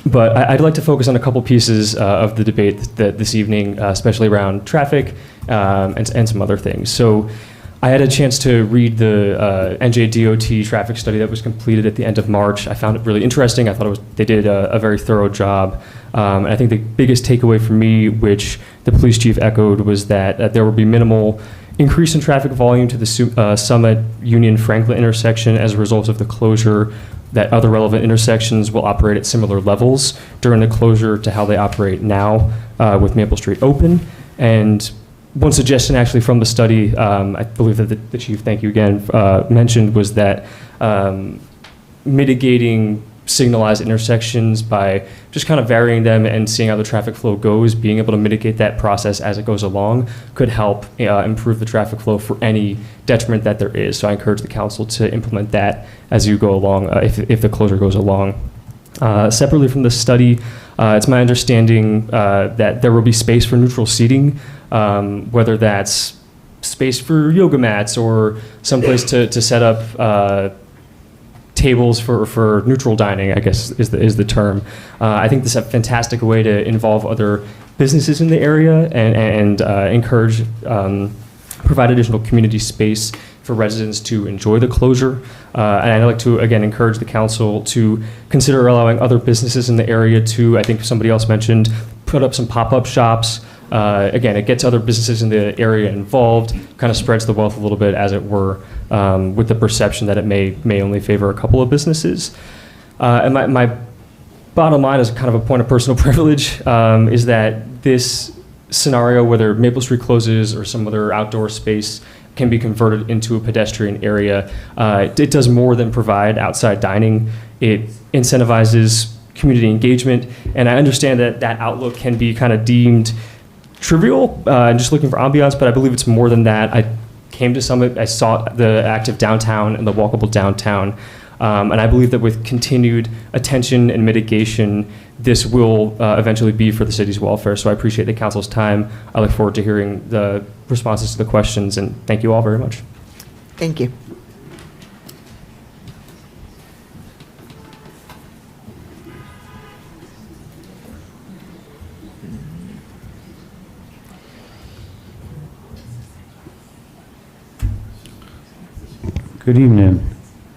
But I'd like to focus on a couple pieces of the debate this evening, especially around traffic and some other things. So I had a chance to read the NJDOT traffic study that was completed at the end of March. I found it really interesting. I thought they did a very thorough job. And I think the biggest takeaway for me, which the police chief echoed, was that there will be minimal increase in traffic volume to the Summit Union Franklin intersection as a result of the closure, that other relevant intersections will operate at similar levels during the closure to how they operate now with Maple Street open. And one suggestion actually from the study, I believe that the chief, thank you again, mentioned, was that mitigating signalized intersections by just kind of varying them and seeing how the traffic flow goes, being able to mitigate that process as it goes along could help improve the traffic flow for any detriment that there is. So I encourage the council to implement that as you go along, if the closure goes along. Separately from the study, it's my understanding that there will be space for neutral seating, whether that's space for yoga mats or someplace to set up tables for neutral dining, I guess is the term. I think this is a fantastic way to involve other businesses in the area and encourage, provide additional community space for residents to enjoy the closure. And I'd like to, again, encourage the council to consider allowing other businesses in the area to, I think somebody else mentioned, put up some pop-up shops. Again, it gets other businesses in the area involved, kind of spreads the wealth a little bit, as it were, with the perception that it may only favor a couple of businesses. And my bottom line, is kind of a point of personal privilege, is that this scenario, whether Maple Street closes or some other outdoor space can be converted into a pedestrian area, it does more than provide outside dining. It incentivizes community engagement, and I understand that that outlook can be kind of deemed trivial and just looking for ambiance, but I believe it's more than that. I came to Summit, I saw the active downtown and the walkable downtown, and I believe that with continued attention and mitigation, this will eventually be for the city's welfare. So I appreciate the council's time. I look forward to hearing the responses to the questions, and thank you all very much. Thank you. Good evening,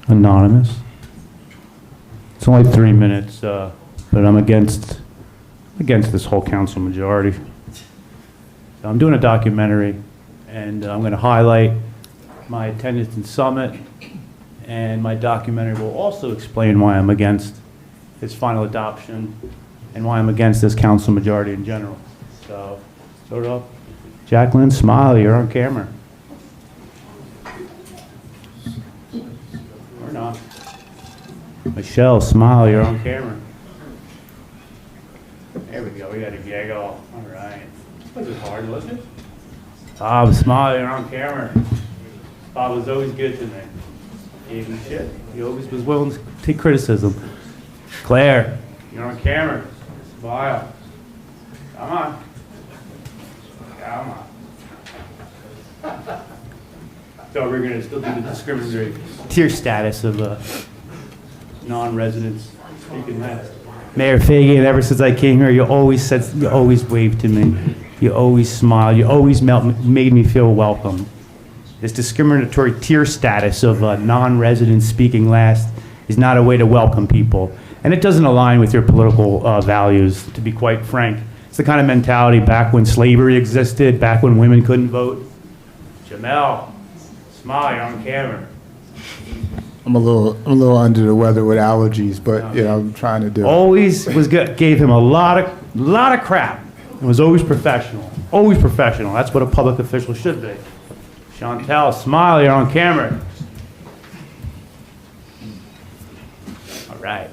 Anonymous. It's only 3 minutes, but I'm against this whole council majority. So I'm doing a documentary, and I'm going to highlight my attendance in Summit, and my documentary will also explain why I'm against its final adoption and why I'm against this council majority in general. So, start off. Jacqueline, smile, you're on camera. Or not. Michelle, smile, you're on camera. There we go, we got a giggle. All right. This was hard, wasn't it? Bob, smile, you're on camera. Bob was always good to me. Gave me shit. He always was willing to take criticism. Claire, you're on camera. Smile. Come on. Come on. So we're going to still do the discriminatory tier status of non-residents speaking last. Mayor Fagan, ever since I came here, you always waved to me. You always smiled. You always made me feel welcome. This discriminatory tier status of non-residents speaking last is not a way to welcome people. And it doesn't align with your political values, to be quite frank. It's the kind of mentality back when slavery existed, back when women couldn't vote. Jamel, smile, you're on camera. I'm a little under the weather with allergies, but you know, I'm trying to do. Always was good. Gave him a lot of crap, and was always professional. Always professional. That's what a public official should be. Chantel, smile, you're on camera. All right.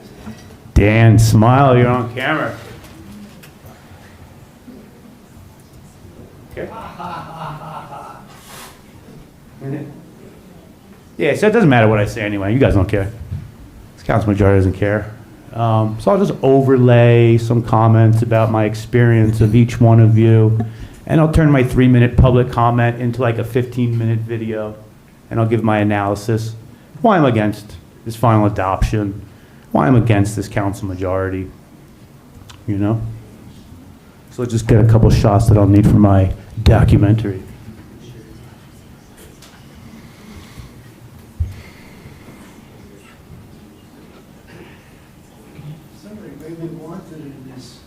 Dan, smile, you're on camera. Okay. Yeah, so it doesn't matter what I say anyway. You guys don't care. This council majority doesn't care. So I'll just overlay some comments about my experience of each one of you, and I'll turn my 3-minute public comment into like a 15-minute video, and I'll give my analysis, why I'm against this final adoption, why I'm against this council majority, you know? So let's just get a couple shots that I'll need for my documentary. Somebody really wanted in this.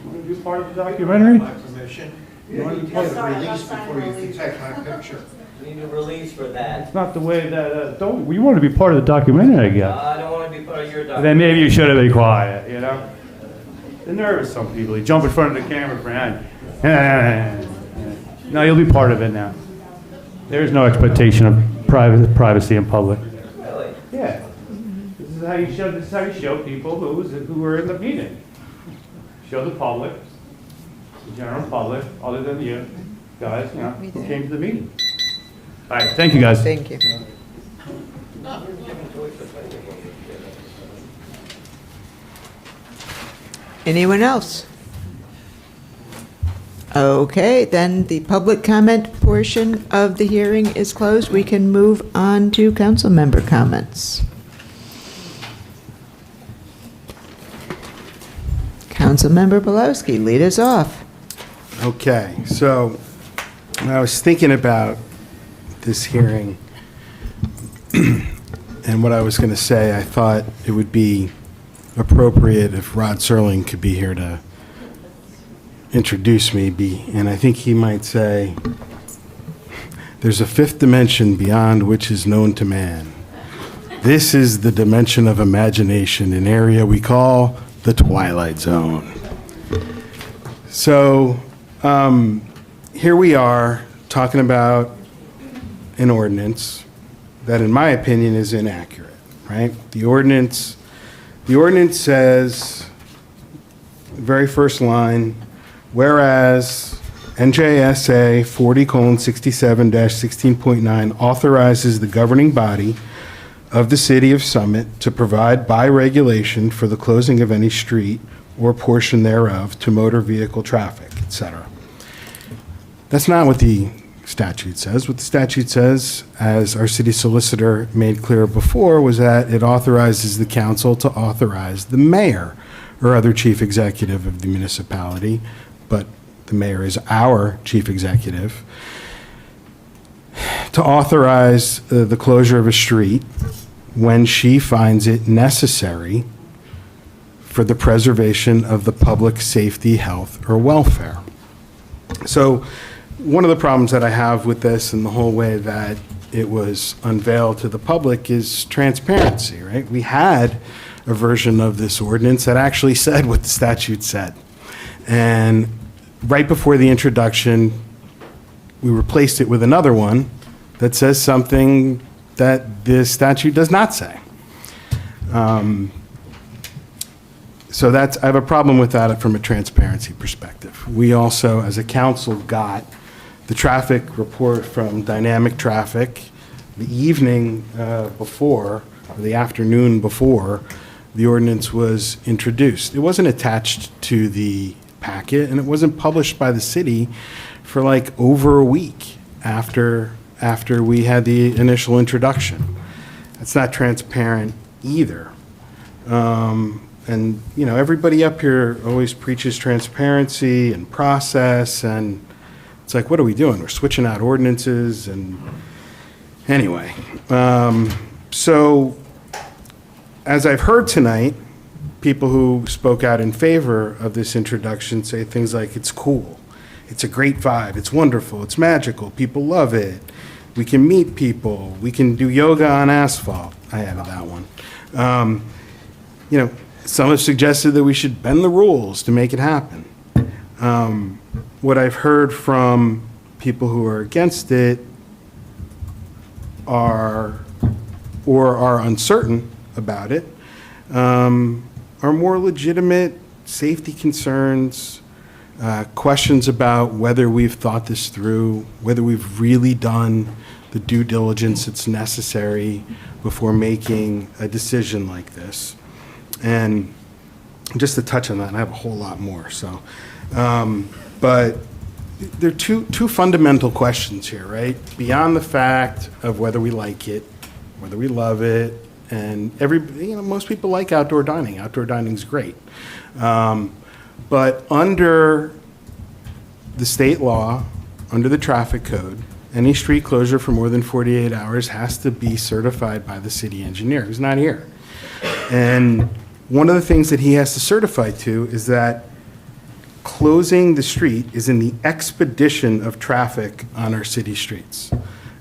You want to be part of the documentary? My permission. You want to be part of the release before you can take my picture. We need a release for that. It's not the way that, you want to be part of the documentary, I guess. I don't want to be part of your documentary. Then maybe you should have been quiet, you know? They're nervous, some people. You jump in front of the camera, Brian. No, you'll be part of it now. There's no expectation of privacy in public. Really? Yeah. This is how you show people who were in the meeting. Show the public, the general public, other than you guys, you know, who came to the meeting. All right, thank you, guys. Thank you. Anyone else? Okay, then the public comment portion of the hearing is closed. We can move on to council member comments. Councilmember Belowski, lead us off. Okay, so when I was thinking about this hearing and what I was going to say, I thought it would be appropriate if Rod Serling could be here to introduce me, and I think he might say, there's a fifth dimension beyond which is known to man. This is the dimension of imagination, an area we call the Twilight Zone. So here we are talking about an ordinance that, in my opinion, is inaccurate, right? The ordinance says, the very first line, whereas NJSA 40:67-16.9 authorizes the governing body of the City of Summit to provide by regulation for the closing of any street or portion thereof to motor vehicle traffic, etc. That's not what the statute says. What the statute says, as our city solicitor made clear before, was that it authorizes the council to authorize the mayor or other chief executive of the municipality, but the mayor is our chief executive, to authorize the closure of a street when she finds it necessary for the preservation of the public safety, health, or welfare. So one of the problems that I have with this and the whole way that it was unveiled to the public is transparency, right? We had a version of this ordinance that actually said what the statute said. And right before the introduction, we replaced it with another one that says something that the statute does not say. So I have a problem with that from a transparency perspective. We also, as a council, got the traffic report from Dynamic Traffic the evening before, or the afternoon before, the ordinance was introduced. It wasn't attached to the packet, and it wasn't published by the city for like over a week after we had the initial introduction. That's not transparent either. And, you know, everybody up here always preaches transparency and process, and it's like, what are we doing? We're switching out ordinances, and anyway. So, as I've heard tonight, people who spoke out in favor of this introduction say things like, it's cool, it's a great vibe, it's wonderful, it's magical, people love it, we can meet people, we can do yoga on asphalt. I added that one. You know, some have suggested that we should bend the rules to make it happen. What I've heard from people who are against it are, or are uncertain about it, are more legitimate safety concerns, questions about whether we've thought this through, whether we've really done the due diligence that's necessary before making a decision like this. And just to touch on that, and I have a whole lot more, so. But there are two fundamental questions here, right? Beyond the fact of whether we like it, whether we love it, and most people like outdoor dining. Outdoor dining's great. But under the state law, under the traffic code, any street closure for more than 48 hours has to be certified by the city engineer, who's not here. And one of the things that he has to certify to is that closing the street is in the expedition of traffic on our city streets.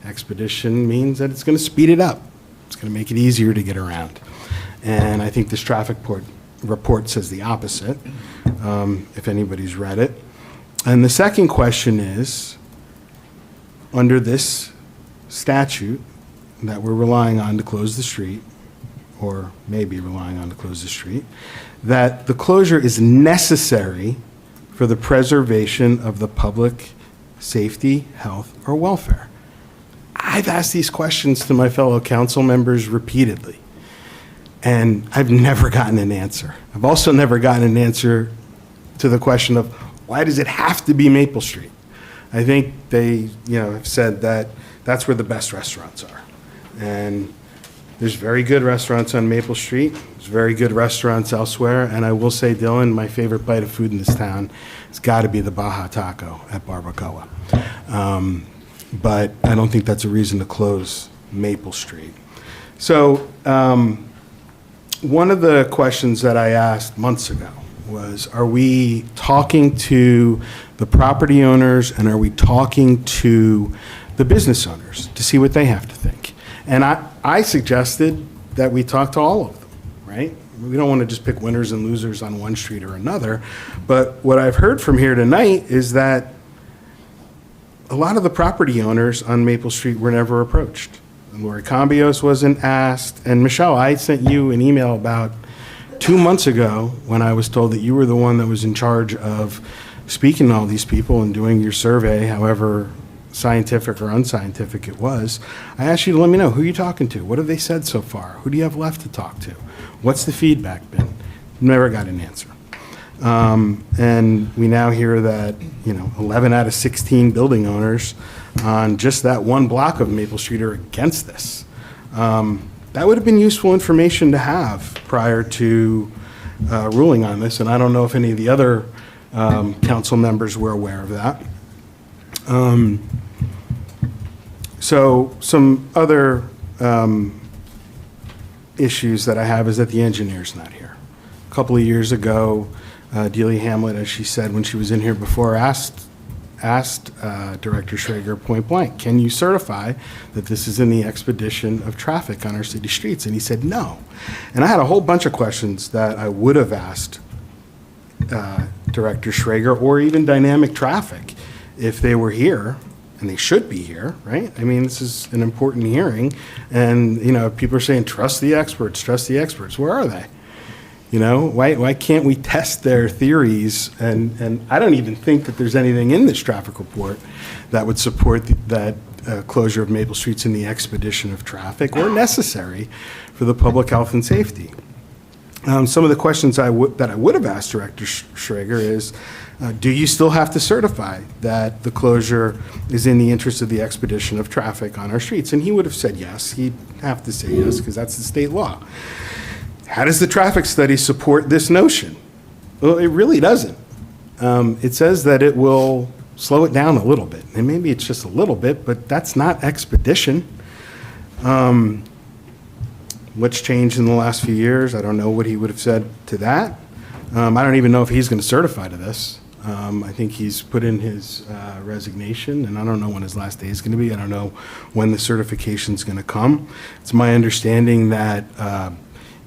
Expedition means that it's going to speed it up. It's going to make it easier to get around. And I think this traffic report says the opposite, if anybody's read it. And the second question is, under this statute that we're relying on to close the street, or maybe relying on to close the street, that the closure is necessary for the preservation of the public safety, health, or welfare. I've asked these questions to my fellow council members repeatedly, and I've never gotten an answer. I've also never gotten an answer to the question of, why does it have to be Maple Street? I think they, have said that that's where the best restaurants are. And there's very good restaurants on Maple Street. There's very good restaurants elsewhere. And I will say, Dylan, my favorite bite of food in this town has got to be the Baja Taco at Barbacoa. But I don't think that's a reason to close Maple Street. So one of the questions that I asked months ago was, are we talking to the property owners and are we talking to the business owners to see what they have to think? And I suggested that we talk to all of them, right? We don't want to just pick winners and losers on one street or another. But what I've heard from here tonight is that a lot of the property owners on Maple Street were never approached. And Lori Cambios wasn't asked. And Michelle, I sent you an email about 2 months ago when I was told that you were the one that was in charge of speaking to all these people and doing your survey, however scientific or unscientific it was. I asked you to let me know, who you're talking to? What have they said so far? Who do you have left to talk to? What's the feedback been? Never got an answer. And we now hear that, 11 out of 16 building owners on just that one block of Maple Street are against this. That would have been useful information to have prior to ruling on this, and I don't know if any of the other council members were aware of that. So some other issues that I have is that the engineer's not here. A couple of years ago, Delia Hamlet, as she said when she was in here before, asked Director Schrager point blank, can you certify that this is in the expedition of traffic on our city streets? And he said no. And I had a whole bunch of questions that I would have asked Director Schrager or even Dynamic Traffic if they were here, and they should be here, right? I mean, this is an important hearing, and, people are saying, trust the experts, trust the experts. Where are they? Why can't we test their theories? And I don't even think that there's anything in this traffic report that would support that closure of Maple Street's in the expedition of traffic or necessary for the public health and safety. Some of the questions that I would have asked Director Schrager is, do you still have to certify that the closure is in the interest of the expedition of traffic on our streets? And he would have said yes. He'd have to say yes because that's the state law. How does the traffic study support this notion? Well, it really doesn't. It says that it will slow it down a little bit. And maybe it's just a little bit, but that's not expedition. What's changed in the last few years? I don't know what he would have said to that. I don't even know if he's going to certify to this. I think he's put in his resignation, and I don't know when his last day is going to be. I don't know when the certification is going to come. It's my understanding that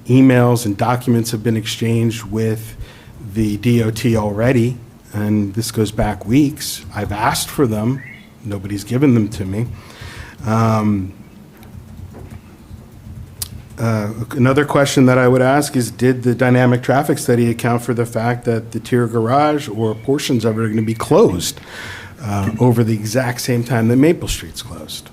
emails and documents have been exchanged with the DOT already, and this goes back weeks. I've asked for them. Nobody's given them to me. Another question that I would ask is, did the dynamic traffic study account for the fact that the tier garage or portions of it are going to be closed over the exact same time that Maple Street's closed?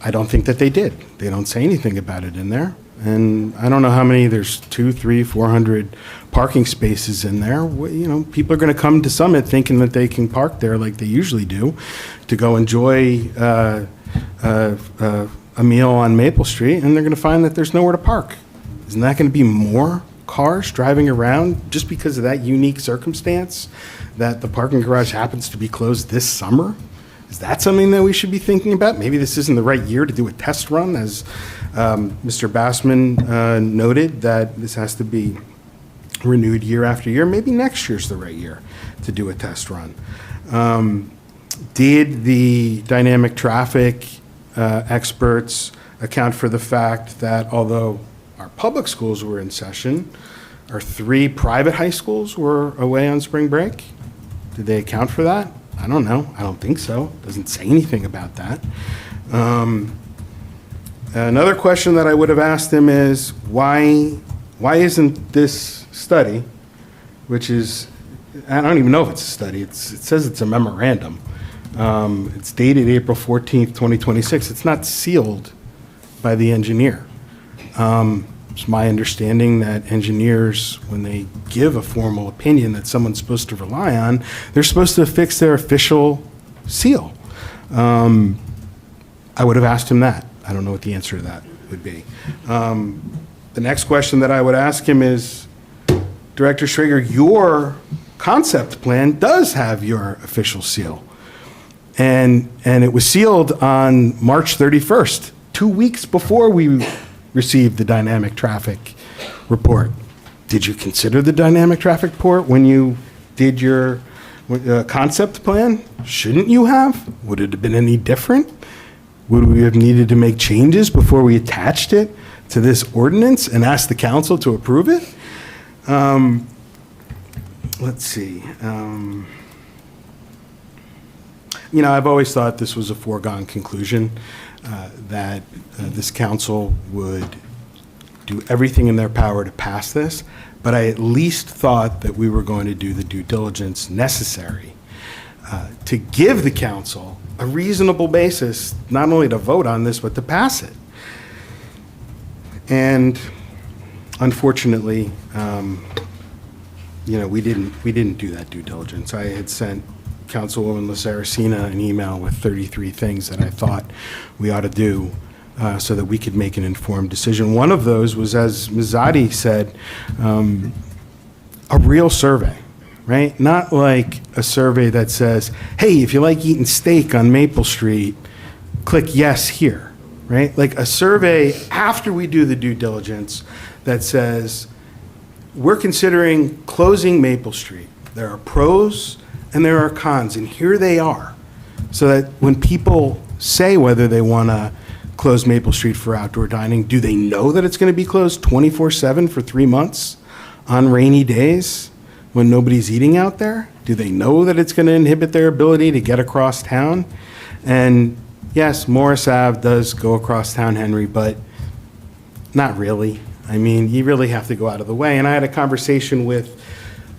I don't think that they did. They don't say anything about it in there. And I don't know how many, there's 200, 300, 400 parking spaces in there. You know, people are going to come to Summit thinking that they can park there like they usually do to go enjoy a meal on Maple Street, and they're going to find that there's nowhere to park. Isn't that going to be more cars driving around just because of that unique circumstance that the parking garage happens to be closed this summer? Is that something that we should be thinking about? Maybe this isn't the right year to do a test run, as Mr. Bassman noted, that this has to be renewed year after year. Maybe next year's the right year to do a test run. Did the dynamic traffic experts account for the fact that although our public schools were in session, our 3 private high schools were away on spring break? Did they account for that? I don't know. I don't think so. Doesn't say anything about that. Another question that I would have asked them is, why isn't this study, which is, I don't even know if it's a study, it says it's a memorandum. It's dated April 14th, 2026. It's not sealed by the engineer. It's my understanding that engineers, when they give a formal opinion that someone's supposed to rely on, they're supposed to affix their official seal. I would have asked him that. I don't know what the answer to that would be. The next question that I would ask him is, Director Schrager, your concept plan does have your official seal. And it was sealed on March 31st, 2 weeks before we received the dynamic traffic report. Did you consider the dynamic traffic report when you did your concept plan? Shouldn't you have? Would it have been any different? Would we have needed to make changes before we attached it to this ordinance and asked the council to approve it? Let's see. You know, I've always thought this was a foregone conclusion, that this council would do everything in their power to pass this, but I at least thought that we were going to do the due diligence necessary to give the council a reasonable basis, not only to vote on this, but to pass it. And unfortunately, you know, we didn't do that due diligence. I had sent Councilwoman LaSaracina an email with 33 things that I thought we ought to do so that we could make an informed decision. One of those was, as Ms. Zadi said, a real survey, right? Not like a survey that says, hey, if you like eating steak on Maple Street, click yes here, right? Like a survey after we do the due diligence that says, we're considering closing Maple Street. There are pros and there are cons, and here they are. So that when people say whether they want to close Maple Street for outdoor dining, do they know that it's going to be closed 24/7 for 3 months on rainy days when nobody's eating out there? Do they know that it's going to inhibit their ability to get across town? And yes, Morris Ave does go across town, Henry, but not really. I mean, you really have to go out of the way. And I had a conversation with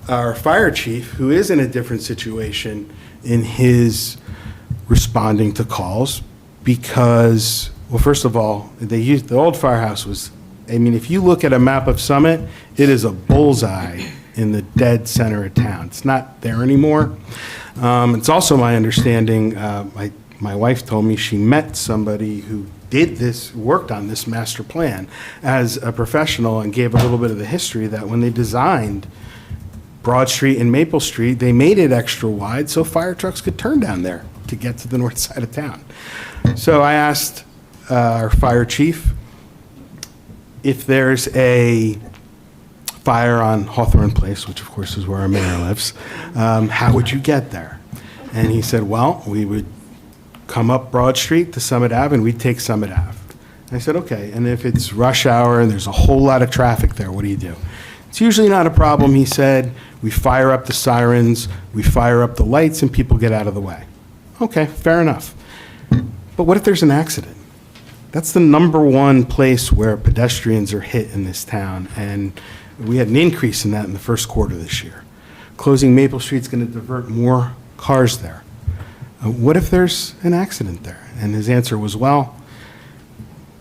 our fire chief, who is in a different situation in his responding to calls, because, well, first of all, the old firehouse was, I mean, if you look at a map of Summit, it is a bullseye in the dead center of town. It's not there anymore. It's also my understanding, my wife told me she met somebody who did this, worked on this master plan as a professional, and gave a little bit of the history that when they designed Broad Street and Maple Street, they made it extra wide so fire trucks could turn down there to get to the north side of town. So I asked our fire chief, if there's a fire on Hawthorne Place, which of course is where our mayor lives, how would you get there? And he said, well, we would come up Broad Street to Summit Ave, and we'd take Summit Ave. And I said, okay, and if it's rush hour and there's a whole lot of traffic there, what do you do? It's usually not a problem, he said. We fire up the sirens, we fire up the lights, and people get out of the way. Okay, fair enough. But what if there's an accident? That's the number one place where pedestrians are hit in this town, and we had an increase in that in the first quarter this year. Closing Maple Street's going to divert more cars there. What if there's an accident there? And his answer was, well,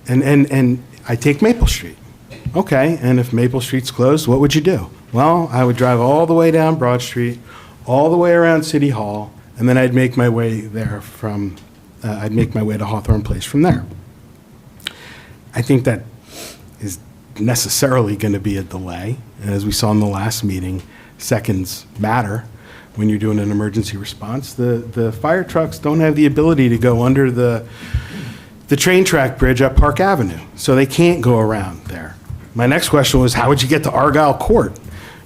and I take Maple Street. Okay, and if Maple Street's closed, what would you do? Well, I would drive all the way down Broad Street, all the way around City Hall, and then I'd make my way there from, I'd make my way to Hawthorne Place from there. I think that is necessarily going to be a delay. And as we saw in the last meeting, seconds matter when you're doing an emergency response. The fire trucks don't have the ability to go under the train track bridge at Park Avenue, so they can't go around there. My next question was, how would you get to Argyle Court,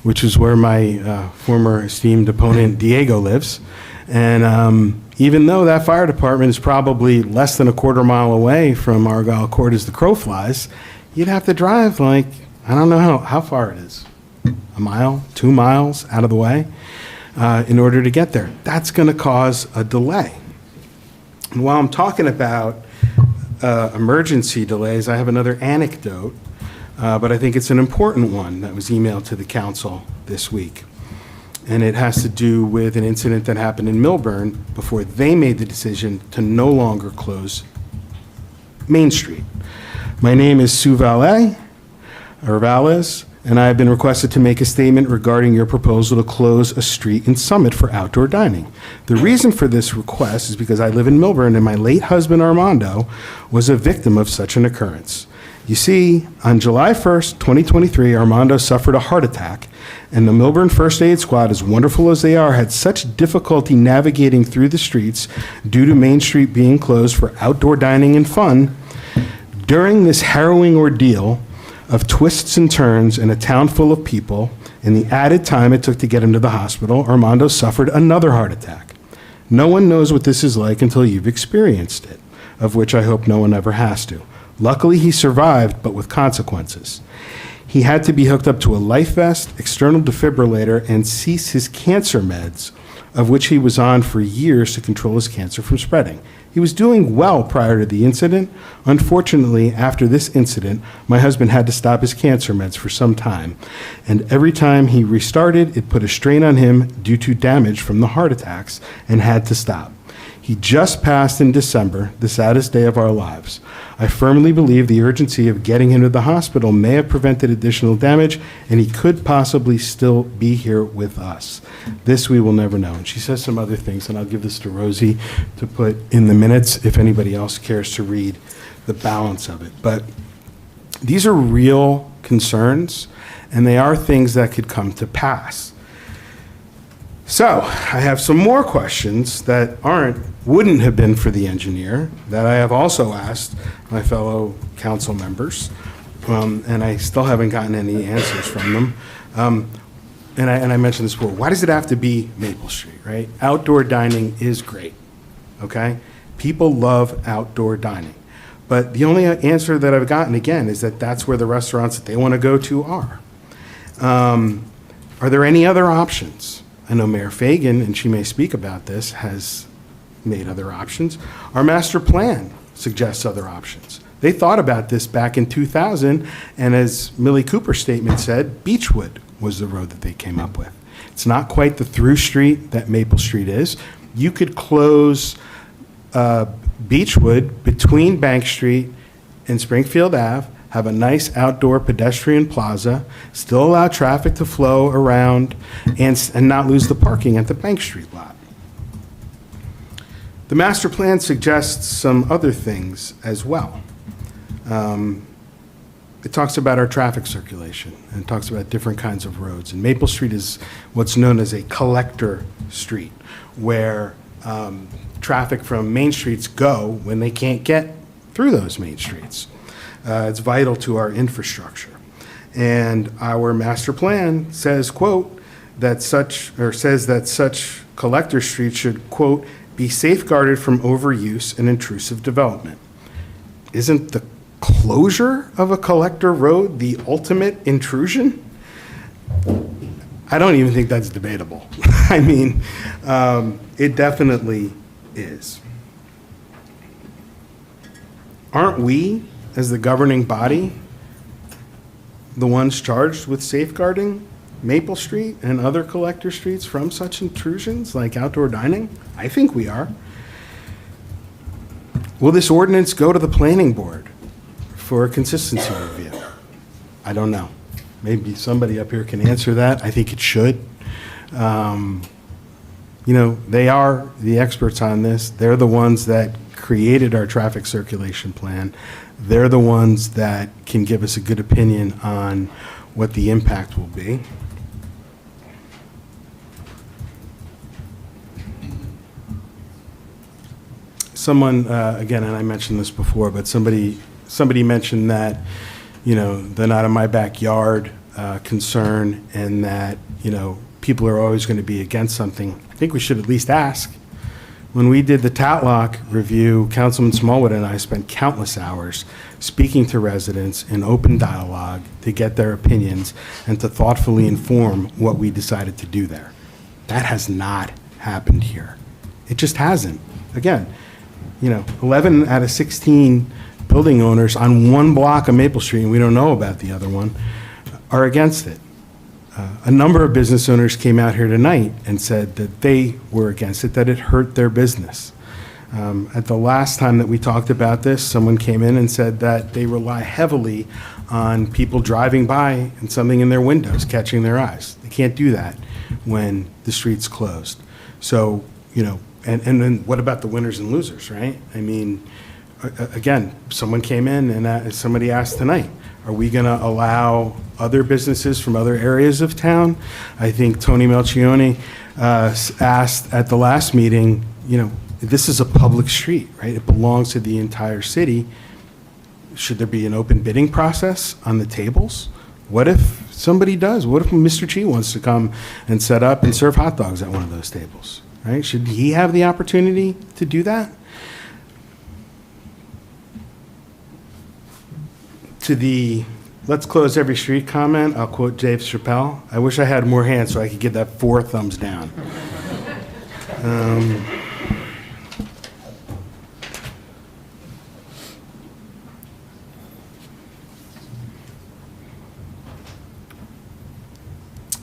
which is where my former esteemed opponent Diego lives. And even though that fire department is probably less than a quarter mile away from Argyle Court as the crow flies, you'd have to drive like, I don't know how far it is, a mile, 2 miles out of the way in order to get there. That's going to cause a delay. And while I'm talking about emergency delays, I have another anecdote, but I think it's an important one that was emailed to the council this week. And it has to do with an incident that happened in Milburn before they made the decision to no longer close Main Street. My name is Sue Valles, and I have been requested to make a statement regarding your proposal to close a street in Summit for outdoor dining. The reason for this request is because I live in Milburn and my late husband Armando was a victim of such an occurrence. You see, on July 1st, 2023, Armando suffered a heart attack, and the Milburn First Aid Squad, as wonderful as they are, had such difficulty navigating through the streets due to Main Street being closed for outdoor dining and fun. During this harrowing ordeal of twists and turns in a town full of people, and the added time it took to get him to the hospital, Armando suffered another heart attack. No one knows what this is like until you've experienced it, of which I hope no one ever has to. Luckily, he survived, but with consequences. He had to be hooked up to a life vest, external defibrillator, and cease his cancer meds, of which he was on for years to control his cancer from spreading. He was doing well prior to the incident. Unfortunately, after this incident, my husband had to stop his cancer meds for some time, and every time he restarted, it put a strain on him due to damage from the heart attacks and had to stop. He just passed in December, the saddest day of our lives. I firmly believe the urgency of getting him to the hospital may have prevented additional damage, and he could possibly still be here with us. This we will never know. And she says some other things, and I'll give this to Rosie to put in the minutes if anybody else cares to read the balance of it. But these are real concerns, and they are things that could come to pass. So I have some more questions that wouldn't have been for the engineer that I have also asked my fellow council members, and I still haven't gotten any answers from them. And I mentioned this before. Why does it have to be Maple Street, right? Outdoor dining is great, okay? People love outdoor dining. But the only answer that I've gotten, again, is that that's where the restaurants that they want to go to are. Are there any other options? I know Mayor Fagan, and she may speak about this, has made other options. Our master plan suggests other options. They thought about this back in 2000, and as Millie Cooper's statement said, Beechwood was the road that they came up with. It's not quite the through street that Maple Street is. You could close Beechwood between Bank Street and Springfield Ave, have a nice outdoor pedestrian plaza, still allow traffic to flow around, and not lose the parking at the Bank Street lot. The master plan suggests some other things as well. It talks about our traffic circulation, and it talks about different kinds of roads. And Maple Street is what's known as a collector street, where traffic from main streets go when they can't get through those main streets. It's vital to our infrastructure. And our master plan says, quote, says that such collector streets should, quote, be safeguarded from overuse and intrusive development. Isn't the closure of a collector road the ultimate intrusion? I don't even think that's debatable. I mean, it definitely is. Aren't we, as the governing body, the ones charged with safeguarding Maple Street and other collector streets from such intrusions like outdoor dining? I think we are. Will this ordinance go to the planning board for a consistency review? I don't know. Maybe somebody up here can answer that. I think it should. They are the experts on this. They're the ones that created our traffic circulation plan. They're the ones that can give us a good opinion on what the impact will be. Someone, again, and I mentioned this before, but somebody mentioned that, the not in my backyard concern, and that, people are always going to be against something. I think we should at least ask. When we did the Tatlock review, Councilman Smallwood and I spent countless hours speaking to residents in open dialogue to get their opinions and to thoughtfully inform what we decided to do there. That has not happened here. It just hasn't. Again, 11 out of 16 building owners on one block of Maple Street, and we don't know about the other one, are against it. A number of business owners came out here tonight and said that they were against it, that it hurt their business. At the last time that we talked about this, someone came in and said that they rely heavily on people driving by and something in their windows catching their eyes. They can't do that when the street's closed. So, and then what about the winners and losers, right? I mean, again, someone came in and somebody asked tonight, are we going to allow other businesses from other areas of town? I think Tony Melchione asked at the last meeting, this is a public street, right? It belongs to the entire city. Should there be an open bidding process on the tables? What if somebody does? What if Mr. Chi wants to come and set up and serve hot dogs at one of those tables, right? Should he have the opportunity to do that? To the let's close every street comment, I'll quote Dave Chappelle. I wish I had more hands so I could get that 4 thumbs down.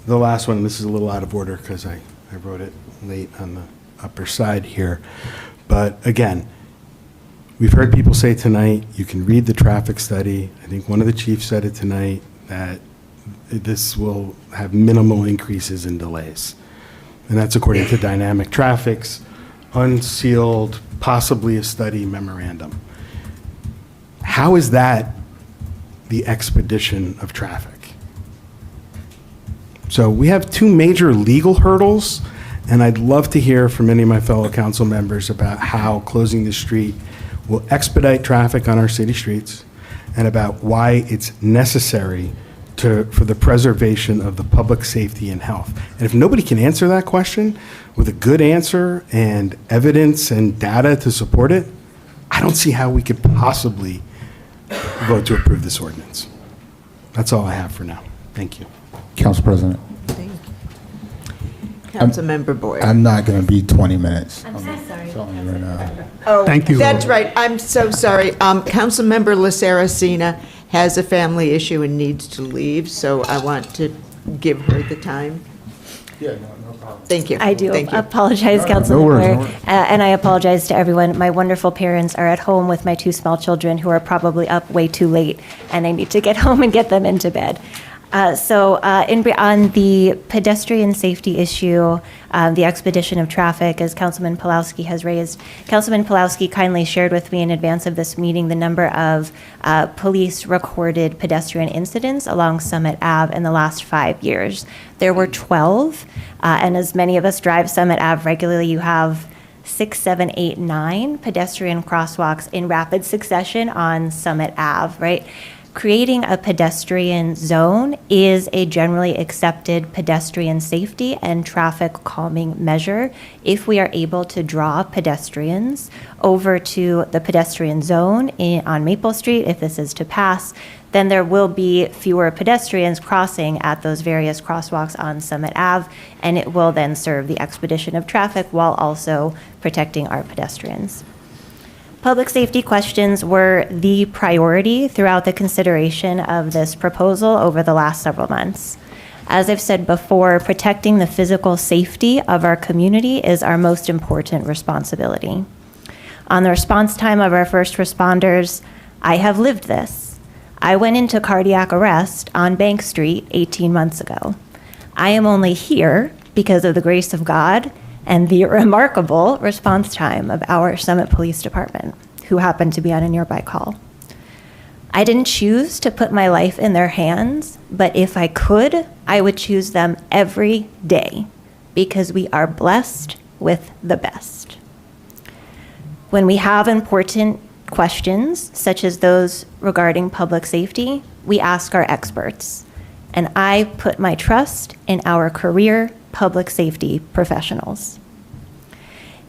The last one, this is a little out of order because I wrote it late on the upper side here. But again, we've heard people say tonight, you can read the traffic study. I think one of the chiefs said it tonight, that this will have minimal increases in delays. And that's according to Dynamic Traffic's unsealed, possibly a study memorandum. How is that the expedition of traffic? So we have 2 major legal hurdles, and I'd love to hear from any of my fellow council members about how closing the street will expedite traffic on our city streets, and about why it's necessary for the preservation of the public safety and health. And if nobody can answer that question with a good answer and evidence and data to support it, I don't see how we could possibly vote to approve this ordinance. That's all I have for now. Thank you. Council President. Councilmember Boyd. I'm not going to be 20 minutes. I'm so sorry. Telling you right now. Oh, Thank you. That's right. I'm so sorry. Councilmember Laceracina has a family issue and needs to leave, so I want to give her the time. Yeah, no problem. Thank you. I do Thank you. apologize, No Councilmember. worries. And I apologize to everyone. My wonderful parents are at home with my 2 small children who are probably up way too late, and I need to get home and get them into bed. On the pedestrian safety issue, the expedition of traffic, as Councilman Pulowski has raised, Councilman Pulowski kindly shared with me in advance of this meeting the number of police-recorded pedestrian incidents along Summit Ave in the last 5 years. There were 12, and as many of us drive Summit Ave regularly, you have 6, 7, 8, 9 pedestrian crosswalks in rapid succession on Summit Ave, right? Creating a pedestrian zone is a generally accepted pedestrian safety and traffic calming measure. If we are able to draw pedestrians over to the pedestrian zone on Maple Street, if this is to pass, then there will be fewer pedestrians crossing at those various crosswalks on Summit Ave, and it will then serve the expedition of traffic while also protecting our pedestrians. Public safety questions were the priority throughout the consideration of this proposal over the last several months. As I've said before, protecting the physical safety of our community is our most important responsibility. On the response time of our first responders, I have lived this. I went into cardiac arrest on Bank Street 18 months ago. I am only here because of the grace of God and the remarkable response time of our Summit Police Department, who happened to be on a nearby call. I didn't choose to put my life in their hands, but if I could, I would choose them every day because we are blessed with the best. When we have important questions, such as those regarding public safety, we ask our experts, and I put my trust in our career public safety professionals.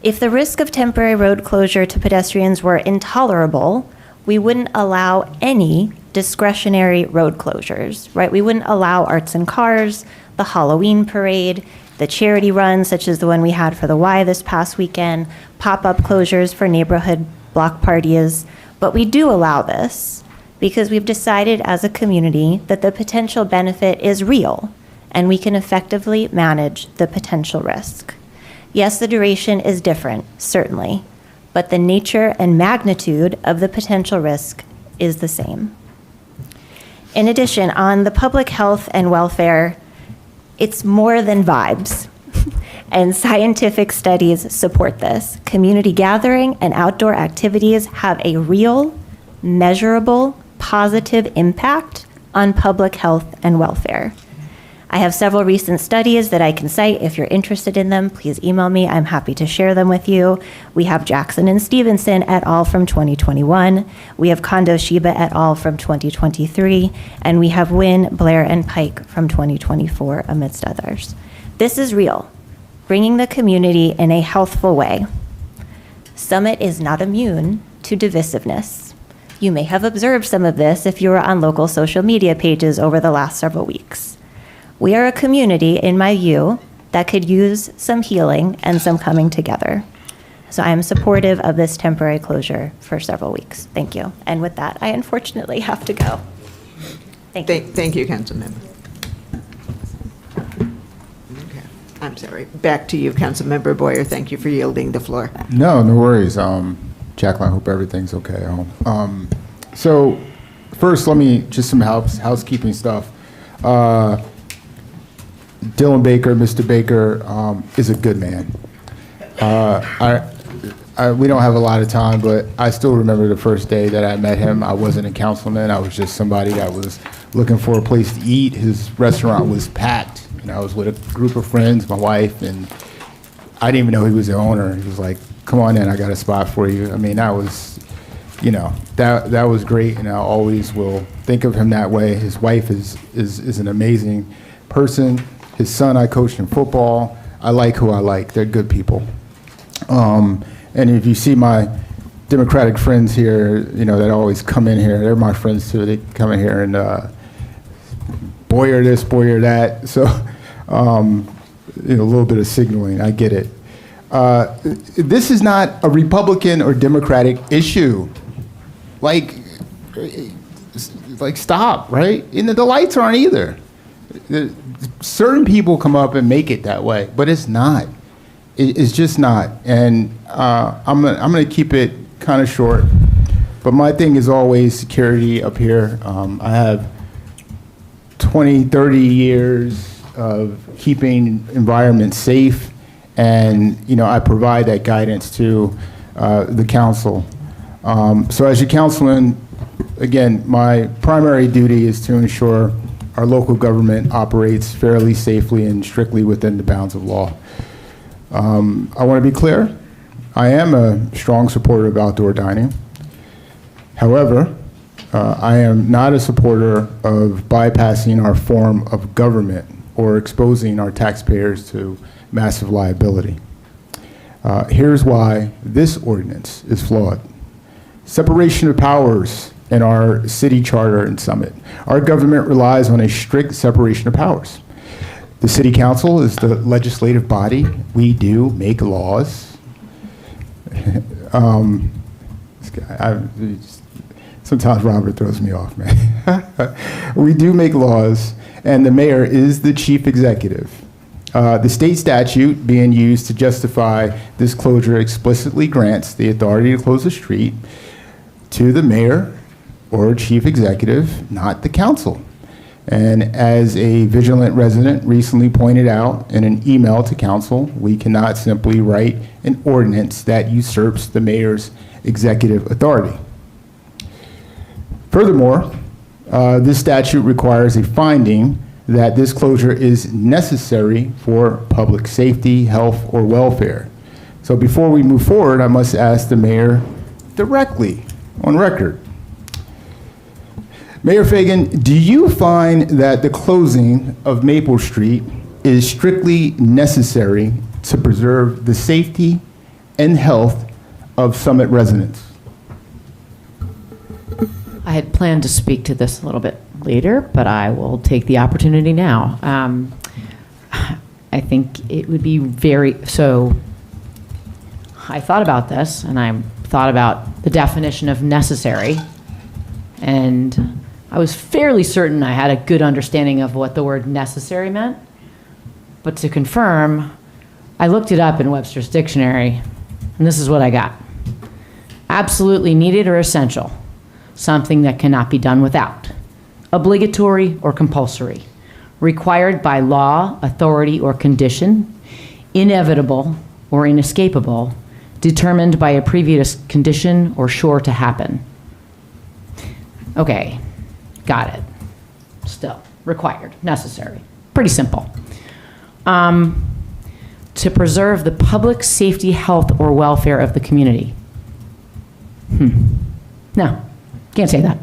If the risk of temporary road closure to pedestrians were intolerable, we wouldn't allow any discretionary road closures, right? We wouldn't allow arts and cars, the Halloween parade, the charity runs, such as the one we had for the Y this past weekend, pop-up closures for neighborhood block parties. But we do allow this because we've decided as a community that the potential benefit is real and we can effectively manage the potential risk. Yes, the duration is different, certainly, but the nature and magnitude of the potential risk is the same. In addition, on the public health and welfare, it's more than vibes, and scientific studies support this. Community gathering and outdoor activities have a real, measurable, positive impact on public health and welfare. I have several recent studies that I can cite. If you're interested in them, please email me. I'm happy to share them with you. We have Jackson and Stevenson et al. From 2021. We have Kondo Shiba et al. From 2023. And we have Wynn, Blair, and Pike from 2024, amidst others. This is real, bringing the community in a healthful way. Summit is not immune to divisiveness. You may have observed some of this if you were on local social media pages over the last several weeks. We are a community, in my view, that could use some healing and some coming together. So I am supportive of this temporary closure for several weeks. Thank you. And with that, I unfortunately have to go. Thank you. Thank you, Councilmember. Okay. I'm sorry. Back to you, Councilmember Boyer. Thank you for yielding the floor. No worries. Jacqueline, I hope everything's okay. So first, let me, just some housekeeping stuff. Dylan Baker, Mr. Baker, is a good man. We don't have a lot of time, but I still remember the first day that I met him. I wasn't a councilman. I was just somebody that was looking for a place to eat. His restaurant was packed, and I was with a group of friends, my wife, and I didn't even know he was the owner. He was like, "Come on in, I got a spot for you." I mean, that was, that was great, and I always will think of him that way. His wife is an amazing person. His son, I coached in football. I like who I like. They're good people. And if you see my Democratic friends here, that always come in here, they're my friends too. They come in here and Boyer this, Boyer that. So, a little bit of signaling. I get it. This is not a Republican or Democratic issue. Like stop, right? And the lights aren't either. Certain people come up and make it that way, but it's not. It's just not. And I'm gonna keep it kind of short. But my thing is always security up here. I have 20, 30 years of keeping environments safe, and I provide that guidance to the council. So as your councilman, again, my primary duty is to ensure our local government operates fairly, safely, and strictly within the bounds of law. I want to be clear. I am a strong supporter of outdoor dining. However, I am not a supporter of bypassing our form of government or exposing our taxpayers to massive liability. Here's why this ordinance is flawed. Separation of powers in our city charter and summit. Our government relies on a strict separation of powers. The city council is the legislative body. We do make laws. Sometimes Robert throws me off, man. We do make laws, and the mayor is the chief executive. The state statute being used to justify this closure explicitly grants the authority to close a street to the mayor or chief executive, not the council. And as a vigilant resident recently pointed out in an email to council, we cannot simply write an ordinance that usurps the mayor's executive authority. Furthermore, this statute requires a finding that this closure is necessary for public safety, health, or welfare. So before we move forward, I must ask the mayor directly, on record. Mayor Fagan, do you find that the closing of Maple Street is strictly necessary to preserve the safety and health of Summit residents? I had planned to speak to this a little bit later, but I will take the opportunity now. I think it would be I thought about this, and I thought about the definition of necessary, and I was fairly certain I had a good understanding of what the word necessary meant. But to confirm, I looked it up in Webster's dictionary, and this is what I got. Absolutely needed or essential. Something that cannot be done without. Obligatory or compulsory. Required by law, authority, or condition. Inevitable or inescapable. Determined by a previous condition or sure to happen. Okay, got it. Still, required, necessary. Pretty simple. To preserve the public safety, health, or welfare of the community. No. Can't say that.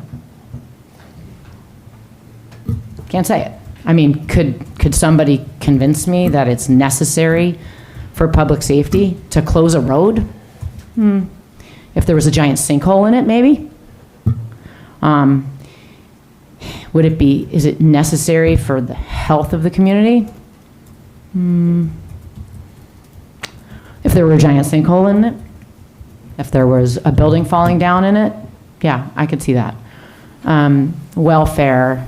Can't say it. I mean, could somebody convince me that it's necessary for public safety to close a road? If there was a giant sinkhole in it, maybe? Is it necessary for the health of the community? If there were a giant sinkhole in it? If there was a building falling down in it? Yeah, I could see that. Welfare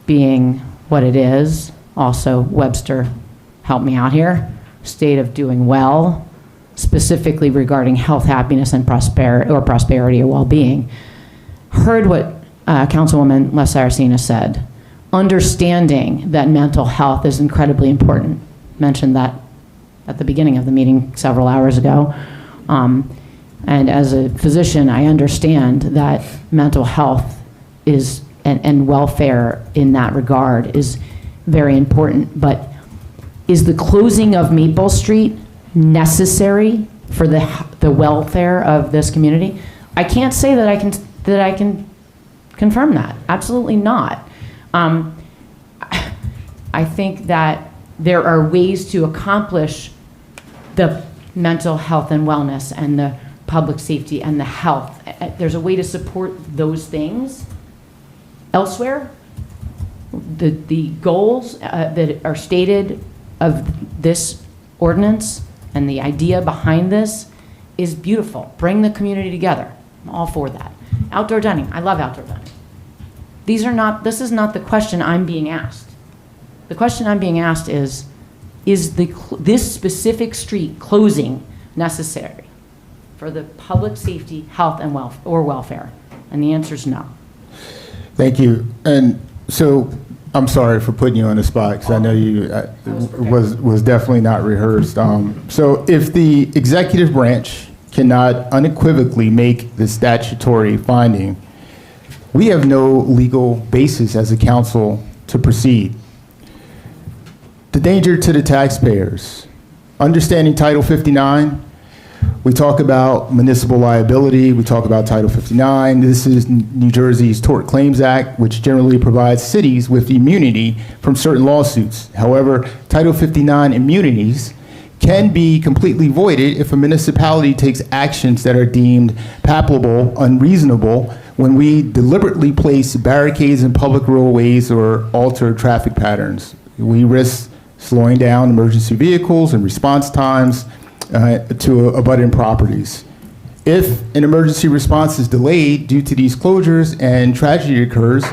being what it is, also Webster, help me out here, state of doing well, specifically regarding health, happiness, and prosperity or well-being. Heard what Councilwoman Les Saracena said. Understanding that mental health is incredibly important. Mentioned that at the beginning of the meeting several hours ago. And as a physician, I understand that mental health is, and welfare in that regard is very important. But is the closing of Maple Street necessary for the welfare of this community? I can't say that I can confirm that. Absolutely not. I think that there are ways to accomplish the mental health and wellness and the public safety and the health. There's a way to support those things elsewhere. The goals that are stated of this ordinance and the idea behind this is beautiful. Bring the community together. I'm all for that. Outdoor dining. I love outdoor dining. This is not the question I'm being asked. The question I'm being asked is this specific street closing necessary for the public safety, health, and welfare? And the answer is no. Thank you. And so I'm sorry for putting you on the spot because I know you was definitely not rehearsed. So if the executive branch cannot unequivocally make the statutory finding, we have no legal basis as a council to proceed. The danger to the taxpayers. Understanding Title 59, we talk about municipal liability, we talk about Title 59. This is New Jersey's Tort Claims Act, which generally provides cities with immunity from certain lawsuits. However, Title 59 immunities can be completely voided if a municipality takes actions that are deemed palpable, unreasonable, when we deliberately place barricades in public roadways or alter traffic patterns, we risk slowing down emergency vehicles and response times to abutting properties. If an emergency response is delayed due to these closures and tragedy occurs,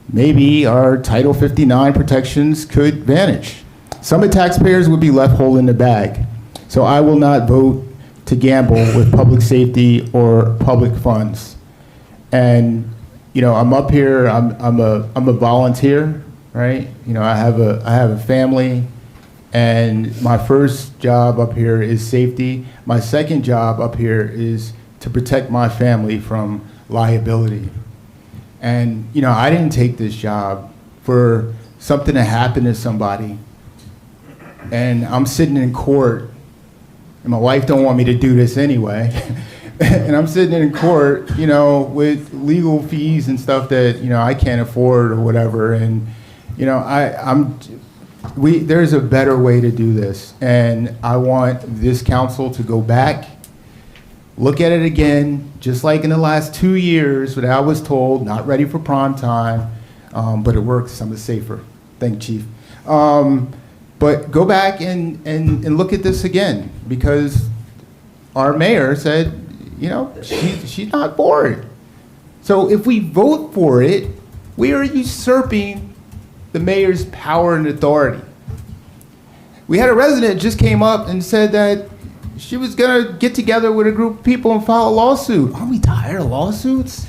maybe our Title 59 protections could vanish. Some of the taxpayers would be left holding the bag. So I will not vote to gamble with public safety or public funds. And, you know, I'm up here, I'm a volunteer, right? You know, I have a family, and my first job up here is safety. My second job up here is to protect my family from liability. And, you know, I didn't take this job for something to happen to somebody. And I'm sitting in court, and my wife don't want me to do this anyway. And I'm sitting in court, you know, with legal fees and stuff that, you know, I can't afford or whatever. And, you know, there's a better way to do this. And I want this council to go back, look at it again, just like in the last 2 years when I was told, not ready for prime time, but it works, I'm safer. Thank you, Chief. But go back and look at this again, because our mayor said, you know, she's not for it. So if we vote for it, we are usurping the mayor's power and authority. We had a resident just came up and said that she was gonna get together with a group of people and file a lawsuit. Aren't we tired of lawsuits?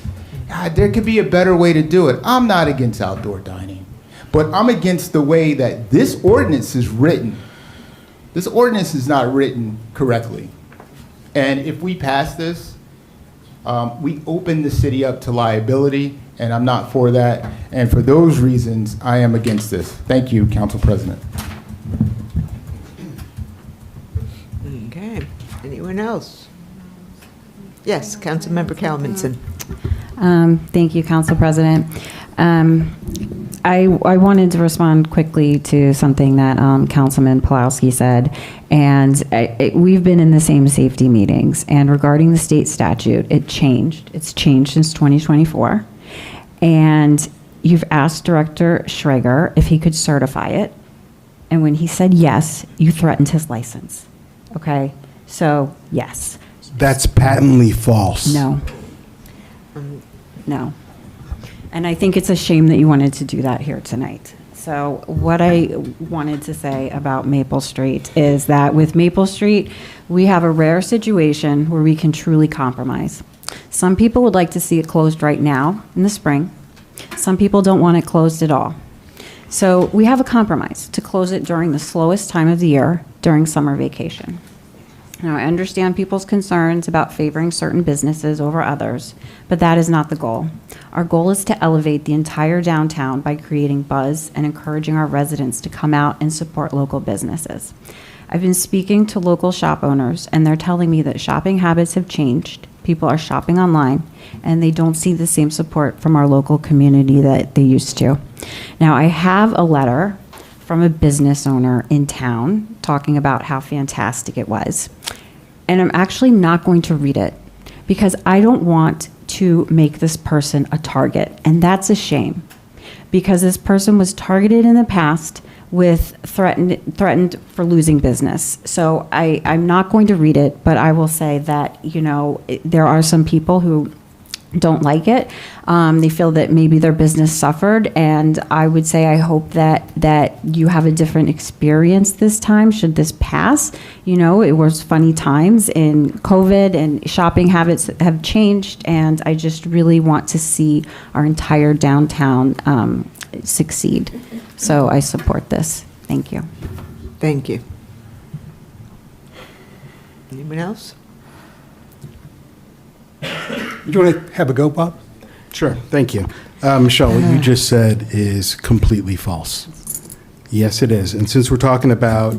God, there could be a better way to do it. I'm not against outdoor dining, but I'm against the way that this ordinance is written. This ordinance is not written correctly. And if we pass this, we open the city up to liability, and I'm not for that. And for those reasons, I am against this. Thank you, Council President. Okay. Anyone else? Yes, Councilmember Calvinson. Thank you, Council President. I wanted to respond quickly to something that Councilman Pulowski said, and we've been in the same safety meetings, and regarding the state statute, it changed. It's changed since 2024, and you've asked Director Schrager if he could certify it, and when he said yes, you threatened his license. Okay, so yes. That's patently false. No. No. And I think it's a shame that you wanted to do that here tonight. So what I wanted to say about Maple Street is that with Maple Street, we have a rare situation where we can truly compromise. Some people would like to see it closed right now in the spring. Some people don't want it closed at all. So we have a compromise to close it during the slowest time of the year, during summer vacation. Now, I understand people's concerns about favoring certain businesses over others, but that is not the goal. Our goal is to elevate the entire downtown by creating buzz and encouraging our residents to come out and support local businesses. I've been speaking to local shop owners, and they're telling me that shopping habits have changed. People are shopping online, and they don't see the same support from our local community that they used to. Now, I have a letter from a business owner in town talking about how fantastic it was. And I'm actually not going to read it because I don't want to make this person a target. And that's a shame because this person was targeted in the past with threatened for losing business. So I'm not going to read it, but I will say that, you know, there are some people who don't like it. They feel that maybe their business suffered, and I would say I hope that you have a different experience this time should this pass. You know, it was funny times in COVID, and shopping habits have changed, and I just really want to see our entire downtown succeed. So I support this. Thank you. Thank you. Anyone else? Do you want to have a go, Bob? Sure, thank you. Michelle, what you just said is completely false. Yes, it is. And since we're talking about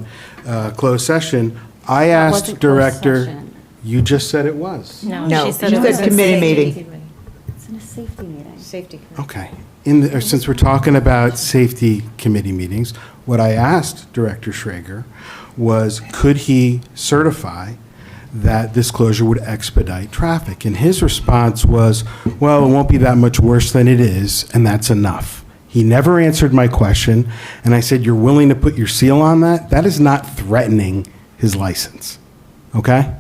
closed session, I asked Director, you just said it was. No, she said committee meeting. It's in a safety meeting. Safety committee. Okay. Since we're talking about safety committee meetings, what I asked Director Schrager was, could he certify that this closure would expedite traffic. And his response was, well, it won't be that much worse than it is, and that's enough. He never answered my question, and I said, you're willing to put your seal on that? That is not threatening his license, okay?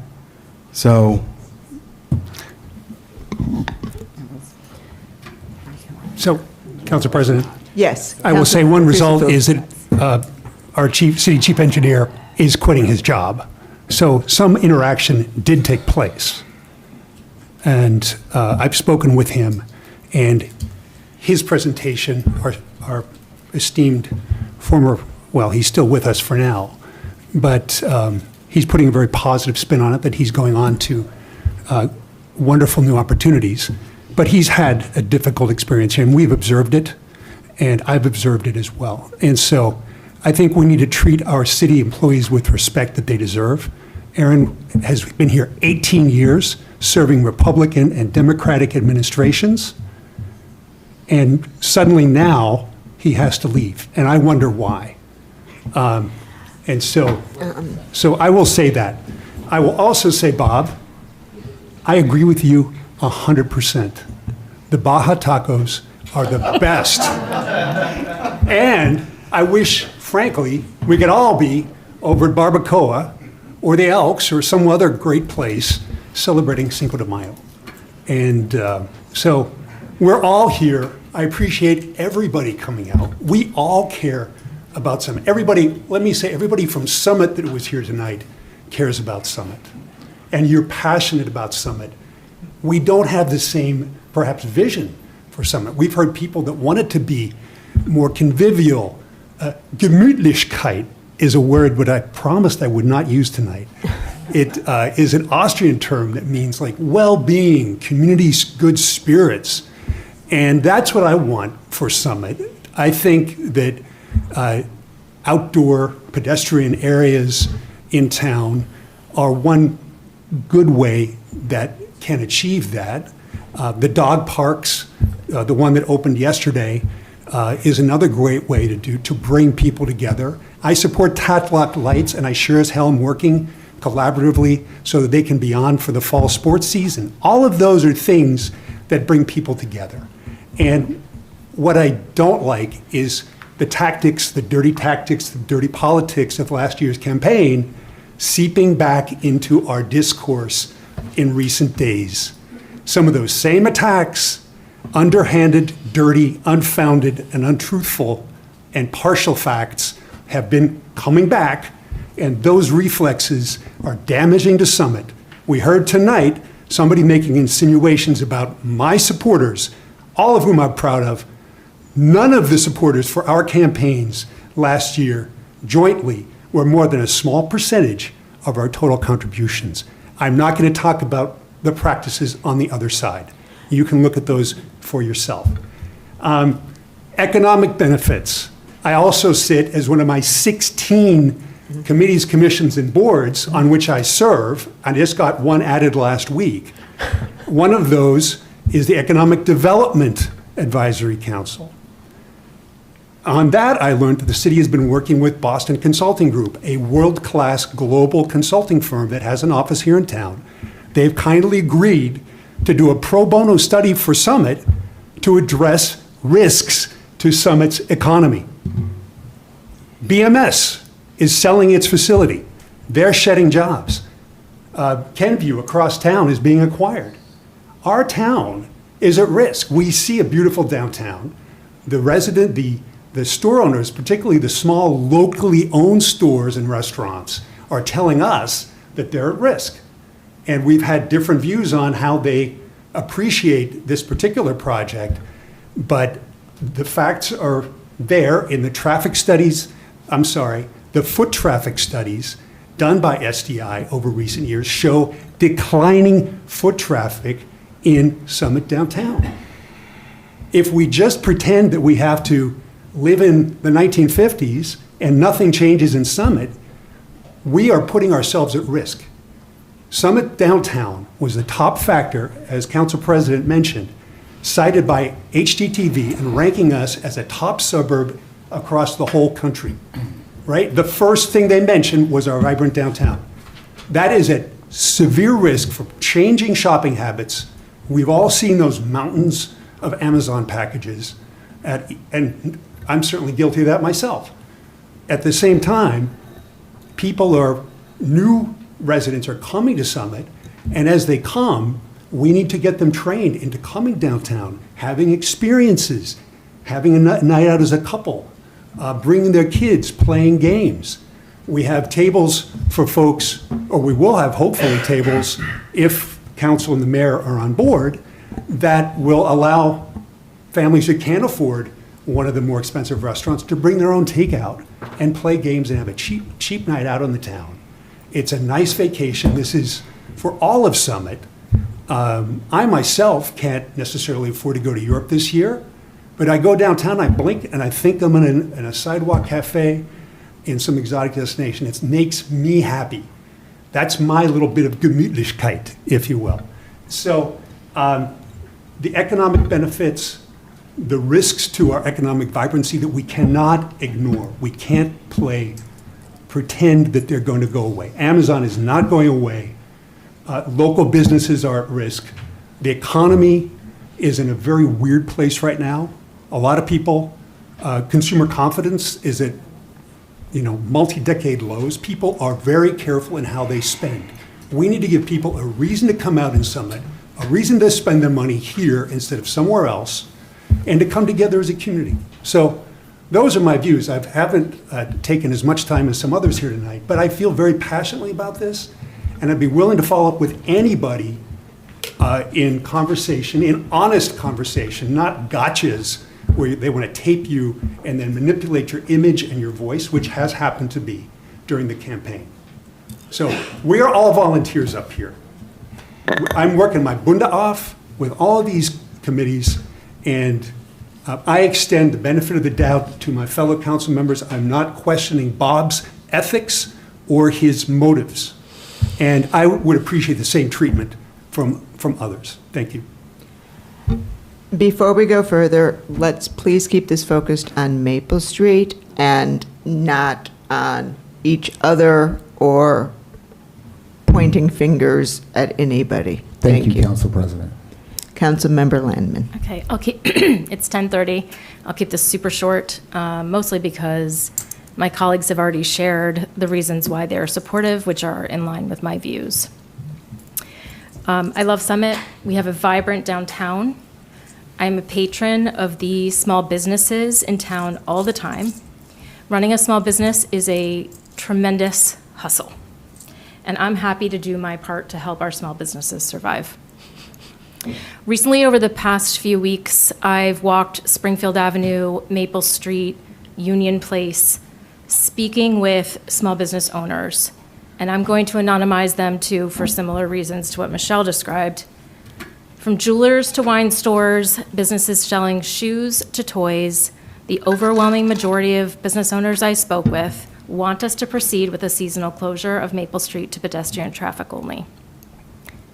So, Council President, Yes. I will say Councilmember one result Crucifo. is that our city chief engineer is quitting his job. So some interaction did take place. And I've spoken with him, and his presentation, our esteemed former, well, he's still with us for now, but he's putting a very positive spin on it, that he's going on to wonderful new opportunities. But he's had a difficult experience here, and we've observed it, and I've observed it as well. And so I think we need to treat our city employees with respect that they deserve. Aaron has been here 18 years, serving Republican and Democratic administrations, and suddenly now he has to leave, and I wonder why. And so I will say that. I will also say, Bob, I agree with you 100%. The Baja tacos are the best. And I wish, frankly, we could all be over at Barbacoa or the Elks or some other great place celebrating Cinco de Mayo. And so we're all here. I appreciate everybody coming out. We all care about Summit. Everybody, let me say, everybody from Summit that was here tonight cares about Summit. And you're passionate about Summit. We don't have the same, perhaps, vision for Summit. We've heard people that want it to be more convivial. Gemütlichkeit is a word that I promised I would not use tonight. It is an Austrian term that means like well-being, community, good spirits. And that's what I want for Summit. I think that outdoor pedestrian areas in town are one good way that can achieve that. The dog parks, the one that opened yesterday, is another great way to bring people together. I support Tatlock lights, and I sure as hell am working collaboratively so that they can be on for the fall sports season. All of those are things that bring people together. And what I don't like is the tactics, the dirty politics of last year's campaign seeping back into our discourse in recent days. Some of those same attacks, underhanded, dirty, unfounded, and untruthful, and partial facts have been coming back, and those reflexes are damaging to Summit. We heard tonight somebody making insinuations about my supporters, all of whom I'm proud of. None of the supporters for our campaigns last year jointly were more than a small percentage of our total contributions. I'm not going to talk about the practices on the other side. You can look at those for yourself. Economic benefits. I also sit as one of my 16 committees, commissions, and boards on which I serve. I just got one added last week. One of those is the Economic Development Advisory Council. On that, I learned that the city has been working with Boston Consulting Group, a world-class global consulting firm that has an office here in town. They've kindly agreed to do a pro bono study for Summit to address risks to Summit's economy. BMS is selling its facility. They're shedding jobs. Kenview across town is being acquired. Our town is at risk. We see a beautiful downtown. The store owners, particularly the small locally owned stores and restaurants, are telling us that they're at risk. And we've had different views on how they appreciate this particular project, but the facts are there in the the foot traffic studies done by SDI over recent years show declining foot traffic in Summit downtown. If we just pretend that we have to live in the 1950s and nothing changes in Summit, we are putting ourselves at risk. Summit downtown was the top factor, as Council President mentioned, cited by HGTV and ranking us as a top suburb across the whole country, right? The first thing they mentioned was our vibrant downtown. That is at severe risk for changing shopping habits. We've all seen those mountains of Amazon packages, and I'm certainly guilty of that myself. At the same time, new residents are coming to Summit, and as they come, we need to get them trained into coming downtown, having experiences, having a night out as a couple, bringing their kids, playing games. We have tables for folks, or we will have hopefully tables, if council and the mayor are on board, that will allow families who can't afford one of the more expensive restaurants to bring their own takeout and play games and have a cheap night out on the town. It's a nice vacation. This is for all of Summit. I myself can't necessarily afford to go to Europe this year, but I go downtown, I blink, and I think I'm in a sidewalk cafe in some exotic destination. It makes me happy. That's my little bit of Gemütlichkeit, if you will. So the economic benefits, the risks to our economic vibrancy that we cannot ignore. We can't pretend that they're going to go away. Amazon is not going away. Local businesses are at risk. The economy is in a very weird place right now. A lot of people, consumer confidence is at multi-decade lows. People are very careful in how they spend. We need to give people a reason to come out in Summit, a reason to spend their money here instead of somewhere else, and to come together as a community. So those are my views. I haven't taken as much time as some others here tonight, but I feel very passionately about this, and I'd be willing to follow up with anybody in conversation, in honest conversation, not gotchas where they want to tape you and then manipulate your image and your voice, which has happened to be during the campaign. So we are all volunteers up here. I'm working my bunda off with all of these committees, and I extend the benefit of the doubt to my fellow council members. I'm not questioning Bob's ethics or his motives, and I would appreciate the same treatment from others. Thank you. Before we go further, let's please keep this focused on Maple Street and not on each other or pointing fingers at anybody. Thank you, Council President. Councilmember Landman. Okay, I'll keep, it's 10:30. I'll keep this super short, mostly because my colleagues have already shared the reasons why they're supportive, which are in line with my views. I love Summit. We have a vibrant downtown. I'm a patron of the small businesses in town all the time. Running a small business is a tremendous hustle, and I'm happy to do my part to help our small businesses survive. Recently, over the past few weeks, I've walked Springfield Avenue, Maple Street, Union Place, speaking with small business owners, and I'm going to anonymize them too for similar reasons to what Michelle described. From jewelers to wine stores, businesses selling shoes to toys, the overwhelming majority of business owners I spoke with want us to proceed with a seasonal closure of Maple Street to pedestrian traffic only.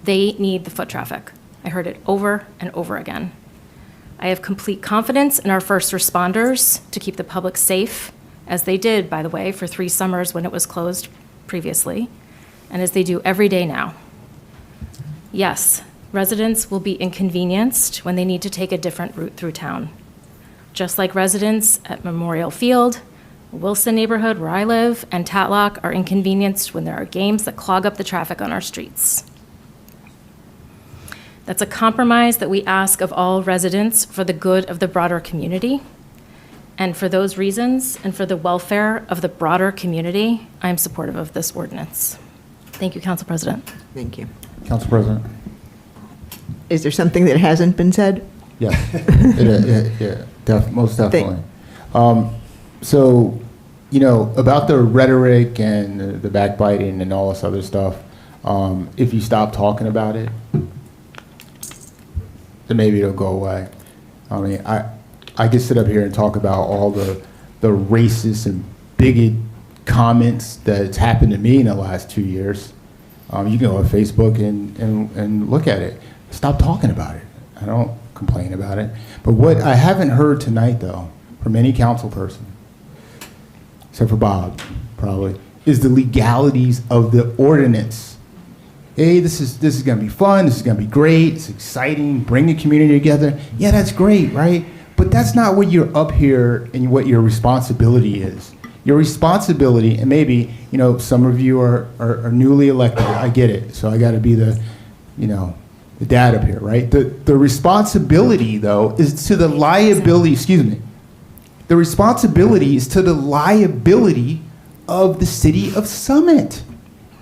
They need the foot traffic. I heard it over and over again. I have complete confidence in our first responders to keep the public safe, as they did, by the way, for 3 summers when it was closed previously, and as they do every day now. Yes, residents will be inconvenienced when they need to take a different route through town. Just like residents at Memorial Field, Wilson neighborhood where I live, and Tatlock are inconvenienced when there are games that clog up the traffic on our streets. That's a compromise that we ask of all residents for the good of the broader community. And for those reasons, and for the welfare of the broader community, I am supportive of this ordinance. Thank you, Council President. Thank you. Council President. Is there something that hasn't been said? Yes, most definitely. So, about the rhetoric and the backbiting and all this other stuff, if you stop talking about it, then maybe it'll go away. I mean, I could sit up here and talk about all the racist and bigot comments that's happened to me in the last 2 years. You can go on Facebook and look at it. Stop talking about it. I don't complain about it. But what I haven't heard tonight, though, from any council person, except for Bob, probably, is the legalities of the ordinance. hey, this is going to be fun, this is going to be great, it's exciting, bring the community together. Yeah, that's great, right? But that's not what you're up here and what your responsibility is. Your responsibility, and maybe, you know, some of you are newly elected, I get it, so I got to be the, you know, the dad up here, right? The responsibility, though, is to the liability, excuse me, the responsibility is to the liability of the city of Summit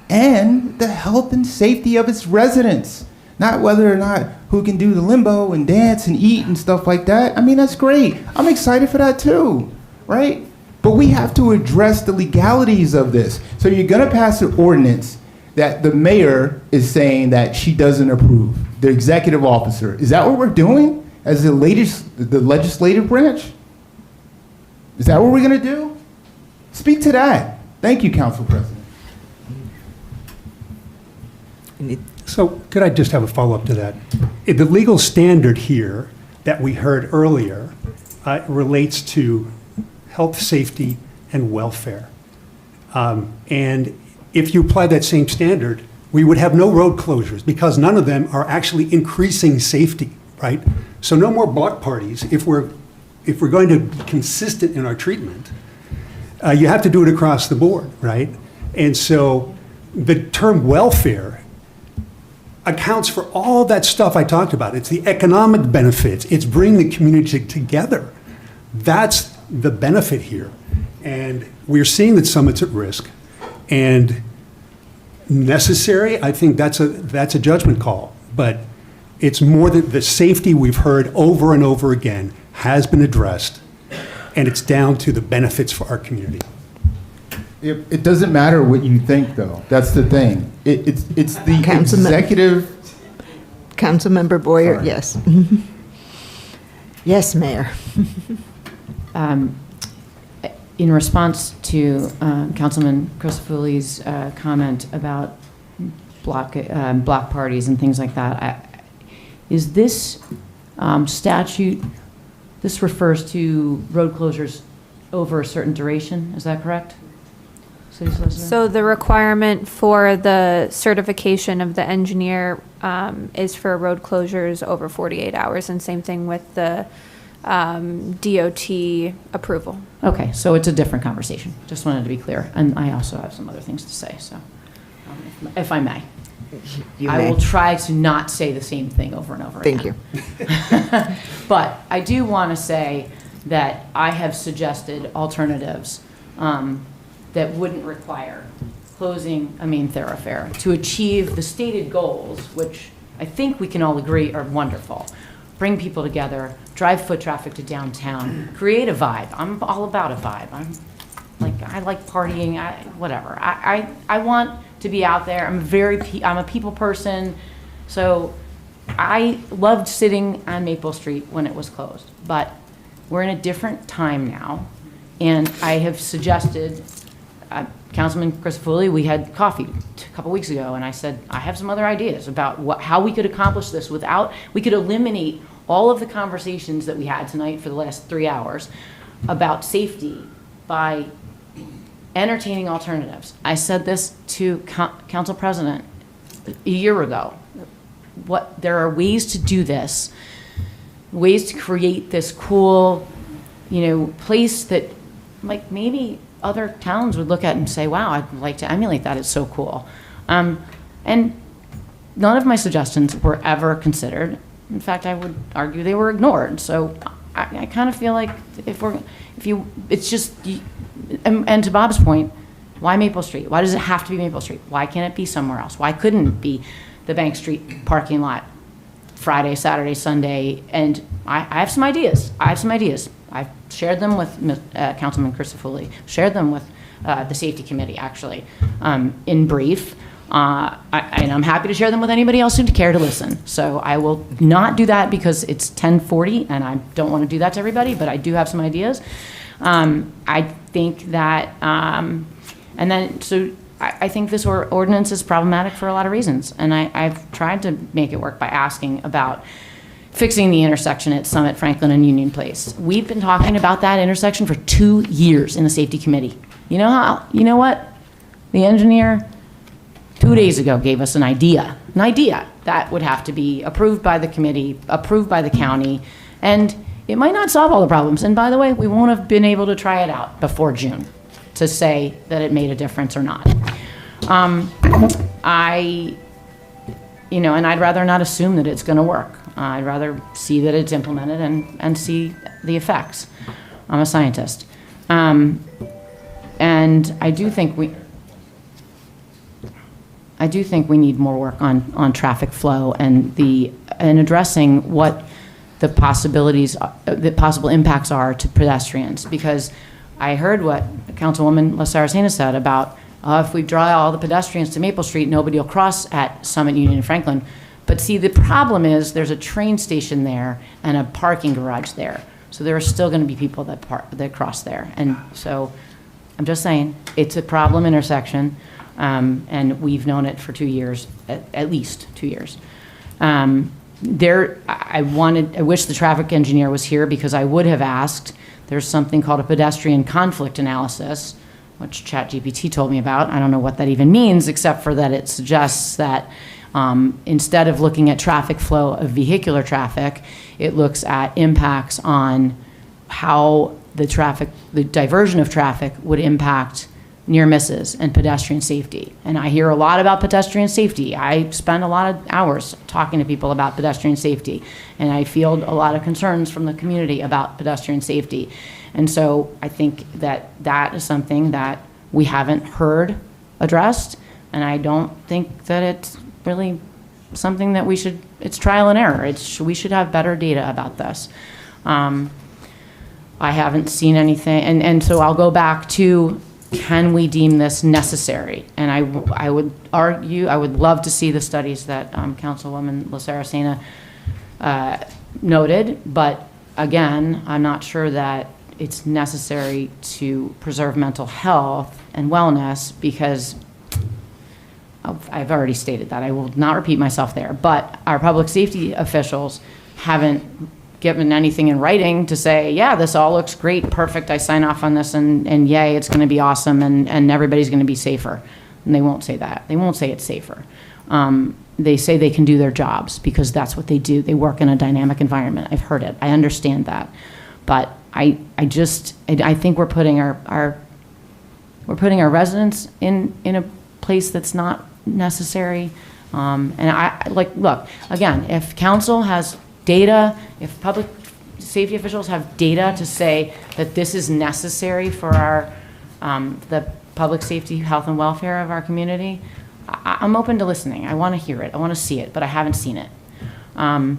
and the health and safety of its residents. Not whether or not who can do the limbo and dance and eat and stuff like that. I mean, that's great. I'm excited for that too, right? But we have to address the legalities of this. So you're gonna pass an ordinance that the mayor is saying that she doesn't approve, the executive officer. Is that what we're doing as the legislative branch? Is that what we're gonna do? Speak to that. Thank you, Council President. So could I just have a follow-up to that? The legal standard here that we heard earlier relates to health, safety, and welfare. And if you apply that same standard, we would have no road closures because none of them are actually increasing safety, right? So no more block parties if we're going to be consistent in our treatment. You have to do it across the board, right? And so the term welfare accounts for all that stuff I talked about. It's the economic benefits. It's bringing the community together. That's the benefit here. And we're seeing that Summit's at risk. And necessary, I think that's a judgment call. But it's more than the safety we've heard over and over again has been addressed. And it's down to the benefits for our community. It doesn't matter what you think, though. That's the thing. It's the executive. Councilmember Boyer, Sorry. yes. Yes, Mayor. In response to Councilman Crisafulli's comment about block parties and things like that, is this statute, this refers to road closures over a certain duration, is that correct? City Solicitor? So the requirement for the certification of the engineer is for road closures over 48 hours, and same thing with the DOT approval. Okay, so it's a different conversation. Just wanted to be clear. And I also have some other things to say, so if I may. I will try to not say the same thing over and over again. Thank you. But I do want to say that I have suggested alternatives that wouldn't require closing a main thoroughfare to achieve the stated goals, which I think we can all agree are wonderful. Bring people together, drive foot traffic to downtown, create a vibe. I'm all about a vibe. I like partying, whatever. I want to be out there. I'm a people person. So I loved sitting on Maple Street when it was closed, but we're in a different time now. And I have suggested, Councilman Crisafulli, we had coffee a couple weeks ago, and I said, I have some other ideas about how we could accomplish this we could eliminate all of the conversations that we had tonight for the last 3 hours about safety by entertaining alternatives. I said this to Council President a year ago. There are ways to do this, ways to create this cool, place that, like, maybe other towns would look at and say, wow, I'd like to emulate that. It's so cool. And none of my suggestions were ever considered. In fact, I would argue they were ignored. So I kind of feel like and to Bob's point, why Maple Street? Why does it have to be Maple Street? Why can't it be somewhere else? Why couldn't it be the Bank Street parking lot Friday, Saturday, Sunday? And I have some ideas. I've shared them with Councilman Crisafulli, shared them with the Safety Committee, actually, in brief. And I'm happy to share them with anybody else who'd care to listen. So I will not do that because it's 10:40, and I don't want to do that to everybody, but I do have some ideas. I think that, I think this ordinance is problematic for a lot of reasons. And I've tried to make it work by asking about fixing the intersection at Summit, Franklin, and Union Place. We've been talking about that intersection for 2 years in the Safety Committee. You know what? The engineer 2 days ago gave us an idea that would have to be approved by the committee, approved by the county, and it might not solve all the problems. And by the way, we won't have been able to try it out before June to say that it made a difference or not. And I'd rather not assume that it's going to work. I'd rather see that it's implemented and see the effects. I'm a scientist. And I do think we need more work on traffic flow and addressing what the possible impacts are to pedestrians. Because I heard what Councilwoman La Saracena said about if we draw all the pedestrians to Maple Street, nobody will cross at Summit, Union, and Franklin. But see, the problem is there's a train station there and a parking garage there. So there are still going to be people that cross there. And so I'm just saying, it's a problem intersection, and we've known it for 2 years, at least 2 years. I wish the traffic engineer was here because I would have asked. There's something called a pedestrian conflict analysis, which ChatGPT told me about. I don't know what that even means, except for that it suggests that instead of looking at traffic flow of vehicular traffic, it looks at impacts on how the diversion of traffic would impact near misses and pedestrian safety. And I hear a lot about pedestrian safety. I spend a lot of hours talking to people about pedestrian safety, and I field a lot of concerns from the community about pedestrian safety. And so I think that is something that we haven't heard addressed, and I don't think that it's really something that it's trial and error. We should have better data about this. I haven't seen anything, and so I'll go back to, can we deem this necessary? And I would argue, I would love to see the studies that Councilwoman La Saracena noted, but again, I'm not sure that it's necessary to preserve mental health and wellness, because I've already stated that. I will not repeat myself there, but our public safety officials haven't given anything in writing to say, yeah, this all looks great, perfect, I sign off on this, and yay, it's going to be awesome, and everybody's going to be safer. And they won't say that. They won't say it's safer. They say they can do their jobs because that's what they do. They work in a dynamic environment. I've heard it. I understand that. But I think we're putting our residents in a place that's not necessary. And look, again, if council has data, if public safety officials have data to say that this is necessary for the public safety, health, and welfare of our community, I'm open to listening. I want to hear it. I want to see it, but I haven't seen it. I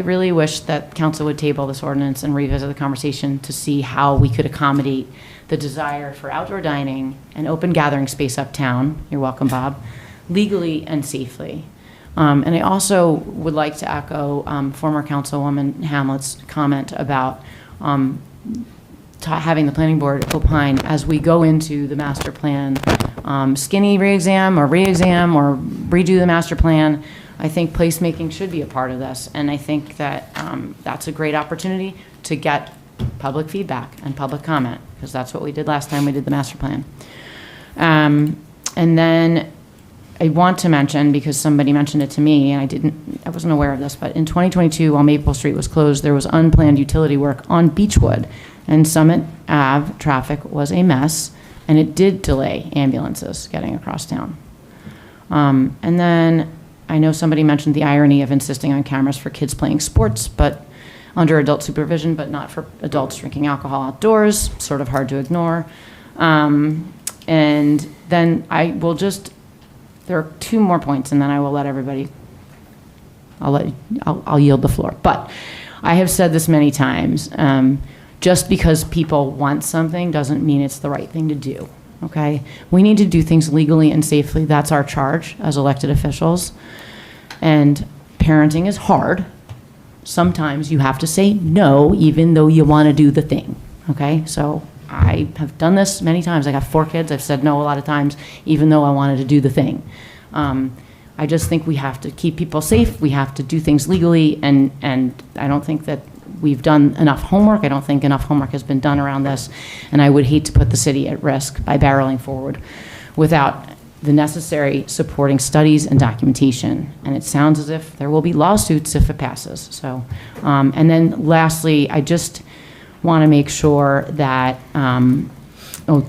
really wish that council would table this ordinance and revisit the conversation to see how we could accommodate the desire for outdoor dining and open gathering space uptown, you're welcome, Bob, legally and safely. And I also would like to echo former Councilwoman Hamlet's comment about having the planning board opine as we go into the master plan, skinny re-exam or redo the master plan. I think placemaking should be a part of this, and I think that that's a great opportunity to get public feedback and public comment, because that's what we did last time we did the master plan. And then I want to mention, because somebody mentioned it to me, and I wasn't aware of this, but in 2022, while Maple Street was closed, there was unplanned utility work on Beechwood, and Summit Ave traffic was a mess, and it did delay ambulances getting across town. And then I know somebody mentioned the irony of insisting on cameras for kids playing sports, but under adult supervision, but not for adults drinking alcohol outdoors, sort of hard to ignore. And then there are two more points, and then I will let everybody, I'll yield the floor. But I have said this many times, just because people want something doesn't mean it's the right thing to do, okay? We need to do things legally and safely. That's our charge as elected officials. And parenting is hard. Sometimes you have to say no, even though you want to do the thing, okay? So I have done this many times. I got 4 kids. I've said no a lot of times, even though I wanted to do the thing. I just think we have to keep people safe. We have to do things legally, and I don't think that we've done enough homework. I don't think enough homework has been done around this, and I would hate to put the city at risk by barreling forward without the necessary supporting studies and documentation. And it sounds as if there will be lawsuits if it passes. So, and then lastly, I just want to make sure that,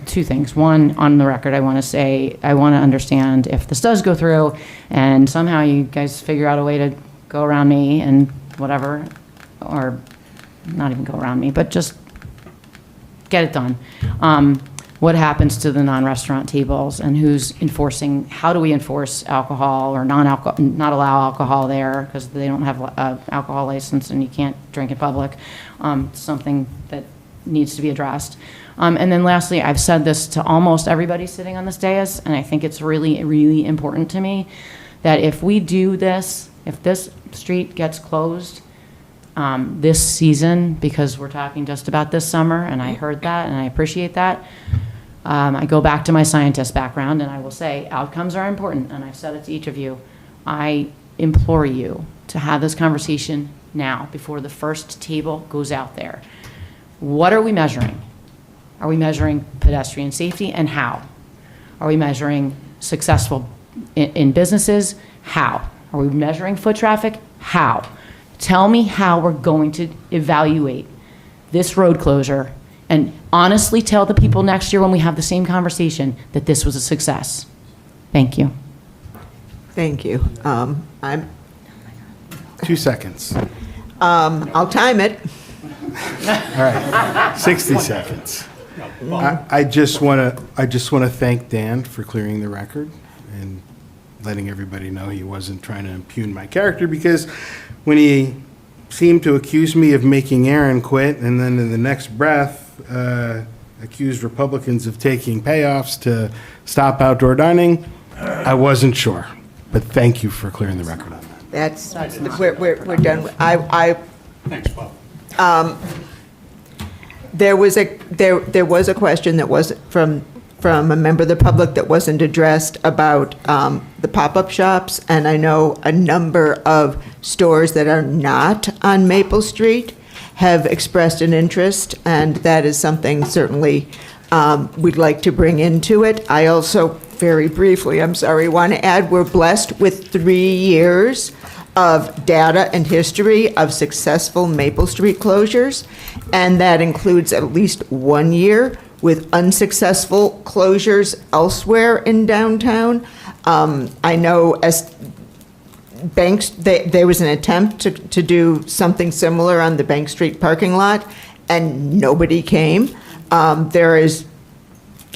two things. One, on the record, I want to say, I want to understand if this does go through and somehow you guys figure out a way to go around me and whatever, or not even go around me, but just get it done. What happens to the non-restaurant tables and who's enforcing, how do we enforce alcohol or not allow alcohol there because they don't have an alcohol license and you can't drink in public? Something that needs to be addressed. And then lastly, I've said this to almost everybody sitting on this dais, and I think it's really, really important to me that if we do this, if this street gets closed this season, because we're talking just about this summer, and I heard that, and I appreciate that, I go back to my scientist background, and I will say outcomes are important, and I've said it to each of you. I implore you to have this conversation now before the first table goes out there. What are we measuring? Are we measuring pedestrian safety, and how? Are we measuring successful in businesses? How? Are we measuring foot traffic? How? Tell me how we're going to evaluate this road closure and honestly tell the people next year when we have the same conversation that this was a success. Thank you. Thank you. I'm 2 seconds. I'll time it. All right, 60 seconds. I just want to thank Dan for clearing the record and letting everybody know he wasn't trying to impugn my character, because when he seemed to accuse me of making Aaron quit and then in the next breath accused Republicans of taking payoffs to stop outdoor dining, I wasn't sure. But thank you for clearing the record on that. We're done. Thanks, Bob. There was a question that was from a member of the public that wasn't addressed about the pop-up shops, and I know a number of stores that are not on Maple Street have expressed an interest, and that is something certainly we'd like to bring into it. I also, very briefly, want to add, we're blessed with 3 years of data and history of successful Maple Street closures, and that includes at least 1 year with unsuccessful closures elsewhere in downtown. I know as Banks, there was an attempt to do something similar on the Bank Street parking lot, and nobody came.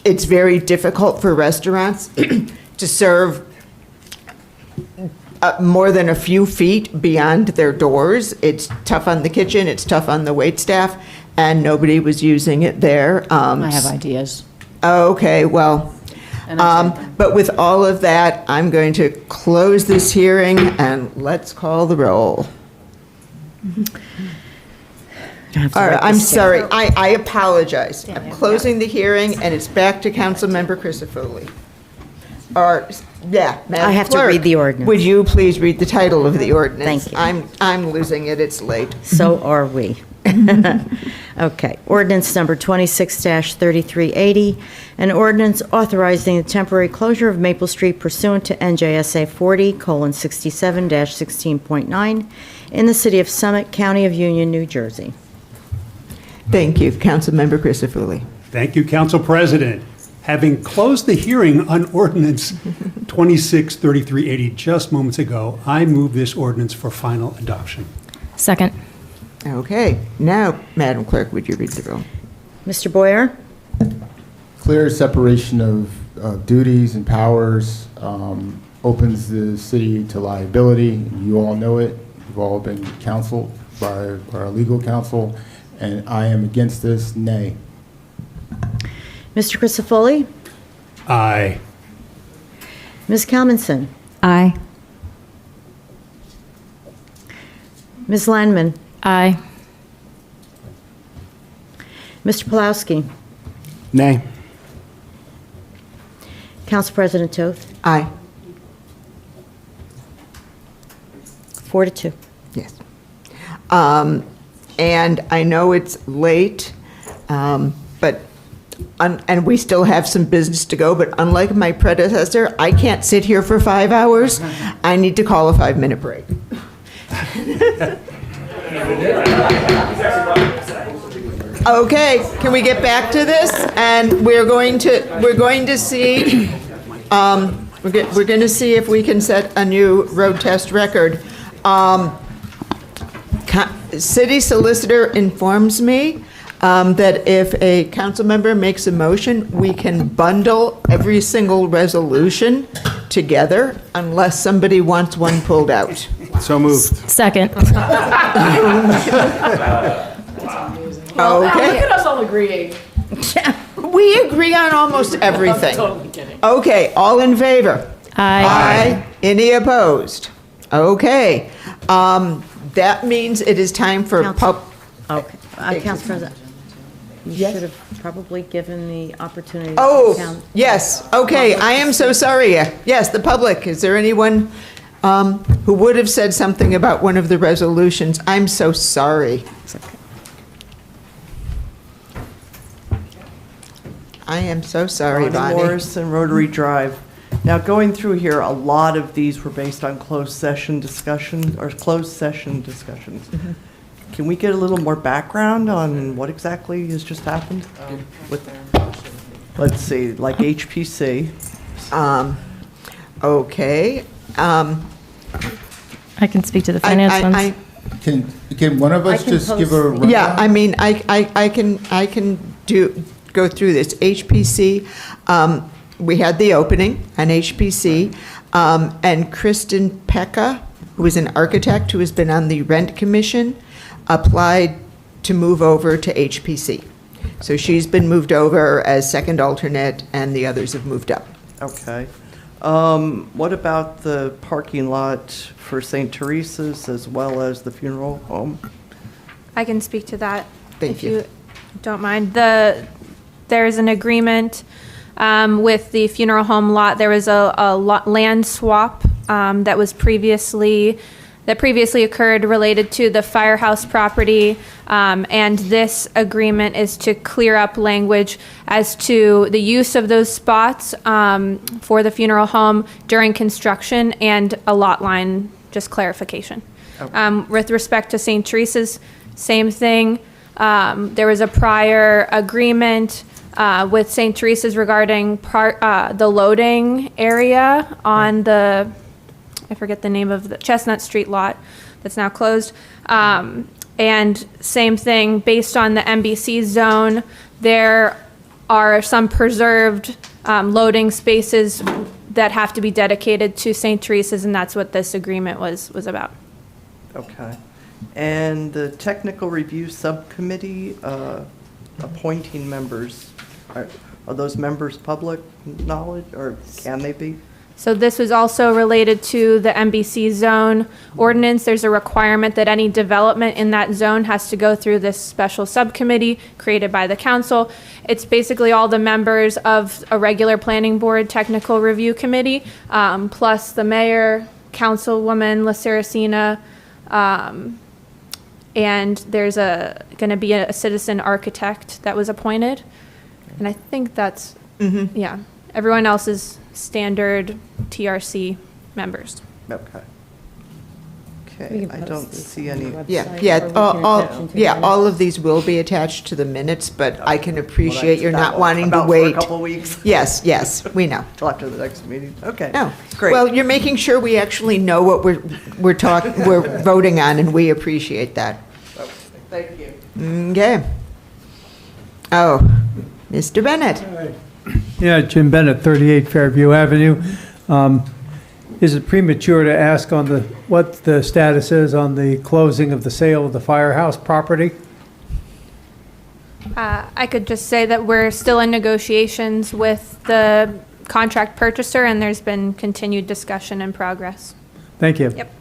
It's very difficult for restaurants to serve more than a few feet beyond their doors. It's tough on the kitchen, it's tough on the waitstaff, and nobody was using it there. I have ideas. Okay, well, but with all of that, I'm going to close this hearing, and let's call the roll. All right, I'm sorry, I apologize. I'm closing the hearing, and it's back to Councilmember Crisafulli. Madam I have to Clerk, read the ordinance. Would you please read the title of the ordinance? Thank you. I'm losing it, it's late. So are we. Okay, ordinance number 26-3380, an ordinance authorizing the temporary closure of Maple Street pursuant to NJSA 40:67-16.9 in the city of Summit, County of Union, New Jersey. Thank you, Councilmember Crisafulli. Thank you, Council President. Having closed the hearing on ordinance 26-3380 just moments ago, I move this ordinance for final adoption. Second. Okay, now, Madam Clerk, would you read the roll? Mr. Boyer? Clear separation of duties and powers opens the city to liability. You all know it. You've all been counseled by our legal counsel, and I am against this. Nay. Mr. Crisafulli? Aye. Ms. Kalmanson? Aye. Ms. Landman? Aye. Mr. Pulowski? Nay. Council President Toth? Aye. 4-2. Yes. And I know it's late, but and we still have some business to go, but unlike my predecessor, I can't sit here for 5 hours. I need to call a 5-minute break. Okay, can we get back to this? And we're going to see, we're going to see if we can set a new road test record. City solicitor informs me that if a council member makes a motion, we can bundle every single resolution together unless somebody wants one pulled out. So moved. Second. Okay. Look at us all agreeing. We agree on almost everything. Totally kidding. Okay, all in favor? Aye. Any opposed? Okay. That means it is time for Okay. Council President, you should have probably given the opportunity. to Oh, count. yes, okay, I am so sorry. Yes, the public, is there anyone who would have said something about one of the resolutions? I'm so sorry. I am so sorry, Bonnie Bonnie. Morrison, Rotary Drive. Now, going through here, a lot of these were based on closed session discussions. Mm-hmm. Can we get a little more background on what exactly has just happened? Let's see, like HPC. Okay. I can speak to the finance ones. Can one of us just give a rundown? Yeah, I mean, I can go through this. HPC, we had the opening on HPC, and Kristen Pekka, who is an architect who has been on the Rent Commission, applied to move over to HPC. So she's been moved over as second alternate, and the others have moved up. Okay. What about the parking lot for St. Teresa's as well as the funeral home? I can speak to that. Thank if you. you don't mind. There's an agreement with the funeral home lot. There was a land swap that previously occurred related to the firehouse property, and this agreement is to clear up language as to the use of those spots for the funeral home during construction and a lot line, just clarification. Okay. With respect to St. Teresa's, same thing. There was a prior agreement with St. Teresa's regarding the loading area on I forget the name of the Chestnut Street lot that's now closed. And same thing, based on the MBC zone, there are some preserved loading spaces that have to be dedicated to St. Teresa's, and that's what this agreement was about. Okay. And the technical review subcommittee appointing members, are those members public knowledge, or can they be? So this was also related to the MBC zone ordinance. There's a requirement that any development in that zone has to go through this special subcommittee created by the council. It's basically all the members of a regular planning board technical review committee, plus the mayor, councilwoman La Saracena, and there's going to be a citizen architect that was appointed. And I think that's, yeah, everyone else is standard TRC members. Okay. Okay, I don't see any. All of these will be attached to the minutes, but I can appreciate you're not wanting to wait. For a couple of weeks? Yes, we know. Till after the next meeting? Okay. No, Great. Well, you're making sure we actually know what we're voting on, and we appreciate that. Thank you. Okay. Oh, Mr. Bennett. Yeah, Jim Bennett, 38 Fairview Avenue. Is it premature to ask on what the status is on the closing of the sale of the firehouse property? I could just say that we're still in negotiations with the contract purchaser, and there's been continued discussion and progress. Thank you. Yep.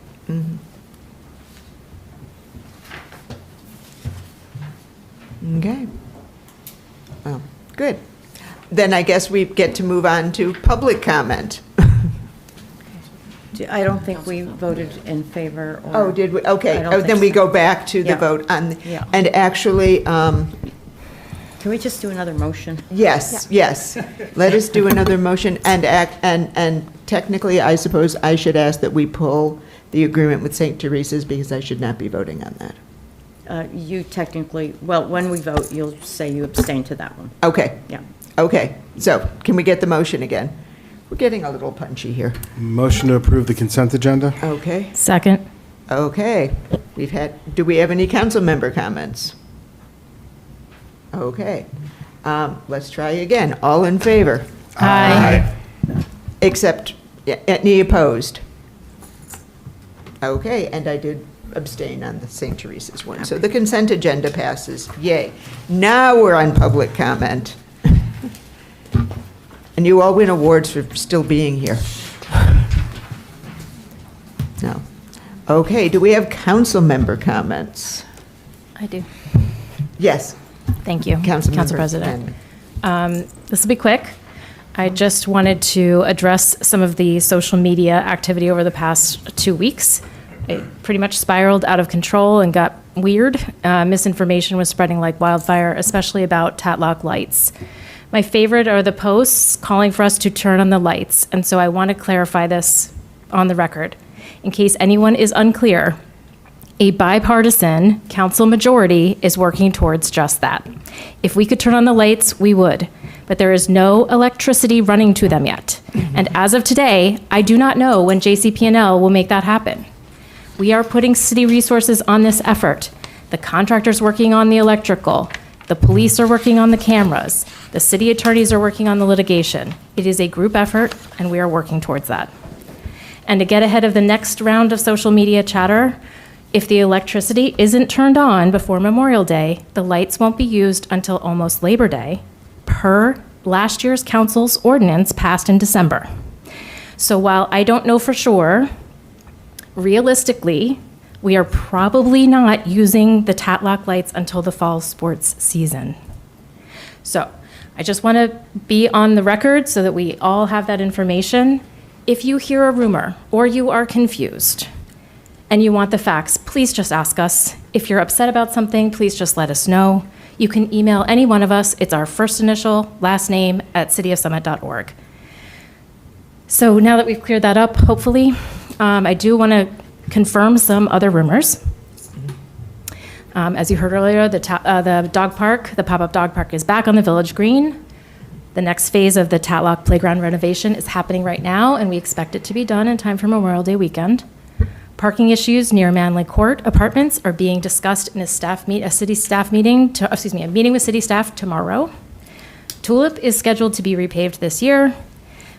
Okay. Oh, good. Then I guess we get to move on to public comment. I don't think we voted in favor. Or Oh, did we? Okay. I don't Oh, think then we so. go back to the Yeah. vote on, Yeah. and actually, Can we just do another motion? Yes, yes. Let us do another motion and technically, I suppose I should ask that we pull the agreement with St. Teresa's because I should not be voting on that. You technically, well, when we vote, you'll say you abstain to that one. Okay. Yeah. Okay, so can we get the motion again? We're getting a little punchy here. Motion to approve the consent agenda? Okay, Second. okay. Do we have any council member comments? Okay, let's try again. All in favor? Aye. Except, any opposed? Okay, and I did abstain on the St. Teresa's one. So the consent agenda passes. Yay. Now we're on public comment. And you all win awards for still being here. No. Okay, do we have council member comments? I do. Yes. Thank you, Council Council President. This will be quick. I just wanted to address some of the social media activity over the past 2 weeks. It pretty much spiraled out of control and got weird. Misinformation was spreading like wildfire, especially about Tatlock lights. My favorite are the posts calling for us to turn on the lights, and so I want to clarify this on the record. In case anyone is unclear, a bipartisan council majority is working towards just that. If we could turn on the lights, we would, but there is no electricity running to them yet. And as of today, I do not know when JCP&L will make that happen. We are putting city resources on this effort. The contractor's working on the electrical. The police are working on the cameras. The city attorneys are working on the litigation. It is a group effort, and we are working towards that. And to get ahead of the next round of social media chatter, if the electricity isn't turned on before Memorial Day, the lights won't be used until almost Labor Day, per last year's council's ordinance passed in December. So while I don't know for sure, realistically, we are probably not using the Tatlock lights until the fall sports season. So I just want to be on the record so that we all have that information. If you hear a rumor or you are confused and you want the facts, please just ask us. If you're upset about something, please just let us know. You can email any one of us. It's our first initial, last name @cityofsummit.org. So now that we've cleared that up, hopefully, I do want to confirm some other rumors. As you heard earlier, the dog park, the pop-up dog park is back on the Village Green. The next phase of the Tatlock playground renovation is happening right now, and we expect it to be done in time for Memorial Day weekend. Parking issues near Manley Court Apartments are being discussed in a meeting with city staff tomorrow. Tulip is scheduled to be repaved this year.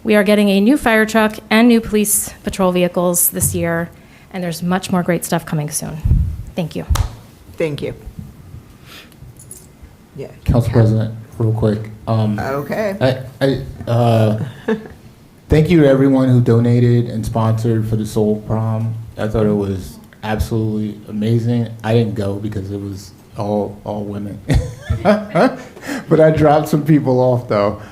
We are getting a new fire truck and new police patrol vehicles this year, and there's much more great stuff coming soon. Thank you. Thank you. Yeah. Council President, real quick. Okay. Thank you to everyone who donated and sponsored for the Soul Prom. I thought it was absolutely amazing. I didn't go because it was all women. But I dropped some people off, though.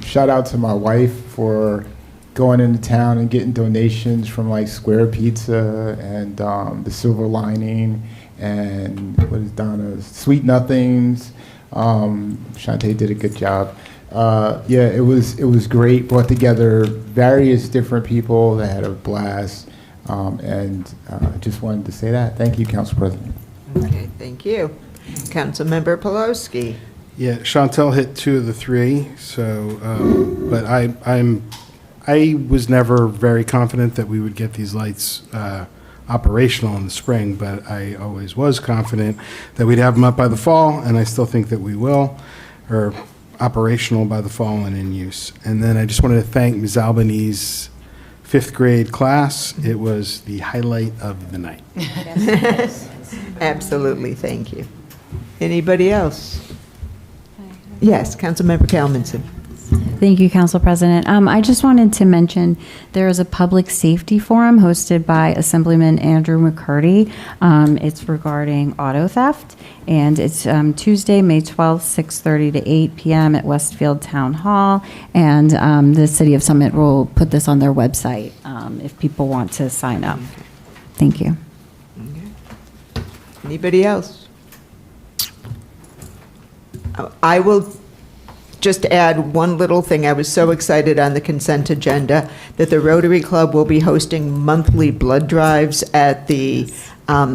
Shout out to my wife for going into town and getting donations from like Square Pizza and the Silver Lining and what is Donna's Sweet Nothings. Shantae did a good job. Yeah, it was great. Brought together various different people that had a blast, and just wanted to say that. Thank you, Council President. Okay, thank you. Councilmember Pelosi. Yeah, Chantel hit 2 of the 3. So, but I was never very confident that we would get these lights operational in the spring, but I always was confident that we'd have them up by the fall, and I still think that we will, or operational by the fall and in use. And then I just wanted to thank Ms. Albany's 5th grade class. It was the highlight of the night. Absolutely, thank you. Anybody else? Yes, Councilmember Kalmanson. Thank you, Council President. I just wanted to mention there is a public safety forum hosted by Assemblyman Andrew McCurdy. It's regarding auto theft, and it's Tuesday, May 12th, 6:30 to 8 p.m. at Westfield Town Hall, and the City of Summit will put this on their website if people want to sign up. Thank you. Anybody else? I will just add one little thing. I was so excited on the consent agenda that the Rotary Club will be hosting monthly blood drives at the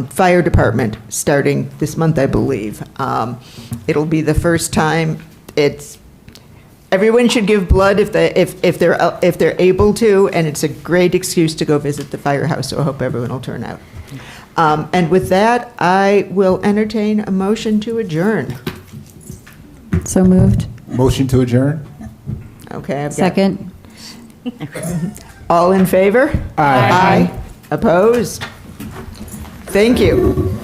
fire department starting this month, I believe. It'll be the first time. Everyone should give blood if they're able to, and it's a great excuse to go visit the firehouse. So I hope everyone will turn out. And with that, I will entertain a motion to adjourn. So moved. Motion to adjourn? Okay. I've got- Second. All in favor? Aye. Opposed? Thank you.